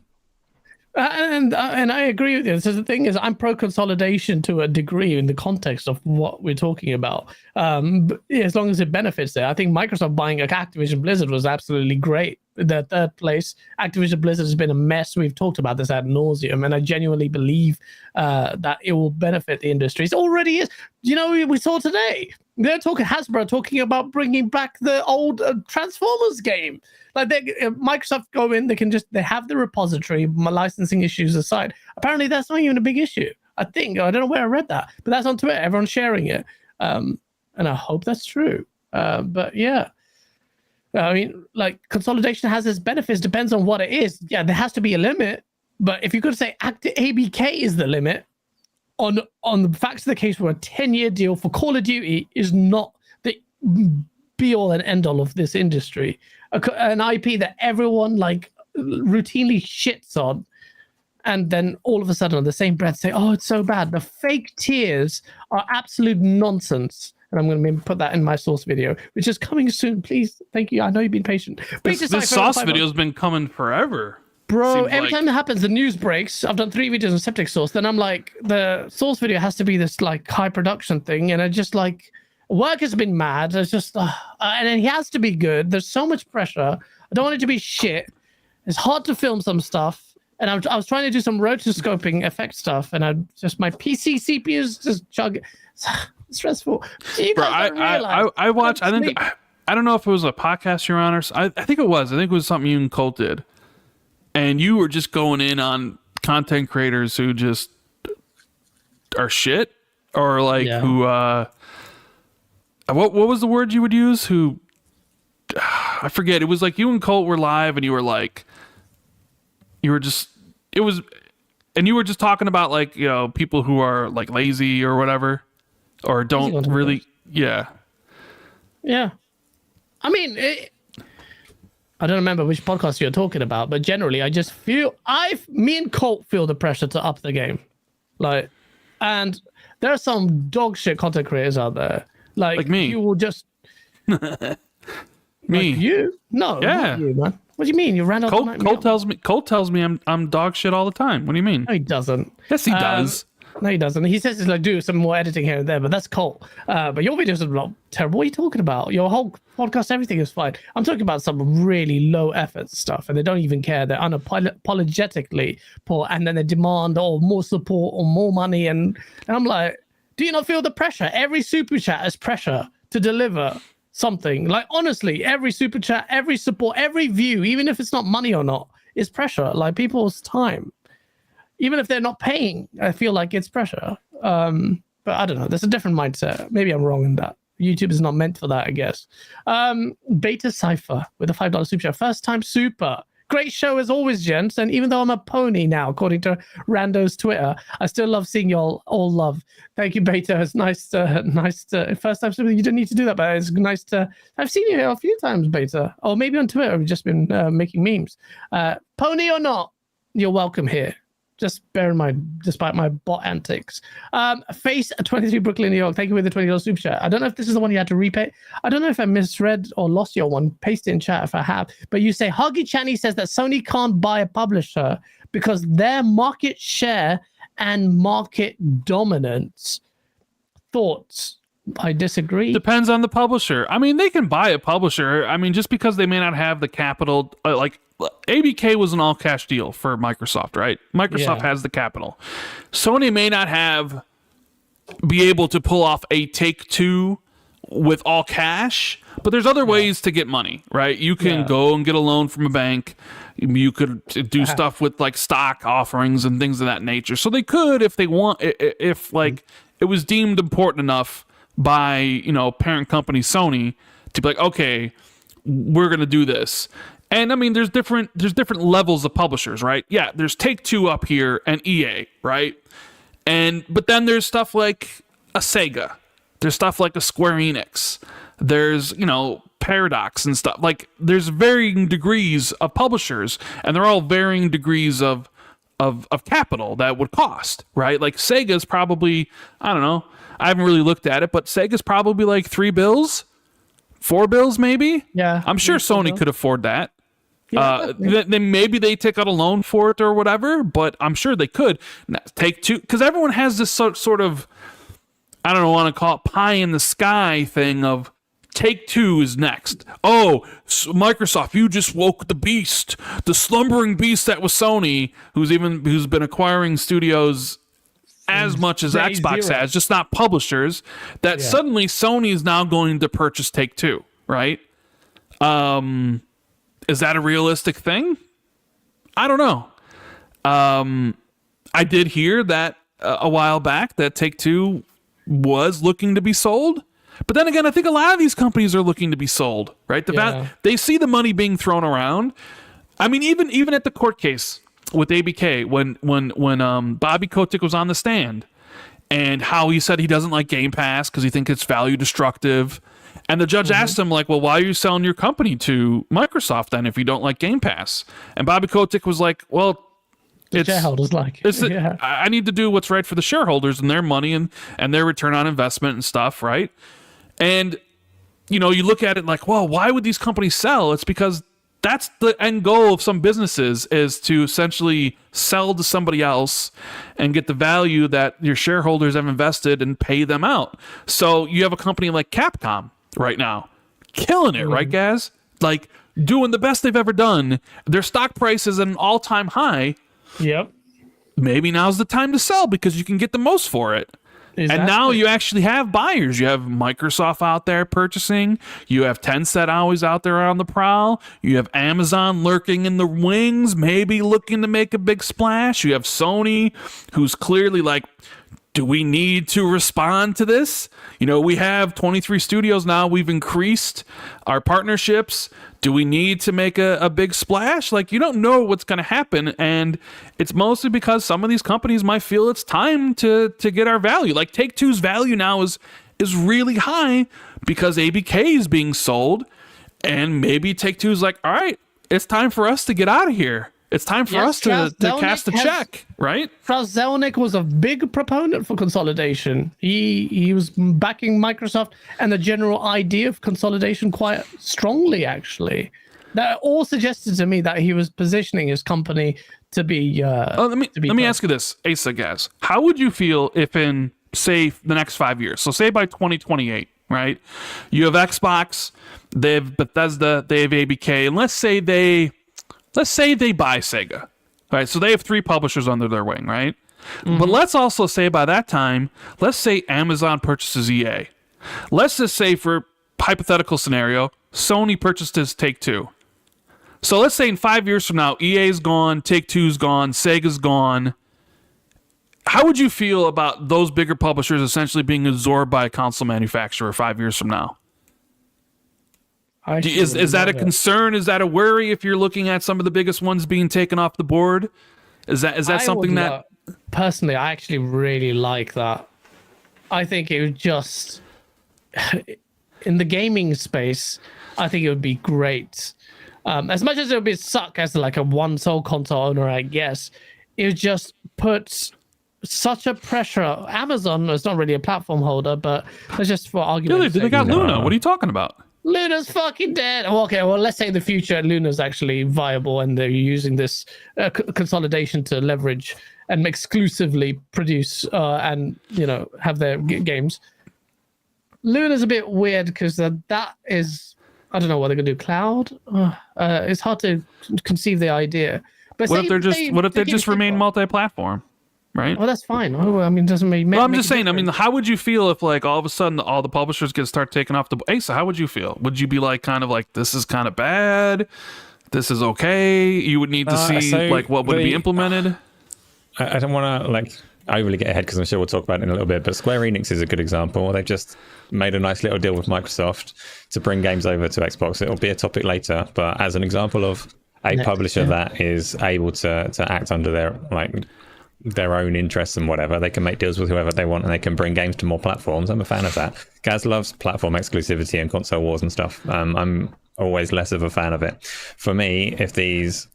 And I agree with you. So the thing is, I'm pro consolidation to a degree in the context of what we're talking about. But as long as it benefits there, I think Microsoft buying Activision Blizzard was absolutely great. The third place, Activision Blizzard has been a mess. We've talked about this ad nauseum, and I genuinely believe that it will benefit the industry. It already is. You know, we saw today they're talking Hasbro talking about bringing back the old Transformers game. Like Microsoft go in, they have the repository, my licensing issues aside. Apparently that's not even a big issue. I don't know where I read that, but that's on Twitter. Everyone's sharing it. And I hope that's true. But yeah, I mean, like consolidation has its benefits, depends on what it is. Yeah, there has to be a limit. But if you could say ABK is the limit on the facts of the case where a 10-year deal for Call of Duty is not the be all and end all of this industry. An IP that everyone like routinely shits on, and then all of a sudden on the same breath say, oh, it's so bad. The fake tears are absolute nonsense. And I'm going to put that in my source video, which is coming soon. Please, thank you. I know you've been patient. This sauce video has been coming forever. Bro, every time that happens, the news breaks. I've done 3 videos on Septic Sauce. Then I'm like, the source video has to be this like high production thing. And I just like, work has been mad. It's just, and then he has to be good. There's so much pressure. I don't want it to be shit. It's hard to film some stuff. And I was trying to do some rotoscoping effect stuff. And my PC CPU is just chugging. It's stressful. Bro, I watched, I don't know if it was a podcast you're on or I think it was. I think it was something you and Colt did. And you were just going in on content creators who just are shit or like who, what was the word you would use? Who, I forget. It was like you and Colt were live and you were like, you were just talking about like, you know, people who are like lazy or whatever, or don't really. Yeah. I mean, I don't remember which podcast you're talking about, but generally I just feel me and Colt feel the pressure to up the game. Like, and there are some dog shit content creators out there. Like me. You will just me. Like you? No, not you, man. What do you mean? You ran out Colt tells me I'm dog shit all the time. What do you mean? No, he doesn't. Yes, he does. No, he doesn't. He says he's like, do some more editing here and there, but that's Colt. But your videos are not terrible. What are you talking about? Your whole podcast, everything is fine. I'm talking about some really low effort stuff, and they don't even care. They're unapologetically poor, and then they demand more support or more money. And I'm like, do you not feel the pressure? Every super chat is pressure to deliver something. Like, honestly, every super chat, every support, every view, even if it's not money or not, is pressure. Like people's time. Even if they're not paying, I feel like it's pressure. But I don't know. There's a different mindset. Maybe I'm wrong in that. YouTube is not meant for that, I guess. Beta Cypher with a $5 super chat. First time super. great show as always, gents. And even though I'm a pony now, according to Rando's Twitter, I still love seeing y'all all love. Thank you, Beta. It's nice to first time you didn't need to do that, but it's nice to. I've seen you here a few times, Beta, or maybe on Twitter. We've just been making memes. Pony or not, you're welcome here. Just bear in mind, despite my bot antics. Face 23 Brooklyn, New York. Thank you for the $20 super chat. I don't know if this is the one you had to repay. I don't know if I misread or lost your one. Paste it in chat if I have. But you say, Huggy Channy says that Sony can't buy a publisher because their market share and market dominance. Thoughts? I disagree. Depends on the publisher. I mean, they can buy a publisher. I mean, just because they may not have the capital, like ABK was an all-cash deal for Microsoft, right? Microsoft has the capital. Sony may not be able to pull off a Take-Two with all cash, but there's other ways to get money, right? You can go and get a loan from a bank. You could do stuff with like stock offerings and things of that nature. So they could, if they want, if like it was deemed important enough by, parent company Sony to be like, okay, we're going to do this. And I mean, there's different levels of publishers, right? Yeah, there's Take-Two up here and EA, right? But then there's stuff like a Sega. There's stuff like a Square Enix. There's, Paradox and stuff. Like, there's varying degrees of publishers, and they're all varying degrees of capital that would cost, right? Like Sega's probably, I don't know, I haven't really looked at it, but Sega's probably like $3 bills, $4 bills maybe. Yeah, I'm sure Sony could afford that. Yeah, then maybe they take out a loan for it or whatever, but I'm sure they could. Take-Two, because everyone has this sort of, I don't know, want to call it pie in the sky thing of Take-Two is next. Oh, Microsoft, you just woke the beast, the slumbering beast that was Sony, who's been acquiring studios as much as Xbox has, just not publishers. That suddenly Sony is now going to purchase Take-Two, right? Is that a realistic thing? I don't know. I did hear that a while back that Take-Two was looking to be sold. But then again, I think a lot of these companies are looking to be sold, right? They see the money being thrown around. I mean, even at the court case with ABK, when Bobby Kotick was on the stand, and how he said he doesn't like Game Pass because he thinks it's value destructive. And the judge asked him, like, well, why are you selling your company to Microsoft then if you don't like Game Pass? And Bobby Kotick was like, well, shareholders like I need to do what's right for the shareholders and their money and their return on investment and stuff, right? And, you look at it like, well, why would these companies sell? It's because that's the end goal of some businesses, is to essentially sell to somebody else and get the value that your shareholders have invested and pay them out. So you have a company like Capcom right now, killing it, right, Gaz? Like, doing the best they've ever done. Their stock price is at an all-time high. Yep. Maybe now's the time to sell because you can get the most for it. Exactly. And now you actually have buyers. You have Microsoft out there purchasing. You have Tencent always out there on the prowl. You have Amazon lurking in the wings, maybe looking to make a big splash. You have Sony, who's clearly like, do we need to respond to this? We have 23 studios now. We've increased our partnerships. Do we need to make a big splash? Like, you don't know what's going to happen. And it's mostly because some of these companies might feel it's time to get our value. Like Take-Two's value now is really high because ABK is being sold. And maybe Take-Two's like, all right, it's time for us to get out of here. It's time for us to cast a check, right? Strauss Zelnick was a big proponent for consolidation. He was backing Microsoft and the general idea of consolidation quite strongly, actually. That all suggested to me that he was positioning his company to be. Let me ask you this, Asa Gaz. How would you feel if in, say, the next 5 years, so say by 2028, right? You have Xbox, they have Bethesda, they have ABK, and let's say they buy Sega, right? So they have 3 publishers under their wing, right? But let's also say by that time, let's say Amazon purchases EA. Let's just say, for hypothetical scenario, Sony purchases Take-Two. So let's say in 5 years from now, EA's gone, Take-Two's gone, Sega's gone. How would you feel about those bigger publishers essentially being absorbed by a console manufacturer 5 years from now? Is that a concern? Is that a worry if you're looking at some of the biggest ones being taken off the board? Is that something that... Personally, I actually really like that. I think it would just... in the gaming space, I think it would be great. As much as it would be suck as like a one-sole console owner, I guess, it would just put such a pressure. Amazon is not really a platform holder, but that's just for argument's sake. They got Luna. What are you talking about? Luna's fucking dead. Okay, well, let's say in the future Luna's actually viable and they're using this consolidation to leverage and exclusively produce and have their games. Luna's a bit weird because that is, I don't know what they're gonna do. Cloud. It's hard to conceive the idea. But what if they just remain multi-platform? Right. Well, that's fine. I mean, doesn't make. Well, I'm just saying. I mean, how would you feel if, like, all of a sudden all the publishers start taking off the? Asa, how would you feel? Would you be like, kind of like, this is kind of bad, this is okay? You would need to see like what would be implemented. I don't want to like overly get ahead because I'm sure we'll talk about it in a little bit. But Square Enix is a good example. They've just made a nice little deal with Microsoft to bring games over to Xbox. It'll be a topic later, but as an example of a publisher that is able to act under their own interests and whatever, they can make deals with whoever they want and they can bring games to more platforms. I'm a fan of that. Gaz loves platform exclusivity and console wars and stuff. I'm always less of a fan of it. For me, if these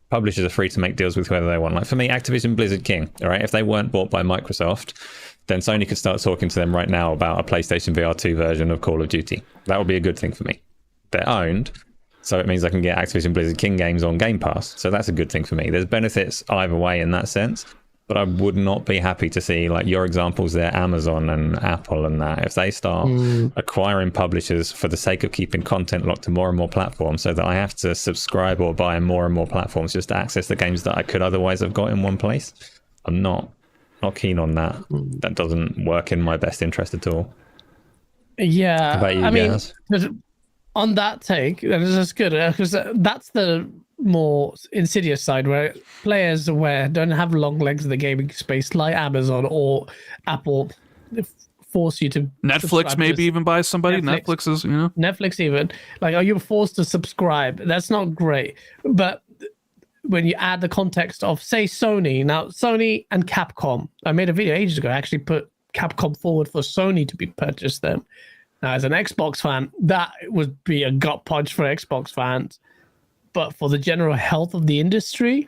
publishers are free to make deals with whoever they want, like for me, Activision Blizzard King, all right, if they weren't bought by Microsoft, then Sony could start talking to them right now about a PlayStation VR 2 version of Call of Duty. That would be a good thing for me. They're owned, so it means I can get Activision Blizzard King games on Game Pass, so that's a good thing for me. There's benefits either way in that sense. But I would not be happy to see, like your examples there, Amazon and Apple and that, if they start acquiring publishers for the sake of keeping content locked to more and more platforms so that I have to subscribe or buy more and more platforms just to access the games that I could otherwise have got in one place. I'm not keen on that. That doesn't work in my best interest at all. Yeah. How about you, Gaz? On that take, that is just good because that's the more insidious side where players don't have long legs in the gaming space like Amazon or Apple force you to Netflix maybe even buy somebody. Netflix is Netflix even like, are you forced to subscribe? That's not great. But when you add the context of, say, Sony and Capcom, I made a video ages ago, I actually put Capcom forward for Sony to be purchased them. Now, as an Xbox fan, that would be a gut punch for Xbox fans. But for the general health of the industry,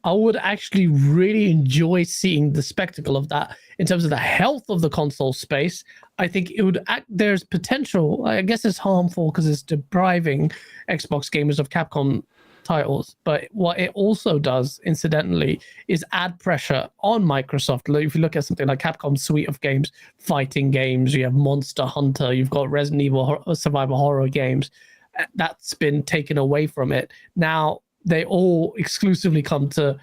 I would actually really enjoy seeing the spectacle of that in terms of the health of the console space. I think it would there's potential. I guess it's harmful because it's depriving Xbox gamers of Capcom titles. But what it also does, incidentally, is add pressure on Microsoft. If you look at something like Capcom's suite of games, fighting games, you have Monster Hunter, you've got Resident Evil survival horror games. That's been taken away from it. Now they all exclusively come to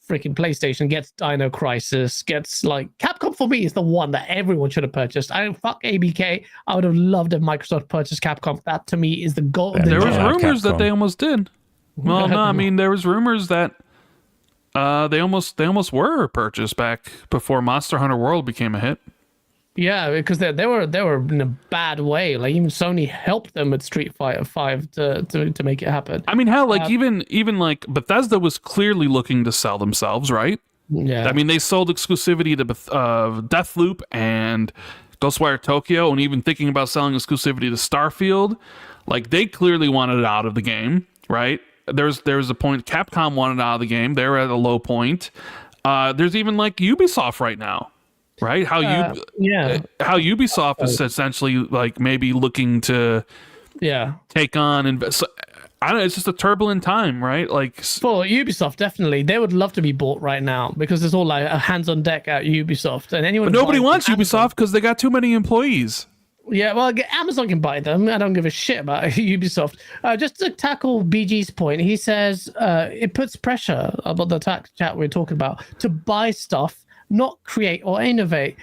freaking PlayStation, gets Dino Crisis, gets like Capcom for me is the one that everyone should have purchased. I don't fuck ABK. I would have loved if Microsoft purchased Capcom. That to me is the goal. There was rumors that they almost did. Well, no, I mean there was rumors that they almost were purchased back before Monster Hunter World became a hit. Yeah, because they were in a bad way. Like even Sony helped them with Street Fighter 5 to make it happen. I mean, hell, like even like Bethesda was clearly looking to sell themselves, right? Yeah. I mean, they sold exclusivity to Deathloop and Ghostwire Tokyo, and even thinking about selling exclusivity to Starfield. Like they clearly wanted it out of the game, right? There's a point Capcom wanted out of the game. They were at a low point. There's even like Ubisoft right now. Right? How Ubisoft is essentially like maybe looking to take on I don't know, it's just a turbulent time, right? Like for Ubisoft, definitely. They would love to be bought right now because there's all like a hands on deck at Ubisoft. And anyone But nobody wants Ubisoft because they got too many employees. Yeah, well, Amazon can buy them. I don't give a shit about Ubisoft. Just to tackle BG's point, he says it puts pressure about the chat we're talking about to buy stuff, not create or innovate.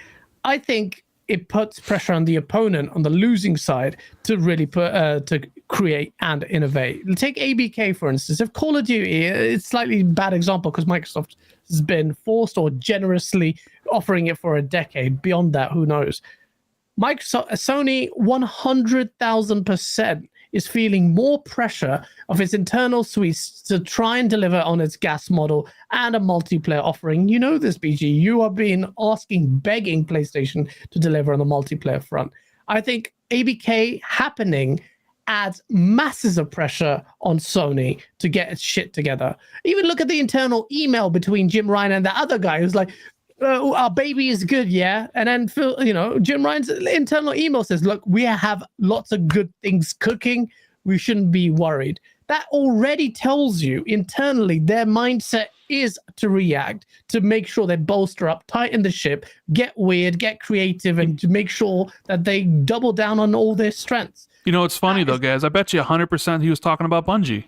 I think it puts pressure on the opponent on the losing side to really put to create and innovate. Take ABK for instance. If Call of Duty, it's slightly bad example because Microsoft has been forced or generously offering it for a decade. Beyond that, who knows? Sony 100,000% is feeling more pressure of its internal suites to try and deliver on its gas model and a multiplayer offering. You know this, BG. You have been begging PlayStation to deliver on the multiplayer front. I think ABK happening adds masses of pressure on Sony to get its shit together. Even look at the internal email between Jim Ryan and the other guy who's like, our baby is good, yeah? And then Phil, Jim Ryan's internal email says, look, we have lots of good things cooking. We shouldn't be worried. That already tells you internally their mindset is to react, to make sure they bolster up, tighten the ship, get weird, get creative, and to make sure that they double down on all their strengths. It's funny though, guys. I bet you 100% he was talking about Bungie.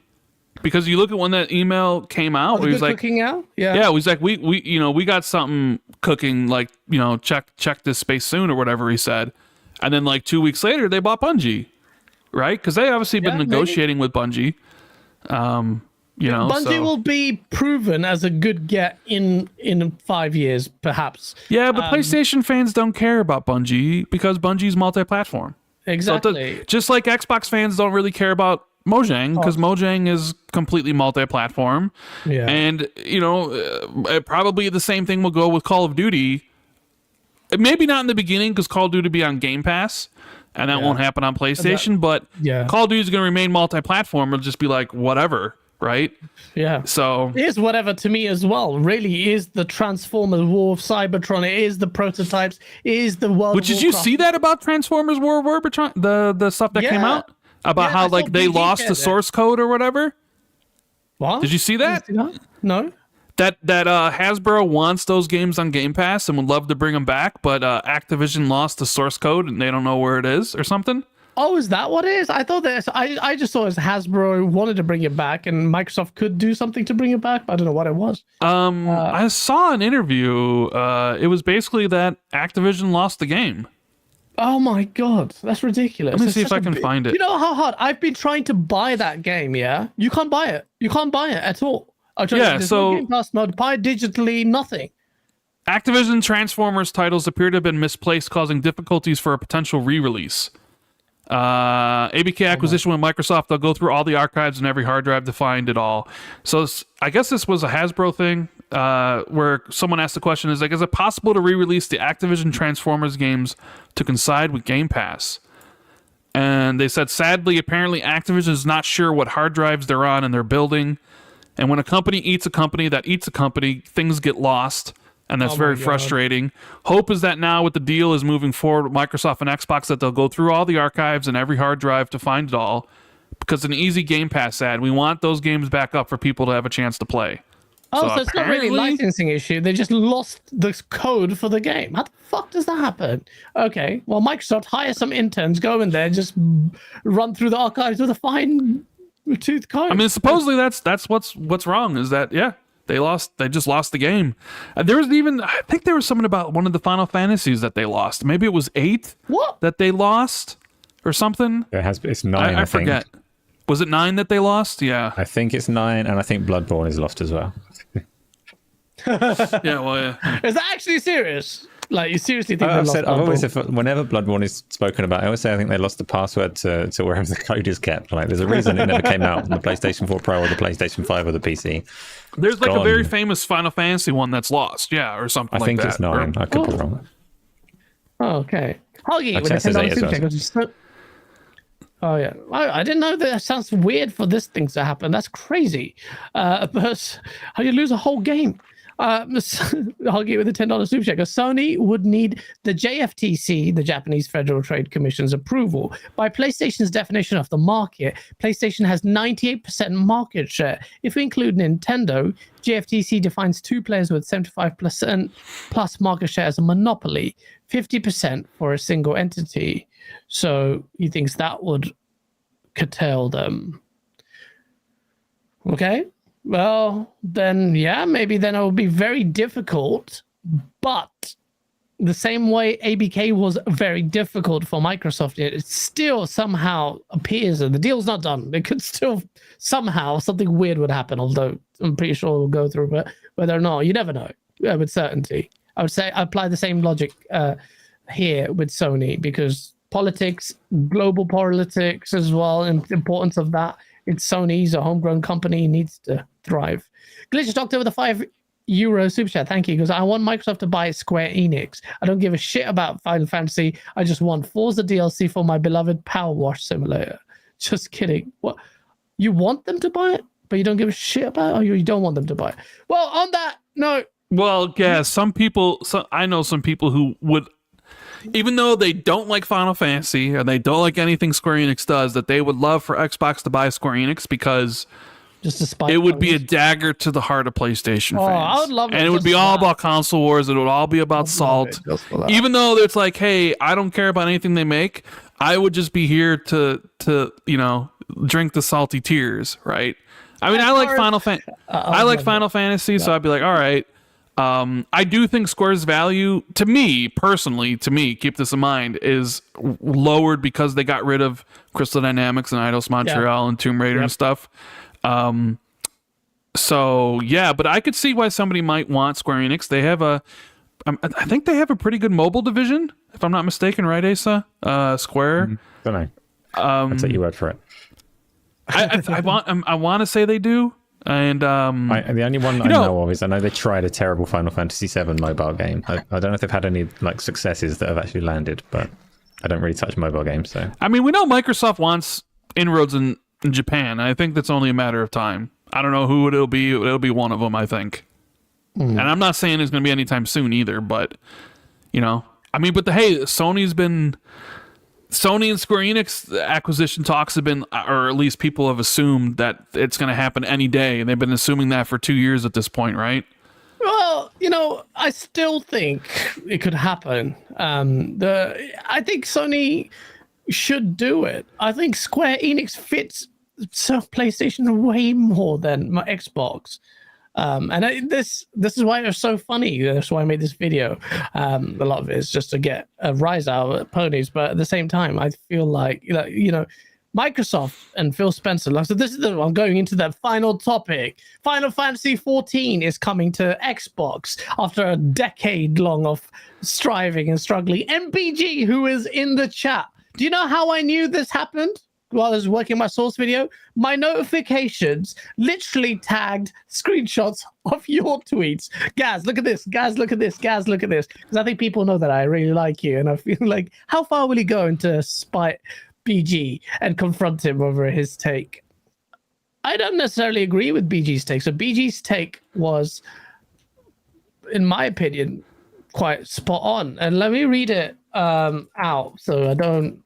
Because you look at when that email came out, he was like, cooking out? Yeah, he was like, we got something cooking, like, check this space soon or whatever he said. And then like 2 weeks later, they bought Bungie, right? Because they obviously been negotiating with Bungie. Bungie will be proven as a good get in 5 years, perhaps. Yeah, but PlayStation fans don't care about Bungie because Bungie's multi-platform. Exactly. So just like Xbox fans don't really care about Mojang because Mojang is completely multi-platform. Yeah. And, probably the same thing will go with Call of Duty. Maybe not in the beginning because Call of Duty will be on Game Pass and that won't happen on PlayStation, but Call of Duty is going to remain multi-platform. It'll just be like whatever, right? Yeah. So it is whatever to me as well. Really, it is the Transformers War of Cybertron. It is the prototypes. It is the world. But did you see that about Transformers War of Cybertron? The stuff that came out about how like they lost the source code or whatever. What? Did you see that? No. That Hasbro wants those games on Game Pass and would love to bring them back, but Activision lost the source code and they don't know where it is or something. Oh, is that what it is? I thought that I just thought it was Hasbro wanted to bring it back and Microsoft could do something to bring it back, but I don't know what it was. I saw an interview. It was basically that Activision lost the game. Oh my god, that's ridiculous. Let me see if I can find it. You know how hard I've been trying to buy that game, yeah? You can't buy it. You can't buy it at all. There's no Game Pass mode, buy it digitally, nothing. Activision Transformers titles appear to have been misplaced, causing difficulties for a potential re-release. ABK acquisition with Microsoft, they'll go through all the archives and every hard drive to find it all. So I guess this was a Hasbro thing where someone asked the question, is it possible to re-release the Activision Transformers games to coincide with Game Pass? And they said, sadly, apparently Activision is not sure what hard drives they're on and they're building. And when a company eats a company that eats a company, things get lost. And that's very frustrating. Hope is that now with the deal is moving forward with Microsoft and Xbox that they'll go through all the archives and every hard drive to find it all. Because an easy Game Pass ad, we want those games back up for people to have a chance to play. Oh, so it's not really a licensing issue. They just lost the code for the game. How the fuck does that happen? Okay, well, Microsoft hire some interns, go in there, just run through the archives with a fine-tooth comb. I mean, supposedly that's what's wrong is that, they just lost the game. There was I think there was something about one of the Final Fantasies that they lost. Maybe it was 8 that they lost or something. It's 9, I forget. Was it 9 that they lost? Yeah. I think it's 9, and I think Bloodborne is lost as well. Yeah. Is that actually serious? Like, you seriously think I've always said, whenever Bloodborne is spoken about, I always say I think they lost the password to wherever the code is kept. Like, there's a reason it never came out on the PlayStation 4 Pro or the PlayStation 5 or the PC. There's a very famous Final Fantasy one that's lost, or something like that. I think it's 9. I could be wrong. Oh, okay. Huggy with a $10 super check. Oh, yeah. I didn't know that. Sounds weird for this thing to happen. That's crazy. But how you lose a whole game? I'll give with a $10 super check. Sony would need the JFTC, the Japanese Federal Trade Commission's approval. By PlayStation's definition of the market, PlayStation has 98% market share. If we include Nintendo, JFTC defines two players with 75% plus market share as a monopoly, 50% for a single entity. So he thinks that would curtail them. Okay. Well, then, maybe then it will be very difficult, but the same way ABK was very difficult for Microsoft, it still somehow appears that the deal's not done. It could still somehow something weird would happen, although I'm pretty sure it will go through, but whether or not, you never know with certainty. I would say I apply the same logic here with Sony because politics, global politics as well, and the importance of that. It's Sony's a homegrown company, needs to thrive. Glitch Doctor with a €5 super chat. Thank you. Because I want Microsoft to buy Square Enix. I don't give a shit about Final Fantasy. I just want Forza DLC for my beloved Power Wash Simulator. Just kidding. What? You want them to buy it, but you don't give a shit about it, or you don't want them to buy it? Well, on that note. Well, yeah, I know some people who would, even though they don't like Final Fantasy or they don't like anything Square Enix does, that they would love for Xbox to buy Square Enix because just to spite it would be a dagger to the heart of PlayStation fans. I would love it. And it would be all about console wars. It would all be about salt. Even though it's like, hey, I don't care about anything they make. I would just be here to drink the salty tears, right? I mean, I like Final Fantasy, so I'd be like, all right. I do think Square's value, to me, keep this in mind, is lowered because they got rid of Crystal Dynamics and Eidos Montreal and Tomb Raider and stuff. So, yeah, but I could see why somebody might want Square Enix. They have I think they have a pretty good mobile division, if I'm not mistaken, right, Asa? Square? Don't know. I'll take your word for it. I want to say they do. And the only one I know of is I know they tried a terrible Final Fantasy VII mobile game. I don't know if they've had any successes that have actually landed, but I don't really touch mobile games. So I mean, we know Microsoft wants inroads in Japan. I think that's only a matter of time. I don't know who it'll be. It'll be one of them, I think. And I'm not saying it's going to be anytime soon either, but I mean, Sony and Square Enix acquisition talks have been, or at least people have assumed that it's going to happen any day. And they've been assuming that for 2 years at this point, right? Well, I still think it could happen. I think Sony should do it. I think Square Enix fits PlayStation way more than my Xbox. This is why it's so funny. That's why I made this video. A lot of it is just to get a rise out of ponies, but at the same time, I feel like Microsoft and Phil Spencer. So I'm going into the final topic. Final Fantasy 14 is coming to Xbox after a decade long of striving and struggling. MPG, who is in the chat. Do you know how I knew this happened? While I was working my source video, my notifications literally tagged screenshots of your tweets. Gaz, look at this. Gaz, look at this. Gaz, look at this. Because I think people know that I really like you. And I feel like, how far will he go into spite BG and confront him over his take? I don't necessarily agree with BG's take. So BG's take was, in my opinion, quite spot on. And let me read it out so I don't...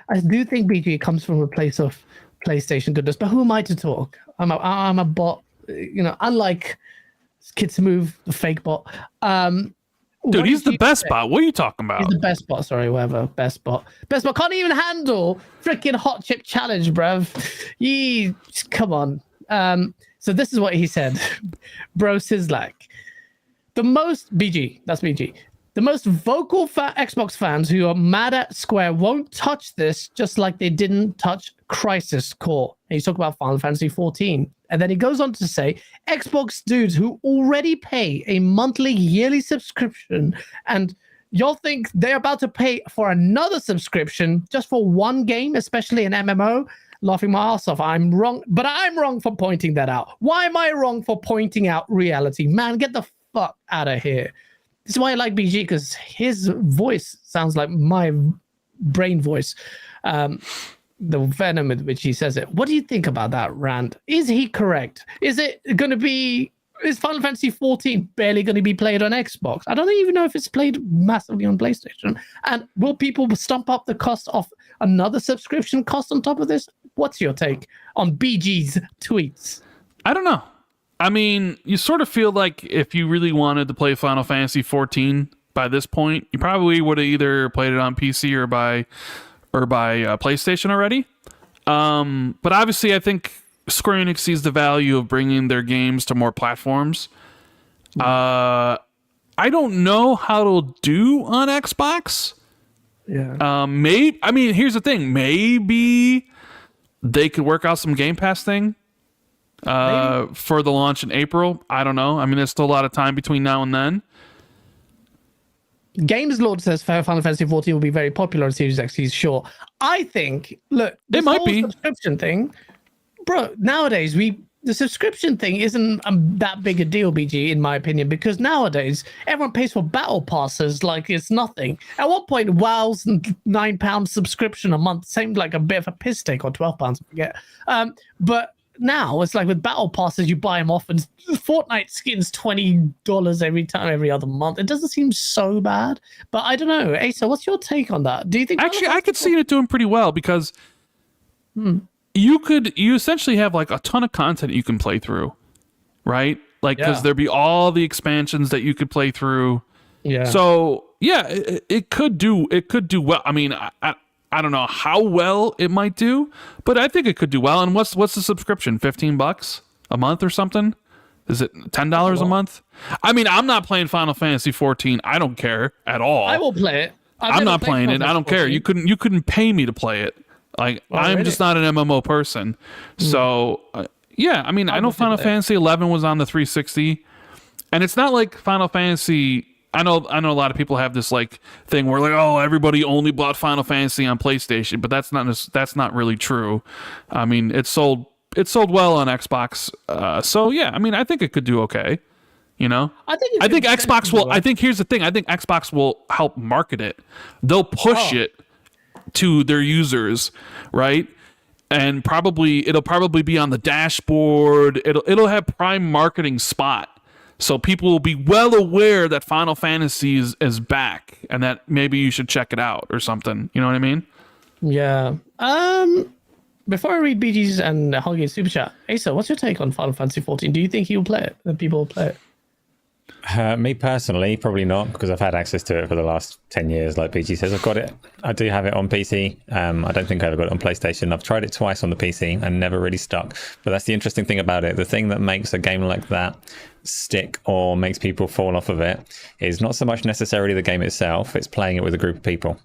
I do think BG comes from a place of PlayStation goodness, but who am I to talk? I'm a bot, unlike Kids Move, the fake bot. Dude, he's the best bot. What are you talking about? He's the best bot. Sorry, whatever. Best bot. Best bot can't even handle freaking hot chip challenge, bruv. Come on. So this is what he said. Bro Sislak. The most BG. That's BG. The most vocal Xbox fans who are mad at Square won't touch this, just like they didn't touch Crisis Core. And he's talking about Final Fantasy 14. And then he goes on to say, Xbox dudes who already pay a monthly, yearly subscription, and y'all think they're about to pay for another subscription just for one game, especially an MMO? Laughing my ass off. I'm wrong, but I'm wrong for pointing that out. Why am I wrong for pointing out reality? Man, get the fuck out of here. This is why I like BG, because his voice sounds like my brain voice. The venom with which he says it. What do you think about that rant? Is he correct? Is Final Fantasy 14 barely going to be played on Xbox? I don't even know if it's played massively on PlayStation. And will people stump up the cost of another subscription cost on top of this? What's your take on BG's tweets? I don't know. I mean, you sort of feel like if you really wanted to play Final Fantasy 14 by this point, you probably would have either played it on PC or by PlayStation already. But obviously, I think Square Enix sees the value of bringing their games to more platforms. I don't know how it'll do on Xbox. Yeah. I mean, here's the thing. Maybe they could work out some Game Pass thing. For the launch in April. I don't know. I mean, there's still a lot of time between now and then. Games Lord says Final Fantasy 14 will be very popular on Series X. He's sure. I think, look, It might be. subscription thing, bro. Nowadays, the subscription thing isn't that big a deal, BG, in my opinion, because nowadays everyone pays for battle passes like it's nothing. At one point, WoW's £9 subscription a month seemed like a bit of a piss take, or £12, I forget. But now it's like with battle passes, you buy them off, and Fortnite skins $20 every other month. It doesn't seem so bad, but I don't know. Asa, what's your take on that? Do you think actually I could see it doing pretty well because you essentially have like a ton of content you can play through, right? Like because there'd be all the expansions that you could play through. Yeah. So yeah, it could do well. I mean, I don't know how well it might do, but I think it could do well. And what's the subscription? $15 a month or something? Is it $10 a month? I mean, I'm not playing Final Fantasy 14. I don't care at all. I will play it. I'm not playing it. I don't care. You couldn't pay me to play it. Like I'm just not an MMO person. So yeah, I mean, I know Final Fantasy 11 was on the 360, and it's not like Final Fantasy. I know a lot of people have this like thing where like, oh, everybody only bought Final Fantasy on PlayStation, but that's not really true. I mean, it sold well on Xbox. So yeah, I mean, I think it could do okay. You know, I think Xbox will. I think here's the thing. I think Xbox will help market it. They'll push it to their users, right? And it'll probably be on the dashboard. It'll have prime marketing spot. So people will be well aware that Final Fantasy is back and that maybe you should check it out or something. You know what I mean? Yeah. Before I read BG's and Holgate Super Chat, Asa, what's your take on Final Fantasy 14? Do you think he'll play it? That people will play it? Me personally, probably not, because I've had access to it for the last 10 years. Like BG says, I've got it. I do have it on PC. I don't think I've ever got it on PlayStation. I've tried it twice on the PC and never really stuck. But that's the interesting thing about it. The thing that makes a game like that stick or makes people fall off of it is not so much necessarily the game itself. It's playing it with a group of people.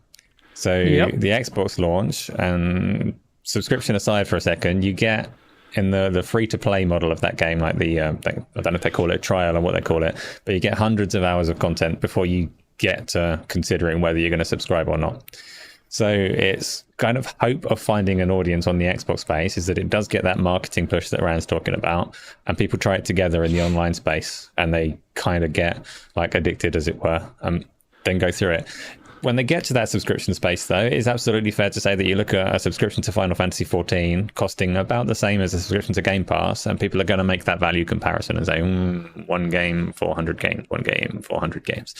So the Xbox launch, and subscription aside for a second, you get in the free-to-play model of that game, like I don't know if they call it a trial or what they call it, but you get hundreds of hours of content before you get to considering whether you're going to subscribe or not. So it's kind of hope of finding an audience on the Xbox space is that it does get that marketing push that Rand's talking about, and people try it together in the online space, and they kind of get like addicted, as it were, then go through it. When they get to that subscription space, though, it's absolutely fair to say that you look at a subscription to Final Fantasy 14 costing about the same as a subscription to Game Pass, and people are going to make that value comparison and say, one game, 400 games, one game, 400 games.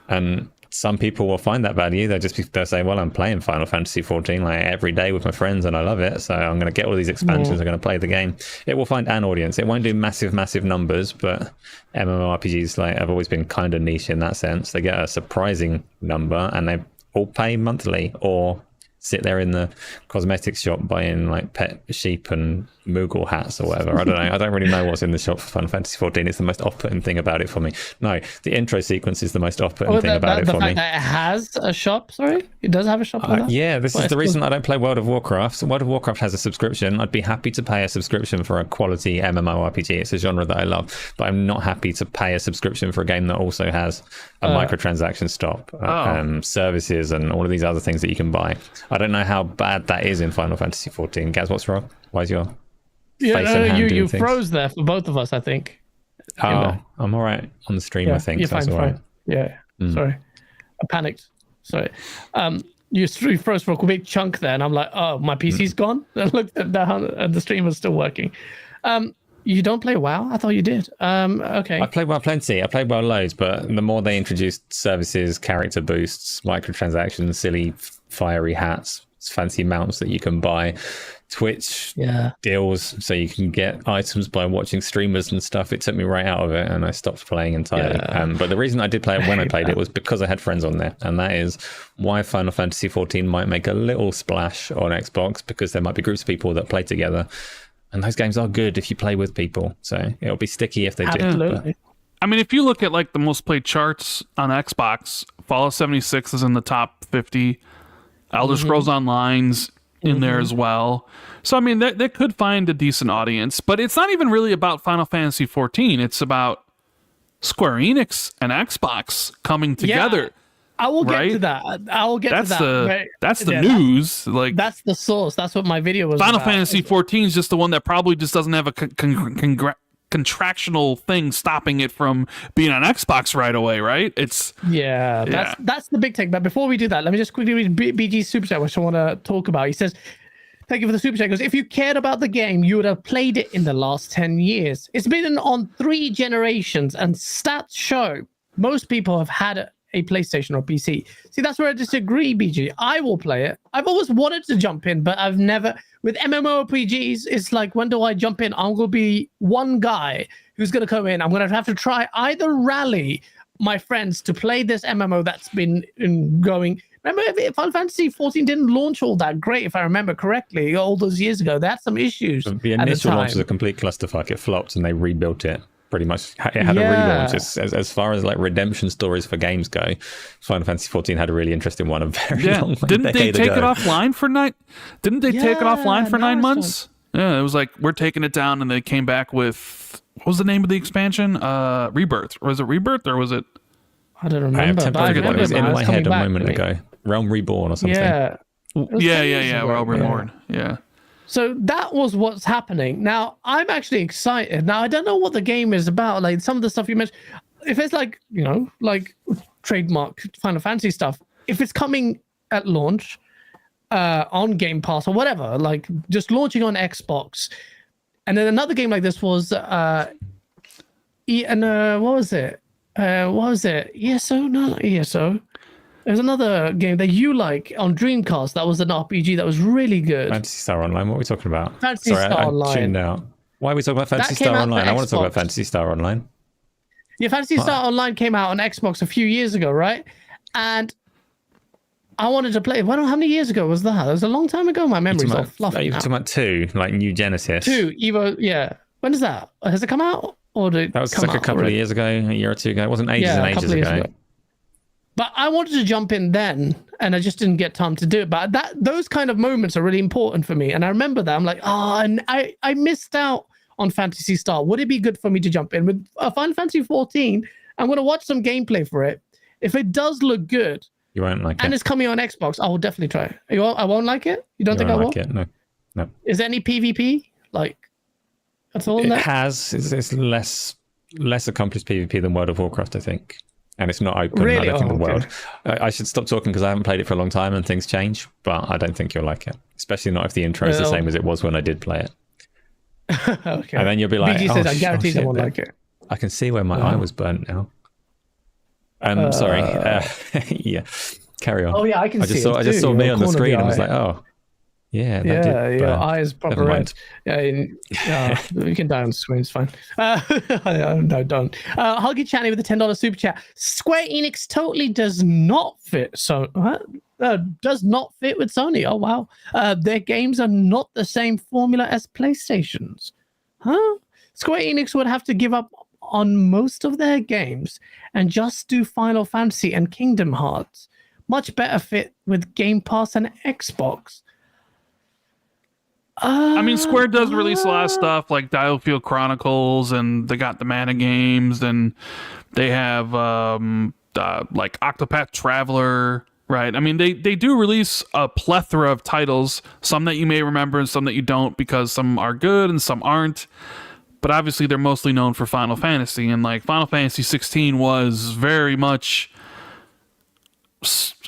And some people will find that value. They'll say, well, I'm playing Final Fantasy 14 like every day with my friends and I love it, so I'm going to get all these expansions. I'm going to play the game. It will find an audience. It won't do massive numbers, but MMORPGs have always been kind of niche in that sense. They get a surprising number, and they all pay monthly or sit there in the cosmetics shop buying like pet sheep and Moogle hats or whatever. I don't know. I don't really know what's in the shop for Final Fantasy 14. It's the most off-putting thing about it for me. No, the intro sequence is the most off-putting thing about it for me. The fact that it has a shop, sorry? It does have a shop? Yeah, this is the reason I don't play World of Warcraft. So World of Warcraft has a subscription. I'd be happy to pay a subscription for a quality MMORPG. It's a genre that I love, but I'm not happy to pay a subscription for a game that also has a microtransaction stop, services, and all of these other things that you can buy. I don't know how bad that is in Final Fantasy 14. Gaz, what's wrong? Why is your face and hand you things? froze there for both of us, I think. Oh, I'm all right on the stream, I think. You're so fine, all right. Yeah, sorry. I panicked. Sorry. You froze for a big chunk there, and I'm like, oh, my PC's gone? I looked at down, and the stream was still working. You don't play WoW? I thought you did. Okay. I played WoW plenty. I played WoW loads, but the more they introduced services, character boosts, microtransactions, silly fiery hats, fancy mounts that you can buy, Twitch deals so you can get items by watching streamers and stuff, it took me right out of it, and I stopped playing entirely. But the reason I did play it when I played it was because I had friends on there, and that is why Final Fantasy 14 might make a little splash on Xbox, because there might be groups of people that play together, and those games are good if you play with people, so it'll be sticky if they do. But I mean, if you look at like the most played charts on Xbox, Fallout 76 is in the top 50. Elder Scrolls Online's in there as well. So, I mean, they could find a decent audience, but it's not even really about Final Fantasy 14. It's about Square Enix and Xbox coming together. I will get right? to that. I will get That's to that. That's the news. Like that's the source. That's what my video was. Final about. Fantasy 14 is just the one that probably just doesn't have a contractual thing stopping it from being on Xbox right away, right? That's the big thing. But before we do that, let me just quickly read BG's super chat, which I want to talk about. He says, thank you for the super chat. He goes, if you cared about the game, you would have played it in the last 10 years. It's been on 3 generations, and stats show most people have had a PlayStation or PC. See, that's where I disagree, BG. I will play it. I've always wanted to jump in, but I've never. With MMORPGs, it's like, when do I jump in? I'm going to be one guy who's going to come in. I'm going to have to try either rally my friends to play this MMO that's been going. Remember, Final Fantasy 14 didn't launch all that great, if I remember correctly, all those years ago. They had some issues. The initial launch was a complete clusterfuck. It flopped, and they rebuilt it. Pretty much, it had a relaunch. As far as like redemption stories for games go, Final Fantasy 14 had a really interesting one. A very long, like, didn't they take ago. it offline for 9? Didn't they take it offline for 9 months? Yeah, it was like, we're taking it down, and they came back with, what was the name of the expansion? Rebirth. Was it Rebirth, or was it? I don't remember. It was in my head a moment ago. Realm Reborn or something. Yeah. Realm Reborn. Yeah. So that was what's happening. Now, I'm actually excited. Now, I don't know what the game is about. Like, some of the stuff you mentioned, if it's like, like trademark Final Fantasy stuff, if it's coming at launch on Game Pass or whatever, like just launching on Xbox. And then another game like this was, what was it? ESO? No, not ESO. There's another game that you like on Dreamcast that was an RPG that was really good. Fantasy Star Online. What are we talking about? Fantasy Star Online. I tuned out. Why are we talking about Fantasy Star Online? I want to talk about Fantasy Star Online. Yeah, Fantasy Star Online came out on Xbox a few years ago, right? And I wanted to play it. How many years ago was that? It was a long time ago. My memory's all fluffy. You're talking about 2, like New Genesis. 2, Evo, yeah. When is that? Has it come out? Or did it That was like a couple of years ago, a year or two ago. It wasn't ages and ages ago. But I wanted to jump in then, and I just didn't get time to do it. But those kind of moments are really important for me. And I remember that. I'm like, and I missed out on Fantasy Star. Would it be good for me to jump in? With Final Fantasy 14, I'm going to watch some gameplay for it. If it does look good, you won't like it. And it's coming on Xbox, I will definitely try it. I won't like it? You don't think I will? Like it? No. Is there any PvP? Like, that's all it has. It's less accomplished PvP than World of Warcraft, I think. And it's not open. Really? I don't think the world. I should stop talking because I haven't played it for a long time and things change. But I don't think you'll like it, especially not if the intro is the same as it was when I did play it. Okay. And then you'll be like, BG says, I guarantee I won't like it. I can see where my eye was burnt now. Sorry. Yeah. Carry on. Oh yeah, I can see. I just saw me on the screen and was like, oh. Yeah, your eyes proper red. Yeah, you can die on screen. It's fine. No, don't. Huggy Channy with the $10 super chat. Square Enix totally does not fit. So does not fit with Sony. Oh wow, their games are not the same formula as PlayStation's. Huh? Square Enix would have to give up on most of their games and just do Final Fantasy and Kingdom Hearts. Much better fit with Game Pass and Xbox. I mean, Square does release a lot of stuff like Dialfield Chronicles, and they got the Mana games, and they have like Octopath Traveler, right? I mean, they do release a plethora of titles, some that you may remember and some that you don't, because some are good and some aren't. But obviously, they're mostly known for Final Fantasy, and like Final Fantasy 16 was very much,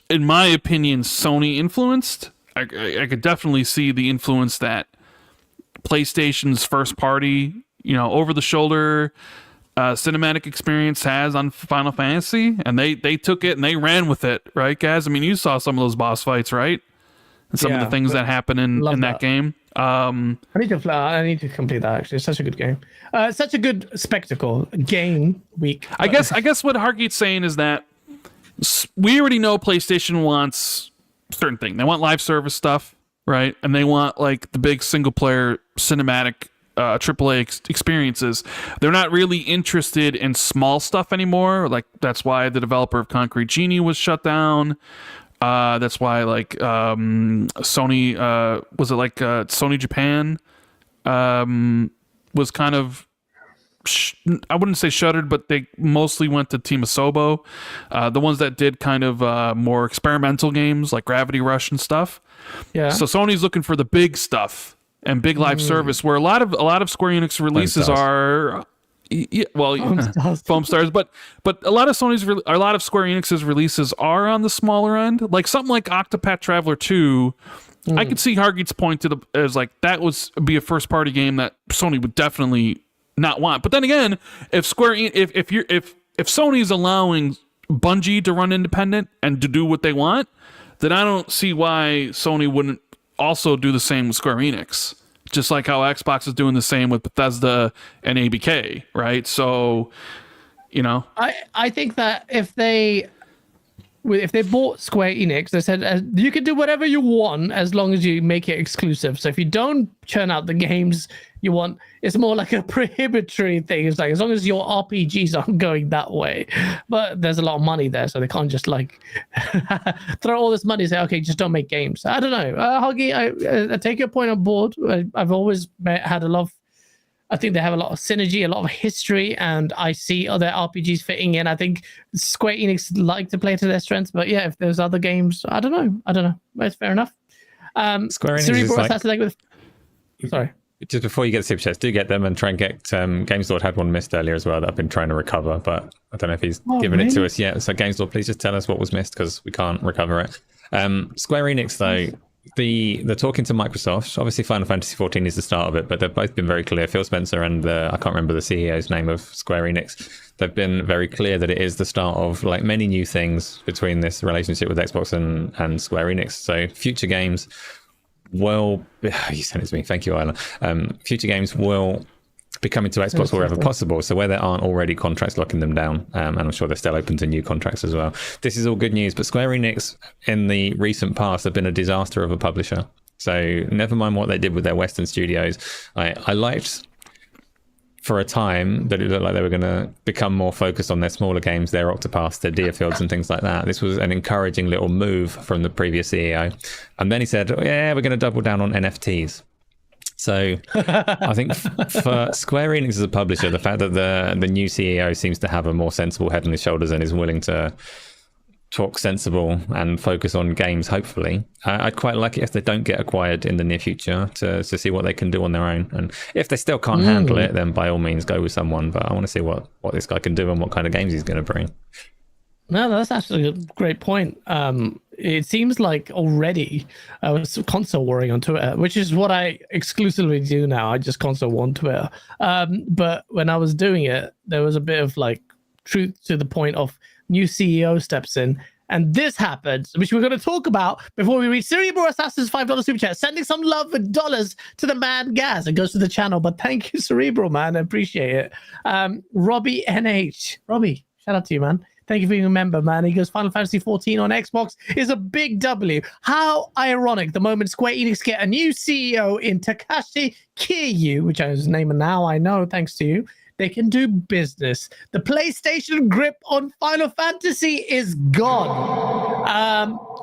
in my opinion, Sony influenced. I could definitely see the influence that PlayStation's first party, over the shoulder cinematic experience has on Final Fantasy, and they took it and they ran with it, right, guys? I mean, you saw some of those boss fights, right? And some of the things that happen in that game. I need to complete that. Actually, it's such a good game. Such a good spectacle. Game week. I guess what Hargeet's saying is that we already know PlayStation wants certain thing. They want live service stuff, right? And they want like the big single player cinematic AAA experiences. They're not really interested in small stuff anymore. Like that's why the developer of Concrete Genie was shut down. That's why like Sony Sony Japan was kind of I wouldn't say shuttered, but they mostly went to Team Asobo, the ones that did kind of more experimental games like Gravity Rush and stuff. Yeah. So Sony's looking for the big stuff and big live service, where a lot of Square Enix releases are. Yeah, well, Foam Stars, but a lot of a lot of Square Enix's releases are on the smaller end. Like something like Octopath Traveler 2, I could see Hargeet's point as like that be a first party game that Sony would definitely not want. But then again, if Sony's allowing Bungie to run independent and to do what they want, then I don't see why Sony wouldn't also do the same with Square Enix. Just like how Xbox is doing the same with Bethesda and ABK, right? So, I think that if they bought Square Enix, they said you can do whatever you want as long as you make it exclusive. So if you don't churn out the games you want, it's more like a prohibitory thing. It's like as long as your RPGs aren't going that way. But there's a lot of money there, so they can't just like throw all this money and say, okay, just don't make games. I don't know. Huggy, I take your point on board. I've always had a lot of, I think they have a lot of synergy, a lot of history, and I see other RPGs fitting in. I think Square Enix like to play to their strengths, but yeah, if there's other games, I don't know. That's fair enough. Square Enix Cerebral is like... with... Sorry. Just before you get the super chats, do get them and try and get Games Lord had one missed earlier as well that I've been trying to recover, but I don't know if he's given it to us yet. So Games Lord, please just tell us what was missed because we can't recover it. Square Enix though, they're talking to Microsoft. Obviously Final Fantasy 14 is the start of it, but they've both been very clear. Phil Spencer and I can't remember the CEO's name of Square Enix. They've been very clear that it is the start of like many new things between this relationship with Xbox and Square Enix. So future games will, you sent it to me, thank you, Isla. Future games will be coming to Xbox wherever possible, so where there aren't already contracts locking them down, and I'm sure they're still open to new contracts as well. This is all good news, but Square Enix in the recent past have been a disaster of a publisher. So never mind what they did with their Western studios. I liked for a time that it looked like they were going to become more focused on their smaller games, their Octopaths, their Deerfields and things like that. This was an encouraging little move from the previous CEO. And then he said, yeah, we're going to double down on NFTs. So I think for Square Enix as a publisher, the fact that the new CEO seems to have a more sensible head on his shoulders and is willing to talk sensible and focus on games, hopefully. I'd quite like it if they don't get acquired in the near future to see what they can do on their own. And if they still can't handle it, then by all means go with someone. But I want to see what this guy can do and what kind of games he's going to bring. No, that's actually a great point. It seems like already I was console warring on Twitter, which is what I exclusively do now. I just console war on Twitter. But when I was doing it, there was a bit of like truth to the point of new CEO steps in, and this happens, which we're going to talk about before we read Cerebral Assassin's $5 super chat, sending some love with dollars to the man Gaz. It goes to the channel, but thank you, Cerebral, man. I appreciate it. Robbie NH. Robbie, shout out to you, man. Thank you for being a member, man. He goes, Final Fantasy 14 on Xbox is a big W. How ironic the moment Square Enix get a new CEO in Takashi Kiryu, which I was naming now, I know, thanks to you. They can do business. The PlayStation grip on Final Fantasy is gone.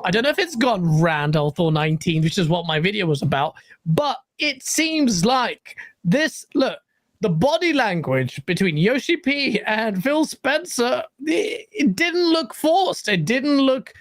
I don't know if it's gone, Randall Thor 19, which is what my video was about, but it seems like this, look, the body language between Yoshi P and Phil Spencer, it didn't look forced. It didn't look...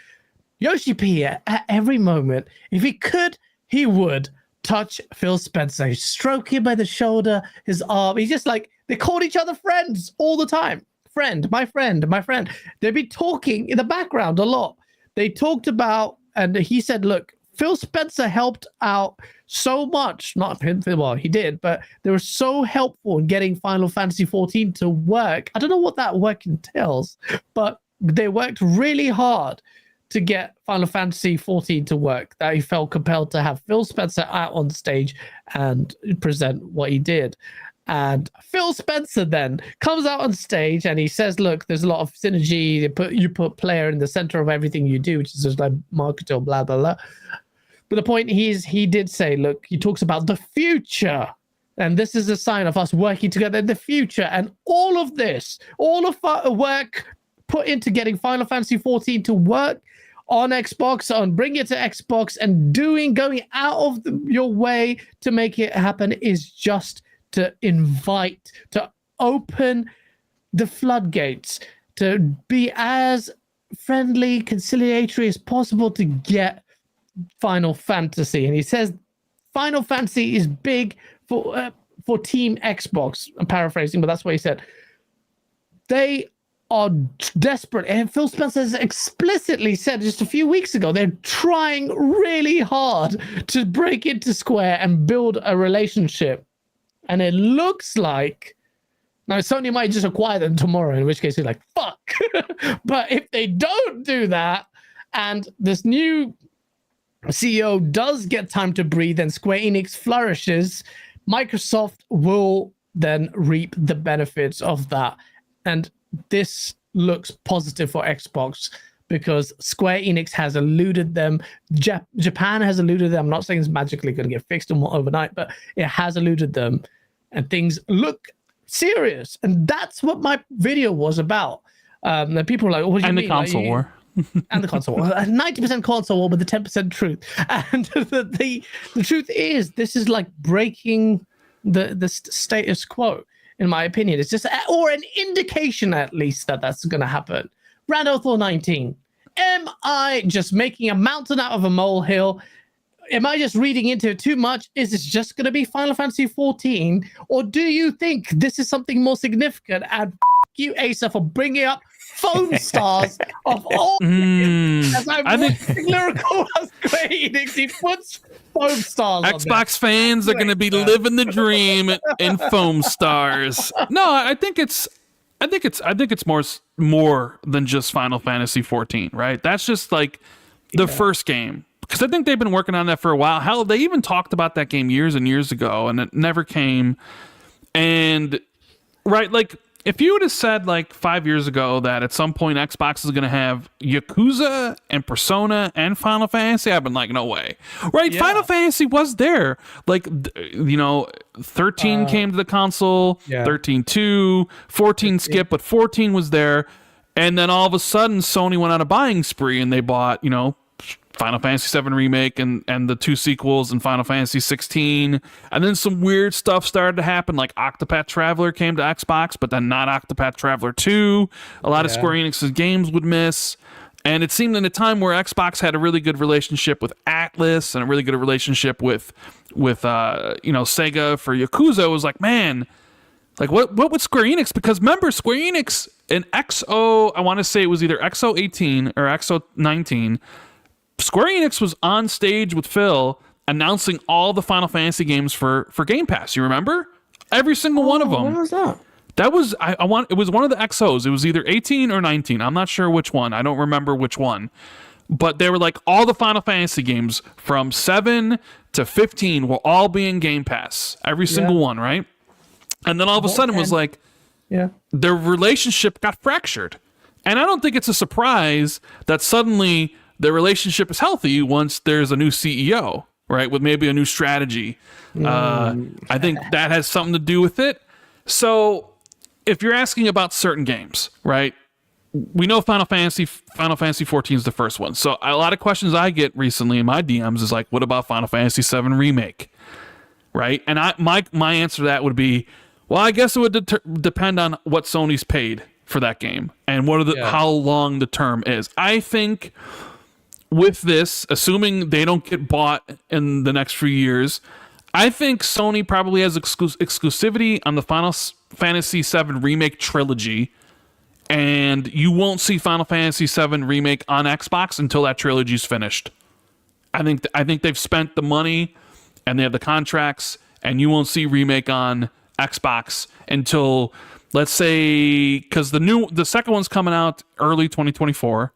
Yoshi P at every moment, if he could, he would touch Phil Spencer. He'd stroke him by the shoulder, his arm. He's just like, they called each other friends all the time. Friend, my friend, my friend. They'd be talking in the background a lot. They talked about, and he said, look, Phil Spencer helped out so much. Not him, well, he did, but they were so helpful in getting Final Fantasy 14 to work. I don't know what that work entails, but they worked really hard to get Final Fantasy 14 to work, that he felt compelled to have Phil Spencer out on stage and present what he did. And Phil Spencer then comes out on stage and he says, look, there's a lot of synergy. You put player in the center of everything you do, which is just like marketing, blah, blah, blah. But the point he did say, look, he talks about the future. And this is a sign of us working together in the future. And all of this, all of our work put into getting Final Fantasy 14 to work on Xbox, on bring it to Xbox, and going out of your way to make it happen is just to invite, to open the floodgates, to be as friendly, conciliatory as possible to get Final Fantasy. And he says Final Fantasy is big for Team Xbox. I'm paraphrasing, but that's what he said. They are desperate, and Phil Spencer has explicitly said just a few weeks ago they're trying really hard to break into Square and build a relationship. And it looks like now Sony might just acquire them tomorrow, in which case he's like, fuck. But if they don't do that, and this new CEO does get time to breathe and Square Enix flourishes, Microsoft will then reap the benefits of that. And this looks positive for Xbox because Square Enix has eluded them. Japan has eluded them. I'm not saying it's magically going to get fixed overnight, but it has eluded them. And things look serious. And that's what my video was about. The people are like, what do you mean? And the console war. And the console war. 90% console war with the 10% truth. And the truth is, this is like breaking the status quo. In my opinion, it's just, or an indication at least that that's going to happen. Randall 19. Am I just making a mountain out of a molehill? Am I just reading into it too much? Is this just going to be Final Fantasy 14? Or do you think this is something more significant? And you, Asa, for bringing up Foam Stars of all as I'm lyrical as Square Enix, he puts Foam Stars Xbox fans are going to be living the dream in Foam Stars. No, I think it's more than just Final Fantasy 14, right? That's just like the first game. Because I think they've been working on that for a while. Hell, they even talked about that game years and years ago, and it never came. And right, like, if you would have said like 5 years ago that at some point Xbox is going to have Yakuza and Persona and Final Fantasy, I've been like, no way. Right? Yeah. Final Fantasy was there. Like, 13 came to the console, 13-2, 14 skipped, but 14 was there. And then all of a sudden, Sony went on a buying spree and they bought, Final Fantasy VII Remake and the two sequels and Final Fantasy 16. And then some weird stuff started to happen, like Octopath Traveler came to Xbox, but then not Octopath Traveler 2. A lot of Square Enix's games would miss. And it seemed in a time where Xbox had a really good relationship with Atlas and a really good relationship with Sega for Yakuza, it was like, man, like what would Square Enix? Because remember, Square Enix in XO, I want to say it was either XO 18 or XO 19, Square Enix was on stage with Phil announcing all the Final Fantasy games for Game Pass. You remember? Every single one of them. What was that? That was it was one of the XOs. It was either 18 or 19. I'm not sure which one. I don't remember which one. But they were like, all the Final Fantasy games from 7 to 15 will all be in Game Pass. Every single one, right? And then all of a sudden it was like, their relationship got fractured. And I don't think it's a surprise that suddenly the relationship is healthy once there's a new CEO, right? With maybe a new strategy. I think that has something to do with it. So if you're asking about certain games, right? We know Final Fantasy 14 is the first one. So a lot of questions I get recently in my DMs is like, what about Final Fantasy 7 Remake? Right? And my answer to that would be, well, I guess it would depend on what Sony's paid for that game and how long the term is. I think with this, assuming they don't get bought in the next few years, I think Sony probably has exclusivity on the Final Fantasy VII Remake trilogy, and you won't see Final Fantasy VII Remake on Xbox until that trilogy's finished. I think they've spent the money and they have the contracts, and you won't see Remake on Xbox until, let's say, because the second one's coming out early 2024.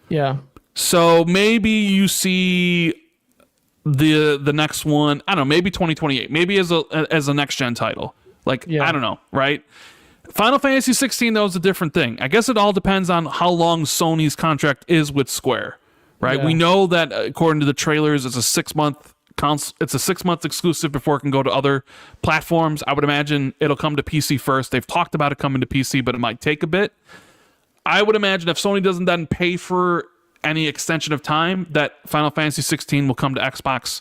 Yeah. So maybe you see the next one, I don't know, maybe 2028, maybe as a next gen title. Like, I don't know, right? Final Fantasy 16, though, is a different thing. I guess it all depends on how long Sony's contract is with Square, right? Yeah. We know that according to the trailers, it's a 6-month exclusive before it can go to other platforms. I would imagine it'll come to PC first. They've talked about it coming to PC, but it might take a bit. I would imagine if Sony doesn't then pay for any extension of time, that Final Fantasy 16 will come to Xbox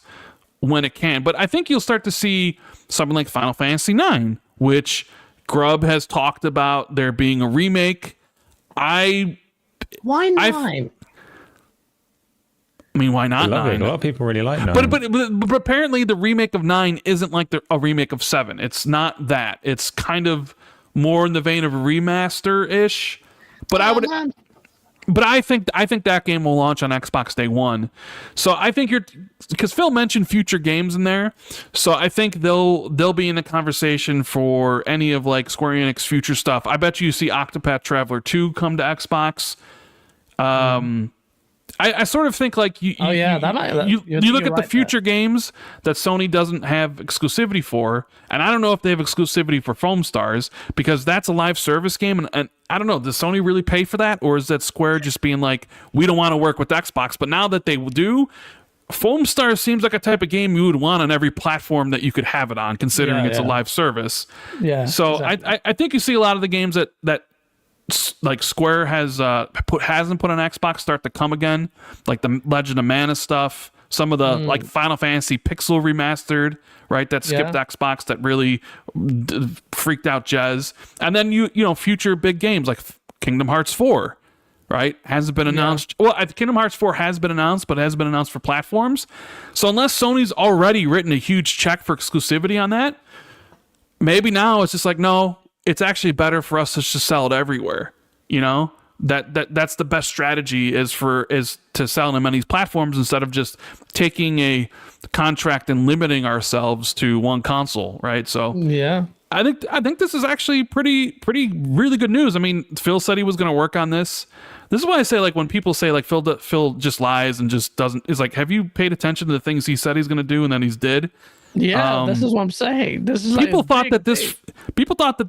when it can. But I think you'll start to see something like Final Fantasy 9, which Grubb has talked about there being a remake. Why 9? I mean, why not 9? A lot of people really like 9. But apparently the remake of 9 isn't like a remake of 7. It's not that. It's kind of more in the vein of a remaster-ish. But I think that game will launch on Xbox Day 1. So I think because Phil mentioned future games in there. So I think they'll be in the conversation for any of like Square Enix future stuff. I bet you see Octopath Traveler 2 come to Xbox. I sort of think like you look at the future games that Sony doesn't have exclusivity for, and I don't know if they have exclusivity for Foam Stars because that's a live service game, and I don't know, does Sony really pay for that, or is that Square just being like, we don't want to work with Xbox, but now that they do, Foam Stars seems like a type of game you would want on every platform that you could have it on, considering it's a live service. Yeah. So exactly. I think you see a lot of the games that like Square hasn't put on Xbox start to come again, like the Legend of Mana stuff, some of the like Final Fantasy Pixel remastered, right? That skipped Xbox, that really freaked out Jez. And then you know future big games like Kingdom Hearts 4, right? Hasn't been announced. Well, Kingdom Hearts 4 has been announced, but it hasn't been announced for platforms. So unless Sony's already written a huge check for exclusivity on that, maybe now it's just like, no, it's actually better for us to just sell it everywhere. You know, that's the best strategy is to sell them on these platforms instead of just taking a contract and limiting ourselves to one console, right? So yeah, I think this is actually pretty really good news. I mean, Phil said he was going to work on this. This is why I say, like, when people say like Phil just lies and just doesn't, is like, have you paid attention to the things he said he's going to do and then he's did? Yeah, this is what I'm saying. This is people thought that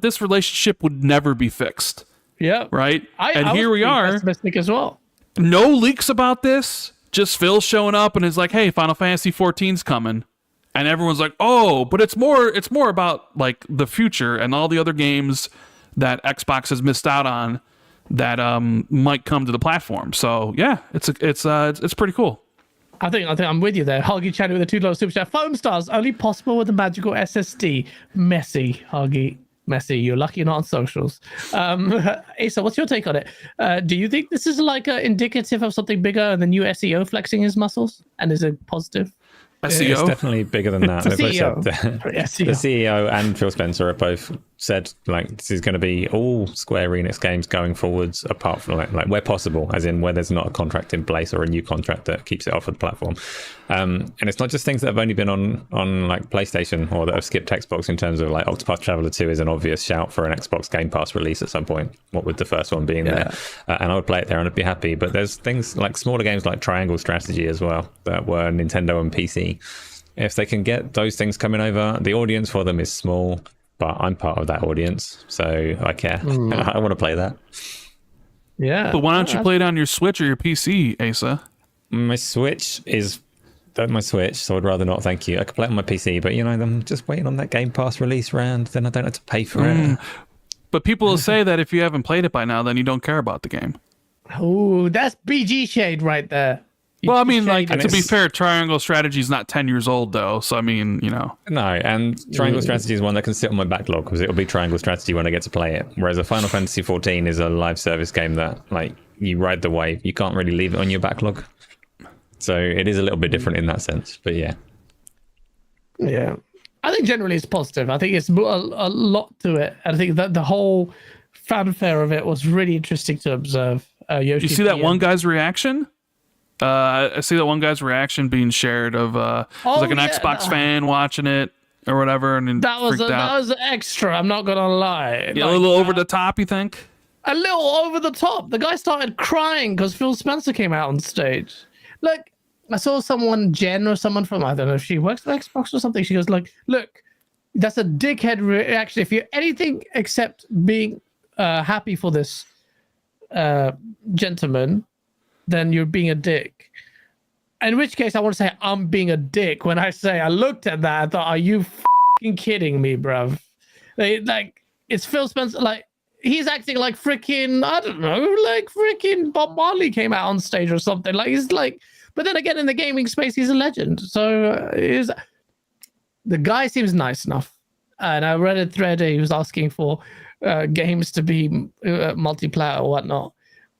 this relationship would never be fixed. Yeah, right. And here we are, pessimistic as well. No leaks about this. Just Phil showing up and is like, "Hey, Final Fantasy 14's coming," and everyone's like, "Oh!" But it's more about like the future and all the other games that Xbox has missed out on that might come to the platform. So yeah, it's pretty cool. I think I'm with you there. Huggy chatting with a $2 super chat. Foam Stars only possible with the magical SSD. Messy, Huggy. Messy. You're lucky you're not on socials. Asa, what's your take on it? Do you think this is like indicative of something bigger and the new SEO flexing his muscles? And is it positive? SEO? It's definitely bigger than that. The CEO and Phil Spencer have both said like this is going to be all Square Enix games going forwards, apart from like where possible, as in where there's not a contract in place or a new contract that keeps it off of the platform. And it's not just things that have only been on like PlayStation or that have skipped Xbox, in terms of like Octopath Traveler 2 is an obvious shout for an Xbox Game Pass release at some point, what with the first one being there. And I would play it there and I'd be happy. But there's things like smaller games like Triangle Strategy as well that were Nintendo and PC. If they can get those things coming over, the audience for them is small, but I'm part of that audience, so I care. I want to play that. Yeah. But why don't you play it on your Switch or your PC, Asa? My Switch is my Switch, so I'd rather not, thank you. I could play it on my PC, but you know, I'm just waiting on that Game Pass release round, then I don't have to pay for it. But people will say that if you haven't played it by now, then you don't care about the game. Oh, that's BG shade right there. Well, I mean, like, to be fair, Triangle Strategy is not 10 years old, though. So, I mean, you know. No, and Triangle Strategy is one that can sit on my backlog because it'll be Triangle Strategy when I get to play it. Whereas a Final Fantasy 14 is a live service game that, like, you ride the wave. You can't really leave it on your backlog. So it is a little bit different in that sense. But yeah. Yeah. I think generally it's positive. I think it's a lot to it. I think that the whole fanfare of it was really interesting to observe. You see that one guy's reaction? I see that one guy's reaction being shared of like an Xbox fan watching it or whatever, and that was extra. I'm not gonna lie. Yeah, like, a little over the top, you think? A little over the top. The guy started crying because Phil Spencer came out on stage. Like, I saw someone, Jen or someone from, I don't know if she works for Xbox or something. She goes like, "Look, that's a dickhead reaction. If you're anything except being happy for this gentleman, then you're being a dick." In which case, I want to say I'm being a dick when I say I looked at that. I thought, "Are you fucking kidding me, bruv?" Like, it's Phil Spencer. Like, he's acting like freaking, I don't know, like freaking Bob Marley came out on stage or something. Like, he's like, but then again, in the gaming space, he's a legend. So the guy seems nice enough. and I read a thread. He was asking for games to be multiplayer or whatnot.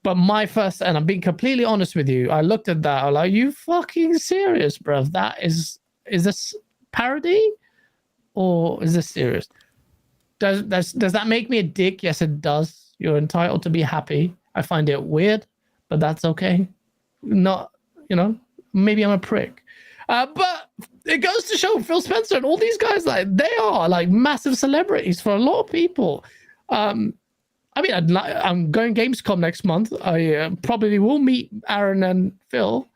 But my first, and I'm being completely honest with you, I looked at that. I'm like, you fucking serious, bro? Is this parody or is this serious? Does that make me a dick? Yes, it does. You're entitled to be happy. I find it weird, but that's okay. Not, maybe I'm a prick. But it goes to show Phil Spencer and all these guys, like, they are like massive celebrities for a lot of people. I mean, I'm going Gamescom next month. I probably will meet Aaron and Phil,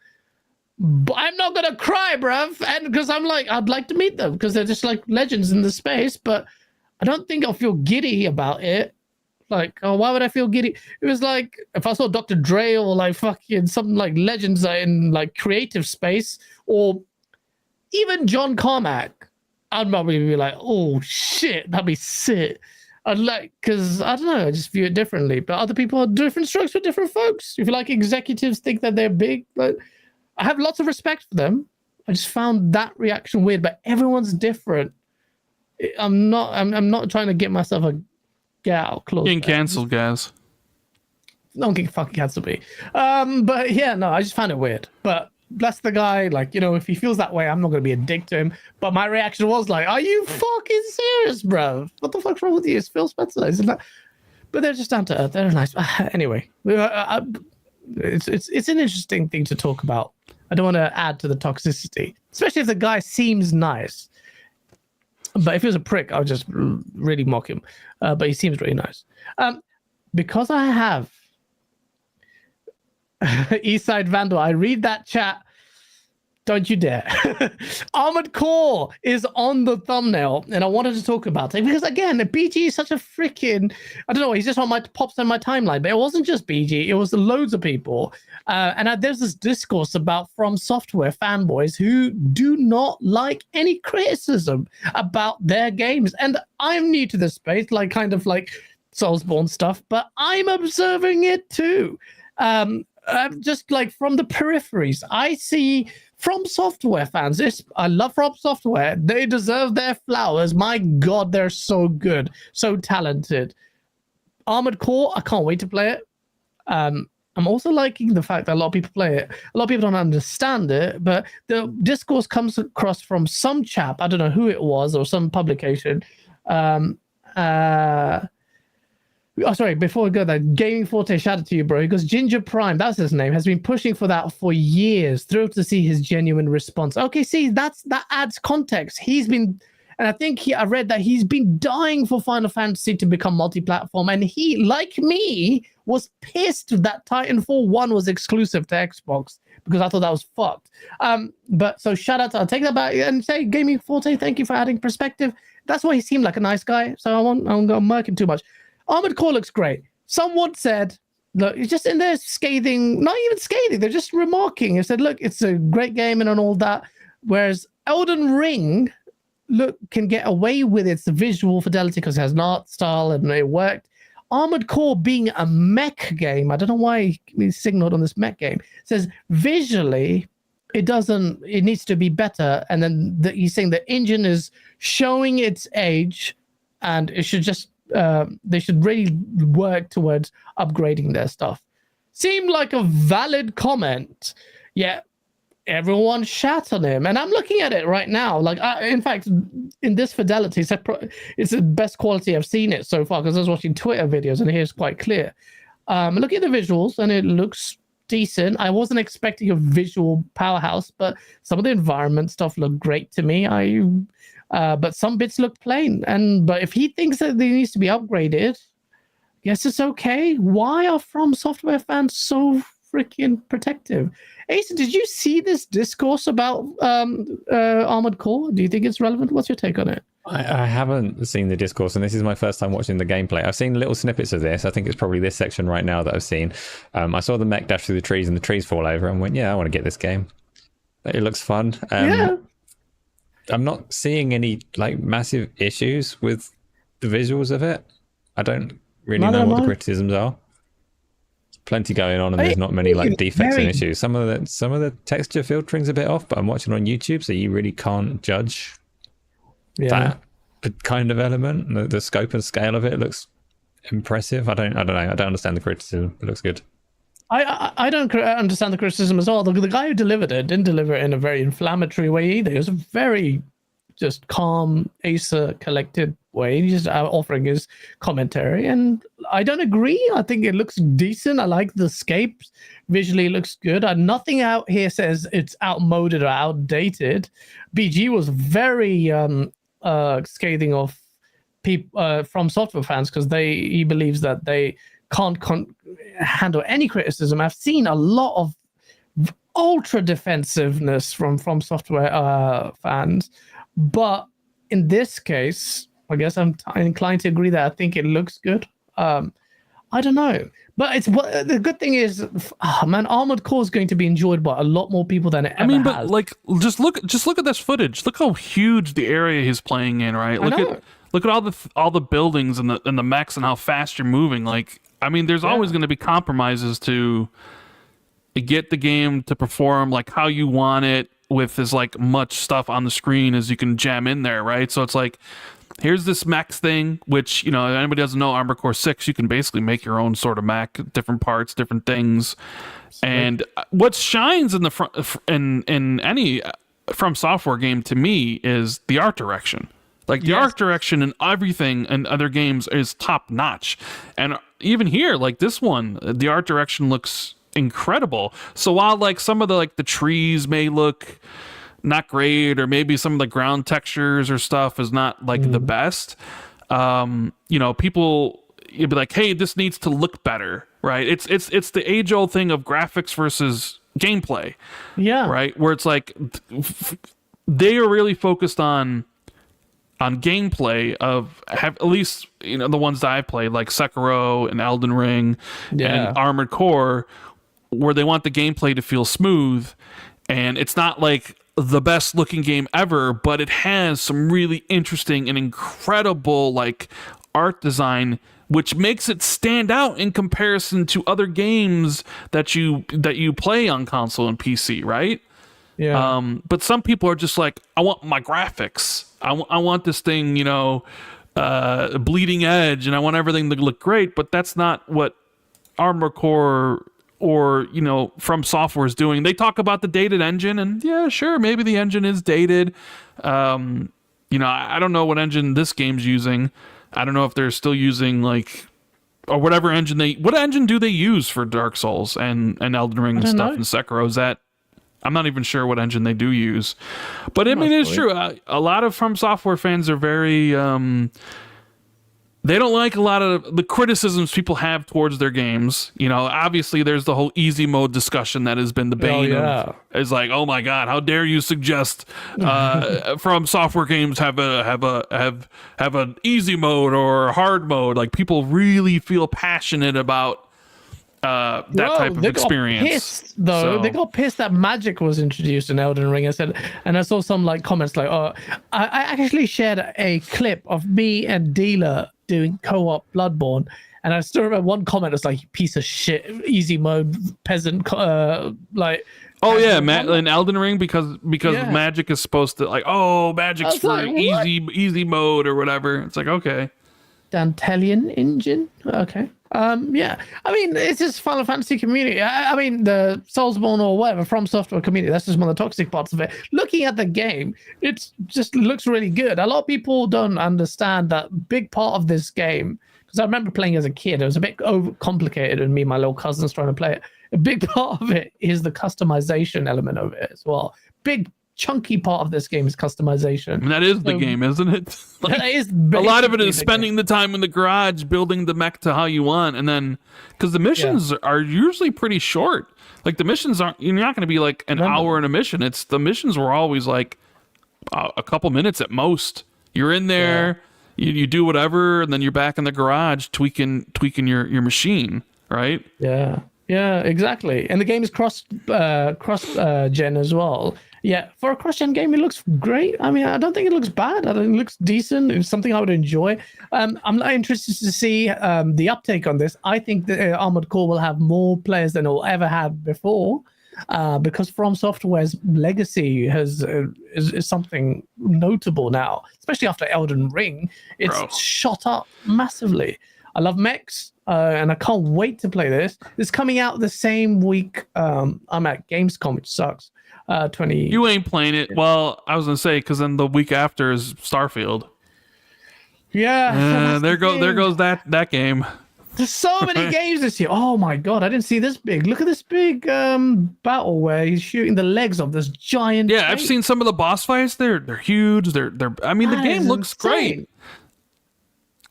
but I'm not gonna cry, bruv. And because I'm like, I'd like to meet them because they're just like legends in the space. But I don't think I'll feel giddy about it. Like, oh, why would I feel giddy? It was like if I saw Dr. Dre or like fucking something like legends in like creative space, or even John Carmack, I'd probably be like, oh shit, that'd be sick. I'd like, because I don't know, I just view it differently. But other people are different strokes for different folks. If you like, executives think that they're big, but I have lots of respect for them. I just found that reaction weird. But everyone's different. I'm not trying to get myself a get out close. Getting cancelled, guys. No one can fucking cancel me. But yeah, no, I just found it weird. But bless the guy, like, if he feels that way, I'm not gonna be a dick to him. But my reaction was like, are you fucking serious, bro? What the fuck's wrong with you? It's Phil Spencer, isn't that? But they're just down to earth. They're nice. Anyway, it's an interesting thing to talk about. I don't want to add to the toxicity, especially if the guy seems nice. But if he was a prick, I would just really mock him. But he seems really nice. Because I have Eastside Vandal, I read that chat. Don't you dare. Armored Core is on the thumbnail, and I wanted to talk about it because, again, BG is such a freaking, I don't know, he's just pops on my timeline, but it wasn't just BG, it was loads of people. And there's this discourse about From Software fanboys who do not like any criticism about their games. And I'm new to this space, like kind of like Soulsborne stuff, but I'm observing it too. Just like from the peripheries, I see From Software fans. I love From Software. They deserve their flowers. My God, they're so good, so talented. Armored Core, I can't wait to play it. I'm also liking the fact that a lot of people play it. A lot of people don't understand it, but the discourse comes across from some chap, I don't know who it was, or some publication. Sorry, before we go there, Gaming Forte, shout out to you, bro. He goes, Ginger Prime, that's his name, has been pushing for that for years. Thrilled to see his genuine response. Okay, see, that adds context. He's been, and I think I read that he's been dying for Final Fantasy to become multi-platform, and he, like me, was pissed that Titanfall 1 was exclusive to Xbox because I thought that was fucked. But so shout out, I'll take that back and say, Gaming Forte, thank you for adding perspective. That's why he seemed like a nice guy, so I won't go murk him too much. Armored Core looks great. Someone said, look, it's just in there scathing, not even scathing, they're just remarking. They said, look, it's a great game and all that. Whereas Elden Ring, can get away with its visual fidelity because it has an art style and it worked. Armored Core being a mech game, I don't know why he signaled on this mech game, says visually it needs to be better. And then he's saying the engine is showing its age and it should just, they should really work towards upgrading their stuff. Seemed like a valid comment, yet everyone shat on him. And I'm looking at it right now. Like, in fact, in this fidelity, it's the best quality I've seen it so far because I was watching Twitter videos and here's quite clear. Looking at the visuals and it looks decent. I wasn't expecting a visual powerhouse, but some of the environment stuff looked great to me. But some bits look plain. But if he thinks that they needs to be upgraded, yes, it's okay. Why are From Software fans so freaking protective? Ace, did you see this discourse about Armored Core? Do you think it's relevant? What's your take on it? I haven't seen the discourse, and this is my first time watching the gameplay. I've seen little snippets of this. I think it's probably this section right now that I've seen. I saw the mech dash through the trees and the trees fall over and went, yeah, I want to get this game. It looks fun. Yeah. I'm not seeing any like massive issues with the visuals of it. I don't really know what the criticisms are. Plenty going on, and there's not many like defects and issues. Some of the texture filtering's a bit off, but I'm watching on YouTube, so you really can't judge that. kind of element. The scope and scale of it looks impressive. I don't know. I don't understand the criticism. It looks good. I don't understand the criticism as well. The guy who delivered it didn't deliver it in a very inflammatory way either. It was a very just calm, Acer collected way. He's just offering his commentary, and I don't agree. I think it looks decent. I like the scapes. Visually, it looks good. Nothing out here says it's outmoded or outdated. BG was very scathing of people from software fans because he believes that they can't handle any criticism. I've seen a lot of ultra defensiveness from software fans, but in this case, I guess I'm inclined to agree that I think it looks good. I don't know, but the good thing is, man, Armored Core is going to be enjoyed by a lot more people than it ever has. But like, just look at this footage. Look how huge the area he's playing in, right? Look at all the buildings and the mechs and how fast you're moving. Like, I mean, there's always going to be compromises to get the game to perform like how you want it with as like much stuff on the screen as you can jam in there, right? So it's like, here's this mechs thing, which, you know, if anybody doesn't know, Armored Core 6, you can basically make your own sort of mech, different parts, different things. And what shines in the front in any From Software game to me is the art direction. Like the art direction and everything in other games is top notch. And even here, like this one, the art direction looks incredible. So while like some of the trees may look not great, or maybe some of the ground textures or stuff is not like the best, you know, people, you'd be like, hey, this needs to look better, right? It's the age old thing of graphics versus gameplay. Yeah. Right. Where it's like they are really focused on gameplay at least, you know, the ones that I've played, like Sekiro and Elden Ring and Armored Core, where they want the gameplay to feel smooth. And it's not like the best looking game ever, but it has some really interesting and incredible like art design, which makes it stand out in comparison to other games that you play on console and PC, right? Yeah. But some people are just like, I want my graphics. I want this thing, you know, bleeding edge, and I want everything to look great. But that's not what Armored Core or, you know, From Software is doing. They talk about the dated engine, and yeah, sure, maybe the engine is dated. You know, I don't know what engine this game's using. I don't know if they're still using like, or whatever engine what engine do they use for Dark Souls and Elden Ring and stuff and Sekiro? Is that, I'm not even sure what engine they do use, but I mean, it's true. A lot of From Software fans are very, they don't like a lot of the criticisms people have towards their games. You know, obviously there's the whole easy mode discussion that has been the bane of, it's like, oh my God, how dare you suggest From Software games have an easy mode or hard mode? Like, people really feel passionate about that type of experience. Pissed, though. They got pissed that magic was introduced in Elden Ring. And I saw some like comments like, oh, I actually shared a clip of me and Dealer doing co-op Bloodborne, and I still remember one comment was like, piece of shit, easy mode peasant, like, oh yeah, in Elden Ring, because magic is supposed to, like, oh, magic's for like, easy mode or whatever. It's like, okay, Dantelian engine, okay. Yeah, I mean, it's just Final Fantasy community. I mean, the Soulsborne or whatever From Software community, that's just one of the toxic parts of it. Looking at the game, it just looks really good. A lot of people don't understand that big part of this game, because I remember playing as a kid, it was a bit overcomplicated, and me and my little cousins trying to play it. A big part of it is the customization element of it as well. Big chunky part of this game is customization. And that is the game, isn't it? Like, that is a lot of it is spending the time in the garage building the mech to how you want, and then because the missions are usually pretty short. Like, the missions aren't, you're not going to be like an hour in a mission. It's, the missions were always like a couple minutes at most. You're in there, you do whatever, and then you're back in the garage tweaking your machine, right? Yeah, exactly. And the game is cross gen as well. Yeah, for a cross-gen game, it looks great. I mean, I don't think it looks bad. I think it looks decent. It's something I would enjoy. I'm interested to see the uptake on this. I think the Armored Core will have more players than it will ever have before. because From Software's legacy is something notable now, especially after Elden Ring. It's shot up massively. I love mechs, and I can't wait to play this. It's coming out the same week I'm at Gamescom, which sucks. 20. You ain't playing it. Well, I was gonna say because then the week after is Starfield. Yeah. There goes that game. There's so many games this year. Oh my god, I didn't see this big. Look at this big battle where he's shooting the legs of this giant. Yeah, I've seen some of the boss fights. They're huge. They're. I mean, the game looks great.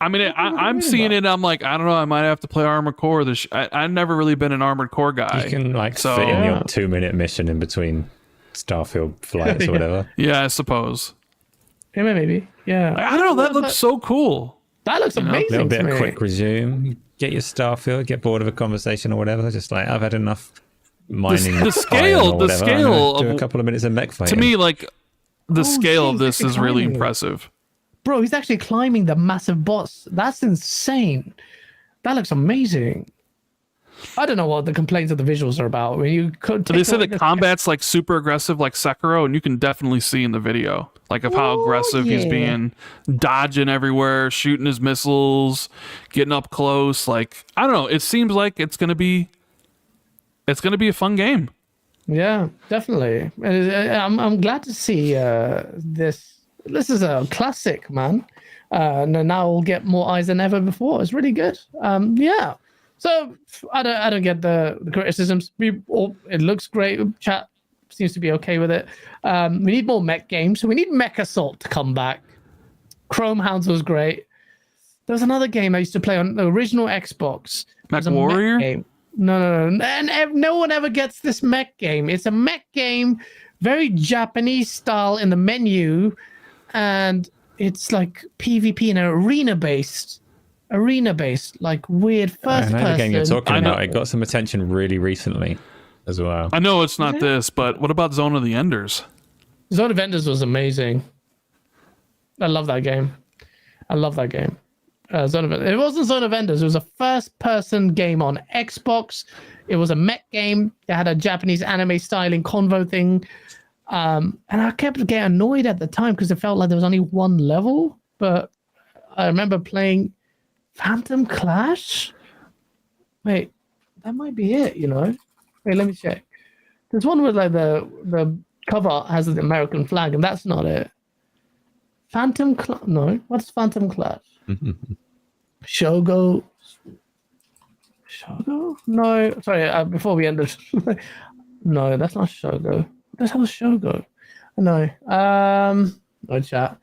I mean, I'm seeing it. I'm like, I don't know. I might have to play Armored Core. I've never really been an Armored Core guy. You can fit in your 2-minute mission in between Starfield flights or whatever. Yeah, I suppose. Yeah, maybe. Yeah. I don't know. That looks so cool. That looks amazing. A little bit of quick resume. Get your Starfield. Get bored of a conversation or whatever. Just like I've had enough mining. The scale. Do a couple of minutes of mech fighting. To me, like the scale of this is really impressive. Bro, he's actually climbing the massive boss. That's insane. That looks amazing. I don't know what the complaints of the visuals are about. I mean, you could. So they say that combat's like super aggressive, like Sekiro, and you can definitely see in the video, like of how aggressive he's being, dodging everywhere, shooting his missiles, getting up close. Like I don't know. It seems like it's gonna be a fun game. Yeah, definitely. I'm glad to see this. This is a classic, man. And now we'll get more eyes than ever before. It's really good. Yeah. So I don't get the criticisms. It looks great. Chat seems to be okay with it. We need more mech games. So we need Mech Assault to come back. Chrome Hounds was great. There was another game I used to play on the original Xbox. Mech Warrior? Game. No. And no one ever gets this mech game. It's a mech game, very Japanese style in the menu. And it's like PvP and arena based, like weird first person. I know the game you're talking about. It got some attention really recently as well. I know it's not this, but what about Zone of the Enders? Zone of Enders was amazing. I love that game. It wasn't Zone of Enders. It was a first person game on Xbox. It was a mech game. It had a Japanese anime styling convo thing. And I kept getting annoyed at the time because it felt like there was only one level. But I remember playing Phantom Clash. Wait, that might be it, you know? Wait, let me check. There's one with like the cover art has an American flag, and that's not it. Phantom Clash? No, what's Phantom Clash? Shogo? No, sorry. Before we ended, no, that's not Shogo. What the hell is Shogo? No. No chat.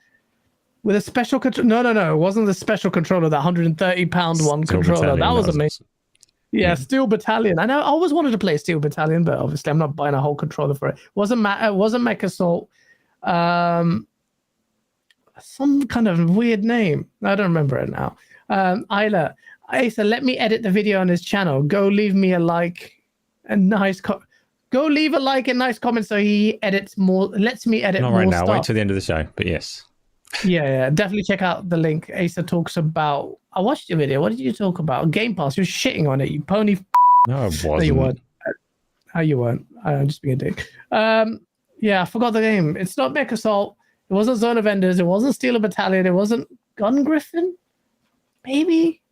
With a special control. No. It wasn't the special controller, that 130-pound one Steel controller. Battalion, that was amazing. Yeah, Steel Battalion. I know. I always wanted to play Steel Battalion, but obviously I'm not buying a whole controller for it. It wasn't Mech Assault. Some kind of weird name. I don't remember it now. Isla, Asa, let me edit the video on his channel. Go leave me a like. Go leave a like and nice comment so he edits more. Lets me edit more. Not right now. Stuff. Wait till the end of the show. But yes. Yeah. Definitely check out the link. Asa talks about. I watched your video. What did you talk about? Game Pass. You're shitting on it. You pony. No, I wasn't. No, you weren't. How you weren't? I'm just being a dick. Yeah, I forgot the game. It's not Mech Assault. It wasn't Zone of Enders. It wasn't Steel Battalion. It wasn't Gun Griffin. Maybe.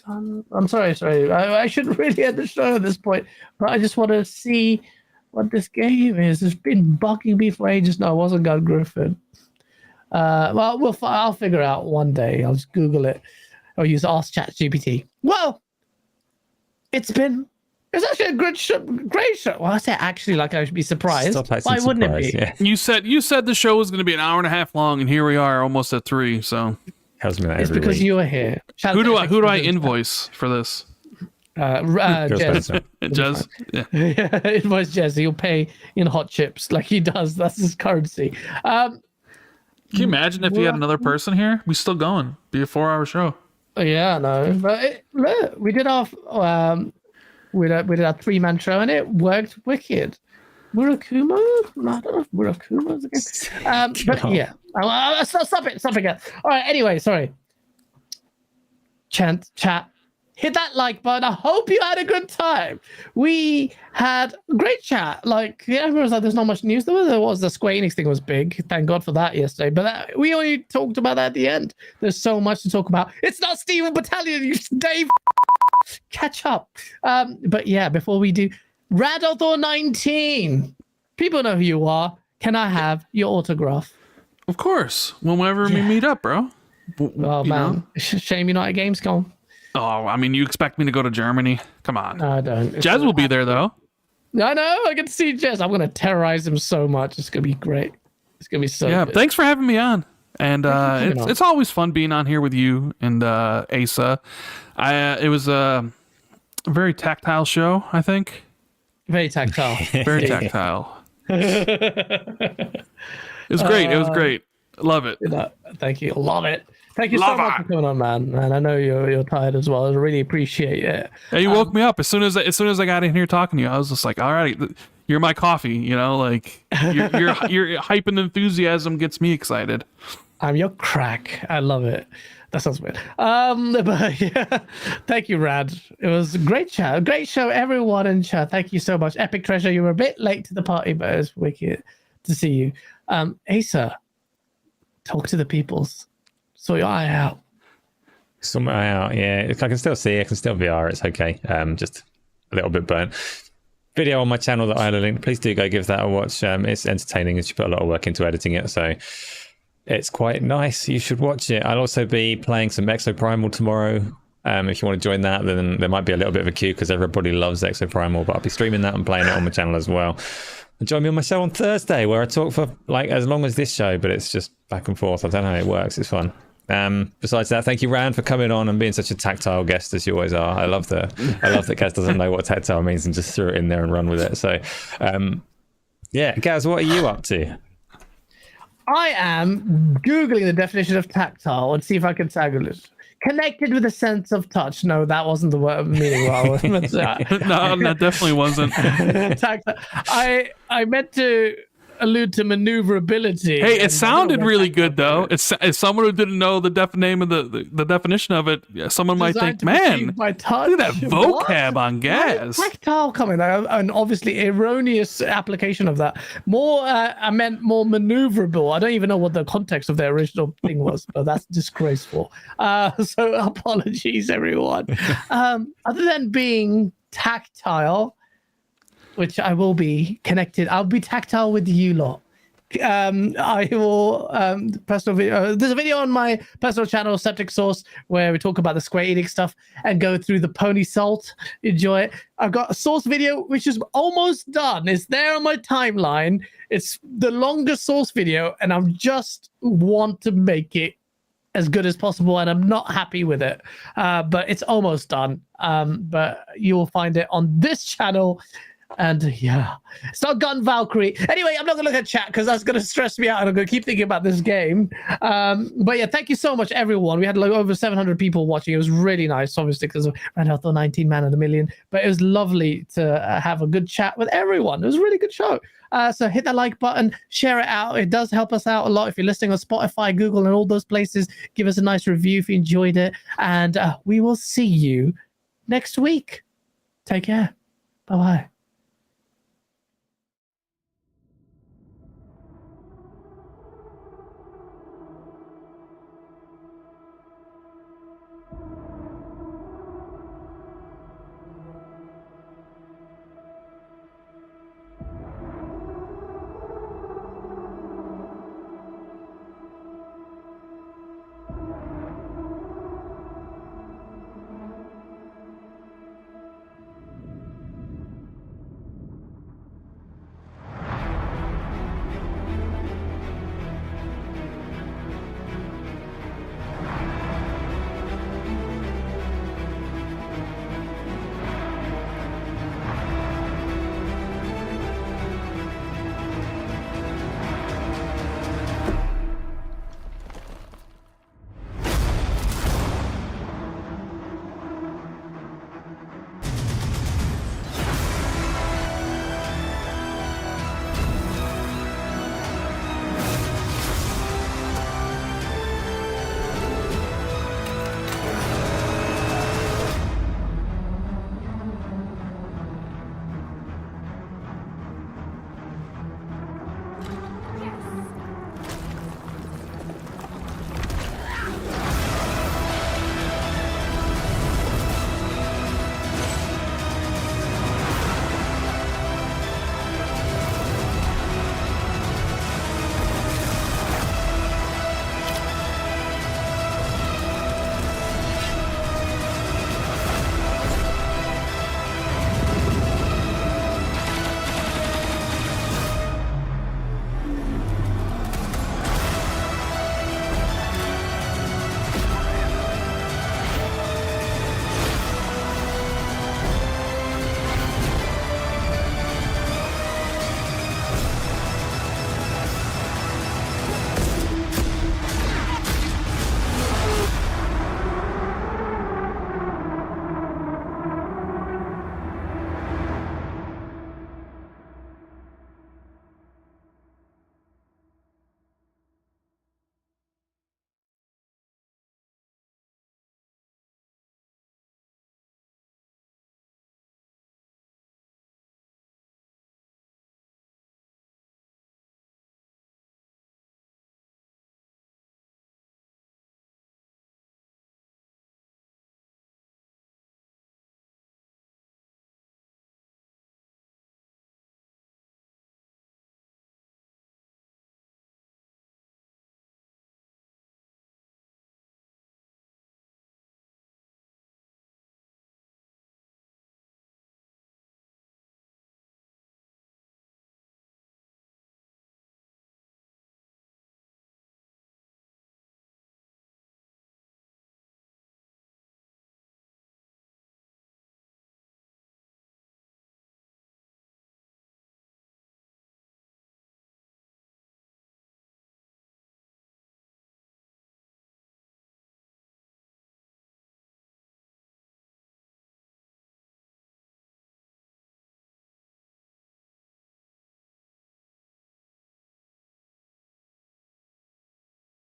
I'm sorry. I shouldn't really end the show at this point, but I just want to see what this game is. It's been bugging me for ages now. It wasn't Gun Griffin. Well, I'll figure out one day. I'll just Google it or use Ask ChatGPT. Well, it's actually a great show. Well, I say actually, like I should be surprised. Why wouldn't it be? Yeah. You said the show was going to be an hour and a half long, and here we are, almost at 3. So it's because you are here. Who do I invoice for this? Jez. Jez? Yeah, invoice Jez. He'll pay in hot chips like he does. That's his currency. Can you imagine if you had another person here? We still going. Be a 4-hour show. Yeah, no. But look, we did our 3-man show and it worked wicked. Murakuma? No, I don't know if Murakuma is again. But yeah. Stop it. All right, anyway, sorry. Chat. hit that like button. I hope you had a good time. We had a great chat. Like, everyone was like, there's not much news. There was the Square Enix thing was big. Thank God for that yesterday. But we only talked about that at the end. There's so much to talk about. It's not Steven Battalion, you Dave. Catch up. But yeah, before we do, Radauthor19. People know who you are. Can I have your autograph? Of course. Whenever we meet up, bro. Oh, man. Shame you're not at Gamescom. Oh, I mean, you expect me to go to Germany? Come on. No, I don't. Jez will be there, though. I know. I get to see Jez. I'm going to terrorize him so much. It's going to be great. It's going to be so good. Thanks for having me on. And it's always fun being on here with you and Asa. It was a very tactile show, I think. Very tactile. Very tactile. It was great. It was great. Love it. Thank you. Love it. Thank you so much for coming on, man. And I know you're tired as well. I really appreciate it. Yeah, you woke me up as soon as I got in here talking to you. I was just like, all right, you're my coffee. You know, like your hype and enthusiasm gets me excited. I'm your crack. I love it. That sounds weird. But yeah, thank you, Rad. It was a great chat. A great show, everyone in chat. Thank you so much. Epic Treasure, you were a bit late to the party, but it was wicked to see you. Asa, talk to the peoples. Sort your eye out. Sort my eye out, yeah. I can still see, I can still VR, it's okay. Just a little bit burnt. Video on my channel that I had a link. Please do go give that a watch. It's entertaining, and you put a lot of work into editing it, so it's quite nice. You should watch it. I'll also be playing some Exoprimal tomorrow. If you want to join that, then there might be a little bit of a queue because everybody loves Exoprimal, but I'll be streaming that and playing it on my channel as well. And join me on my show on Thursday, where I talk for like as long as this show, but it's just back and forth. I don't know how it works. It's fun. Besides that, thank you, Rand, for coming on and being such a tactile guest as you always are. I love that Gaz doesn't know what tactile means and just threw it in there and run with it. So, yeah, Gaz, what are you up to? I am Googling the definition of tactile and see if I can tag it. Connected with a sense of touch. No, that wasn't the word meaning. Well, no, that definitely wasn't. Tactile. I meant to allude to maneuverability. Hey, it sounded really good though. It's as someone who didn't know the name of the definition of it, someone might think, man, look at that vocab on Gaz. Tactile coming, and obviously erroneous application of that. I meant more maneuverable. I don't even know what the context of the original thing was, but that's disgraceful. So apologies, everyone. Other than being tactile, which I will be connected. I'll be tactile with you lot. I will personal video. There's a video on my personal channel, Septic Sauce, where we talk about the Square Enix stuff and go through the Pony Salt. Enjoy it. I've got a Source video which is almost done. It's there on my timeline. It's the longest Source video, and I just want to make it as good as possible, and I'm not happy with it. But it's almost done. But you will find it on this channel. And yeah, it's not Gun Valkyrie. Anyway, I'm not gonna look at chat because that's gonna stress me out, and I'm gonna keep thinking about this game. But yeah, thank you so much, everyone. We had like over 700 people watching. It was really nice, obviously, because of Radauthor 19 Man in a Million. But it was lovely to have a good chat with everyone. It was a really good show. So hit that like button, share it out. It does help us out a lot. If you're listening on Spotify, Google, and all those places, give us a nice review if you enjoyed it. And we will see you next week. Take care. Bye-bye.